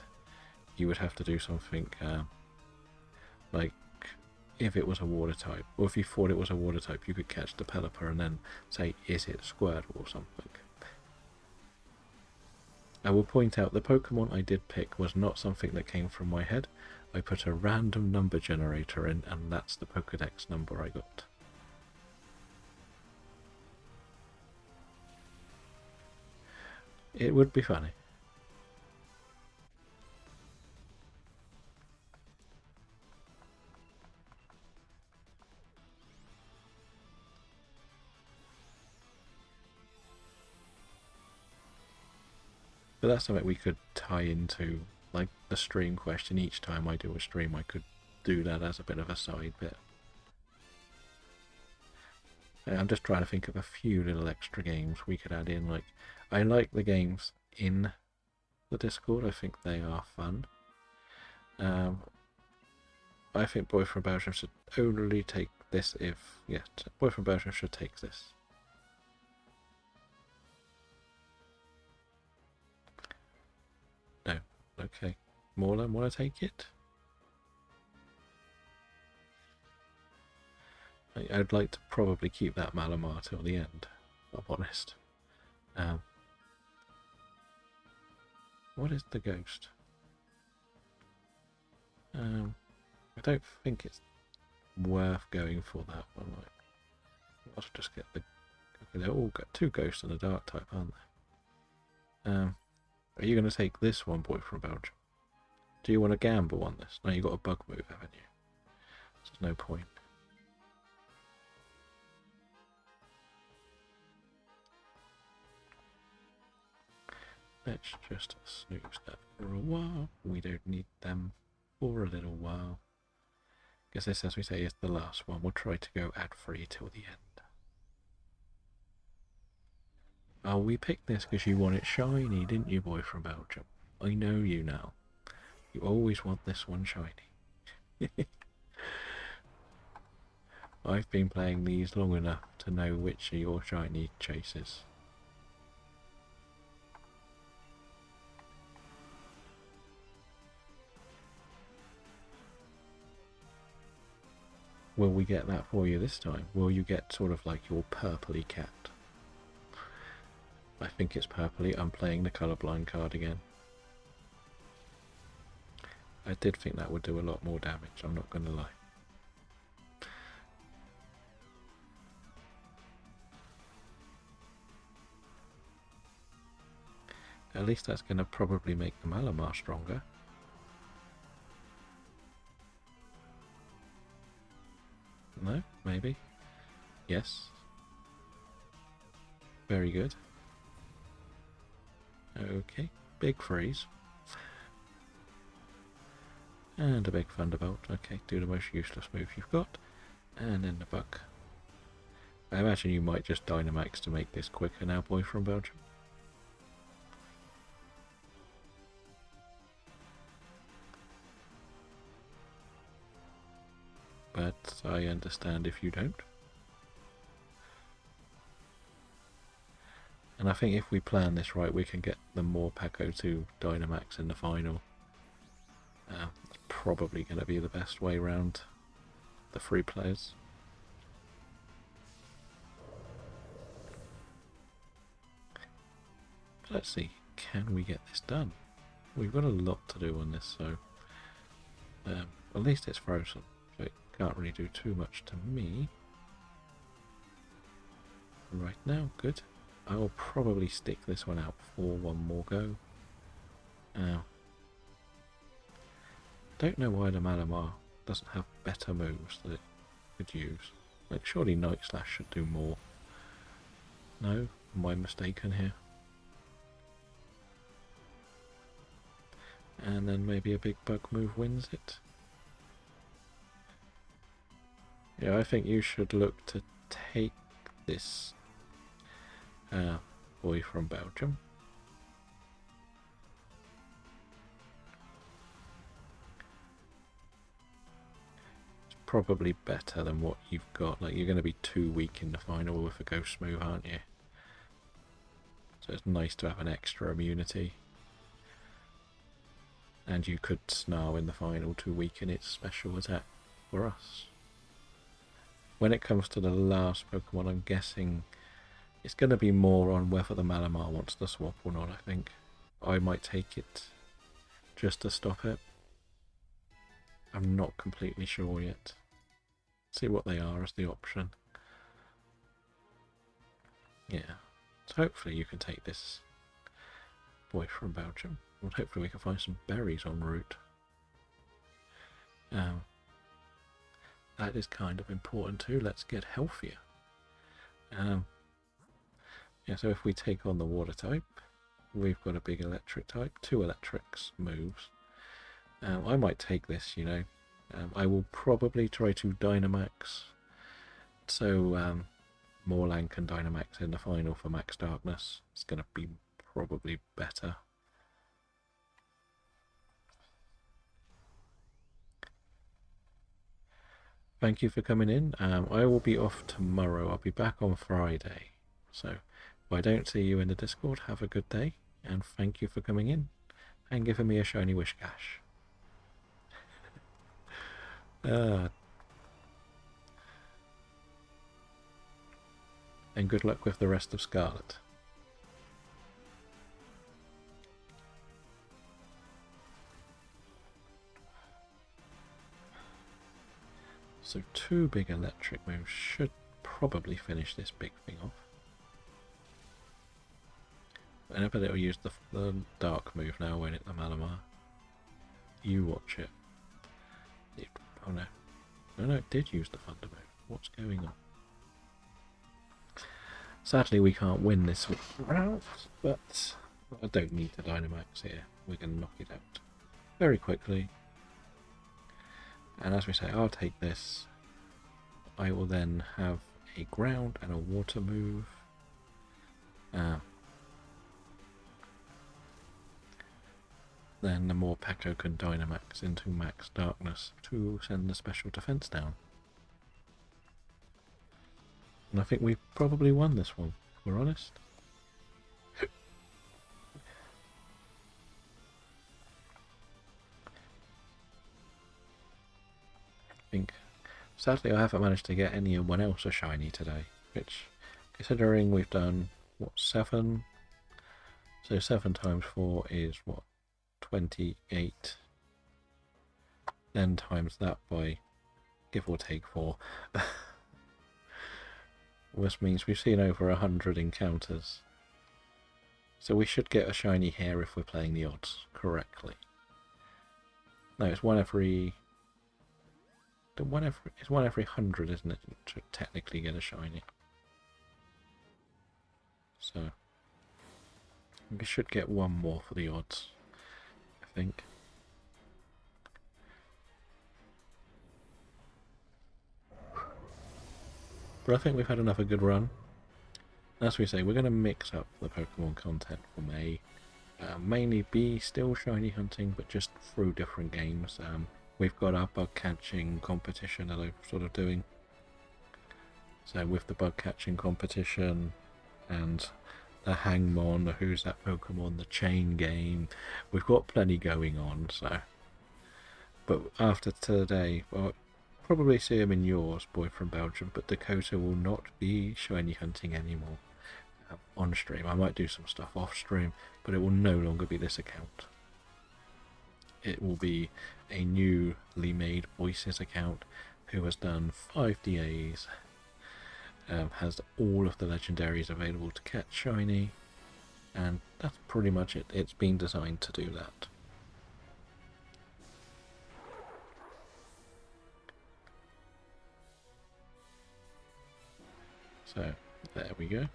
you would have to do something like if it was a water type, or if you thought it was a water type, you could catch the Pelipper and then say, is it Squirtle or something. I will point out the Pokemon I did pick was not something that came from my head. I put a random number generator in, and that's the Pokedex number I got. It would be funny. But that's something we could tie into, like, the stream question. Each time I do a stream, I could do that as a bit of a side bit. I'm just trying to think of a few little extra games we could add in. Like, I like the games in the Discord. I think they are fun. I think Boy from Belgium should only take this if... Yes, Boy from Belgium should take this. No. Okay. Morlan, want to take it? I'd like to probably keep that Malamar till the end, if I'm honest. What is the ghost? I don't think it's worth going for that one. I'll just get the... Okay, they've all got 2 ghosts and a dark type, aren't they? Are you going to take this one, Boy from Belgium? Do you want to gamble on this? No, you've got a bug move, haven't you? So there's no point. Let's just snooze that for a while. We don't need them for a little while. Guess this, as we say, is the last one. We'll try to go ad-free till the end. Oh, we picked this because you want it shiny, didn't you, Boy from Belgium? I know you now. You always want this one shiny. I've been playing these long enough to know which are your shiny chases. Will we get that for you this time? Will you get sort of like your purpley cat? I think it's purpley. I'm playing the colourblind card again. I did think that would do a lot more damage, I'm not going to lie. At least that's going to probably make the Malamar stronger. No? Maybe? Yes. Very good. Okay, big freeze. And a big Thunderbolt. Okay, do the most useless move you've got. And then the bug. I imagine you might just Dynamax to make this quicker now, Boy from Belgium. But I understand if you don't. And I think if we plan this right, we can get the Morpeko to Dynamax in the final. It's probably going to be the best way round the 3 players. But let's see, can we get this done? We've got a lot to do on this, so at least it's frozen, so it can't really do too much to me right now. Good. I'll probably stick this one out for one more go. Don't know why the Malamar doesn't have better moves that it could use. Like, surely Night Slash should do more. No? Am I mistaken here? And then maybe a big bug move wins it. Yeah, I think you should look to take this Boy from Belgium. It's probably better than what you've got. Like, you're going to be too weak in the final with a Ghost move, aren't you? So it's nice to have an extra immunity. And you could Snarl in the final to weaken its special attack for us. When it comes to the last Pokemon, I'm guessing it's going to be more on whether the Malamar wants to swap or not, I think. I might take it just to stop it. I'm not completely sure yet. See what they are as the option. Yeah. So hopefully you can take this Boy from Belgium. And hopefully we can find some berries en route. That is kind of important too. Let's get healthier. Yeah, so if we take on the water type, we've got a big electric type, 2 electrics moves. I might take this, you know. I will probably try to Dynamax, so Morlang can Dynamax in the final for Max Darkness. It's going to be probably better. Thank you for coming in. I will be off tomorrow. I'll be back on Friday. So if I don't see you in the Discord, have a good day. And thank you for coming in and giving me a shiny Wishcash. And good luck with the rest of Scarlet. So 2 big electric moves should probably finish this big thing off. And I bet it'll use the dark move now, won't it, the Malamar? You watch it. Oh no. No, it did use the Thunder move. What's going on? Sadly, we can't win this round, but I don't need the Dynamax here. We're going to knock it out very quickly. And as we say, I'll take this. I will then have a ground and a water move. Then the Morpeko can Dynamax into Max Darkness to send the special defense down. And I think we've probably won this one, if we're honest. Sadly, I haven't managed to get anyone else a shiny today, which, considering we've done, what, 7? So 7 times 4 is, what, 28? Then times that by, give or take 4. Which means we've seen over 100 encounters. So we should get a shiny here if we're playing the odds correctly. No, it's one every... It's 1 every 100, isn't it, to technically get a shiny. So we should get 1 more for the odds, I think. But I think we've had another good run. As we say, we're going to mix up the Pokemon content for May. Mainly be still shiny hunting, but just through different games. We've got our bug catching competition that I'm sort of doing. So with the bug catching competition and the Hangmon, the Who's That Pokemon, the chain game, we've got plenty going on. So, but after today, well, probably see him in yours, boy from Belgium. But Dakota will not be shiny hunting anymore on stream. I might do some stuff off stream, but it will no longer be this account. It will be a newly made Voices account who has done 5 DAs, has all of the legendaries available to catch shiny, and that's pretty much it. It's been designed to do that. So there we go.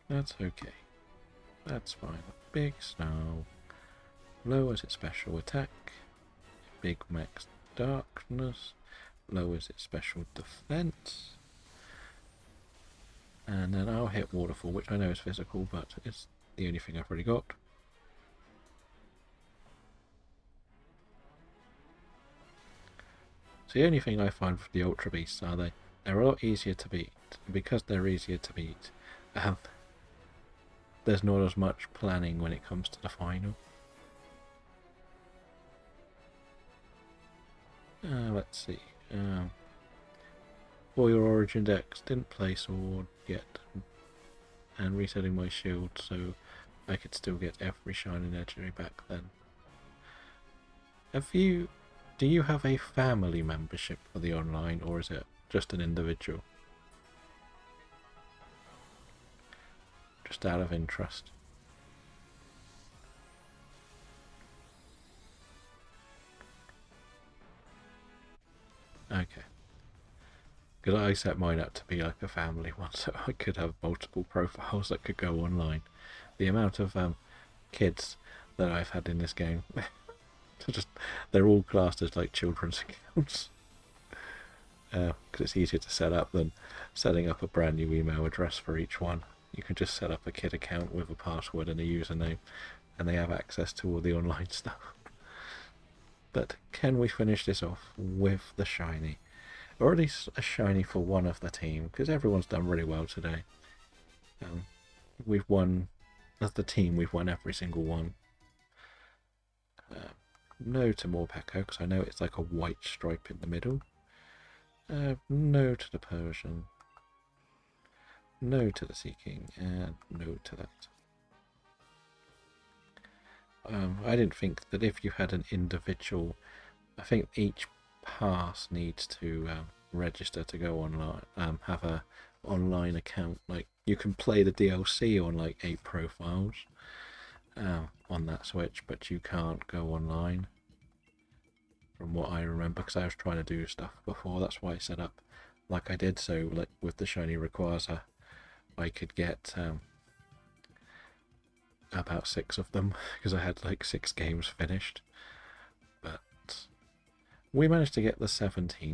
That's okay. That's fine. Big Snow lowers its special attack. Big Max Darkness lowers its special defense. And then I'll hit Waterfall, which I know is physical, but it's the only thing I've already got. So the only thing I find with the Ultra Beasts are they're a lot easier to beat. Because they're easier to beat, there's not as much planning when it comes to the final. Let's see. For your Origin Dex, didn't play Sword yet, and resetting my shield so I could still get every shiny legendary back then. Do you have a family membership for the online, or is it just an individual? Just out of interest. Okay. because I set mine up to be like a family one, so I could have multiple profiles that could go online. The amount of kids that I've had in this game, they're all classed as like children's accounts. Because it's easier to set up than setting up a brand new email address for each one. You can just set up a kid account with a password and a username, and they have access to all the online stuff. But can we finish this off with the shiny? Or at least a shiny for one of the team, because everyone's done really well today. We've won, as the team, we've won every single one. No to Morpeko, because I know it's like a white stripe in the middle. No to the Persian. No to the Seeking, and no to that. I didn't think that if you had an individual, I think each pass needs to register to go online, have a online account. Like you can play the DLC on like 8 profiles on that Switch, but you can't go online. From what I remember, because I was trying to do stuff before, that's why I set up like I did. So like with the shiny Rayquaza, I could get about 6 of them because I had like 6 games finished. But we managed to get the 17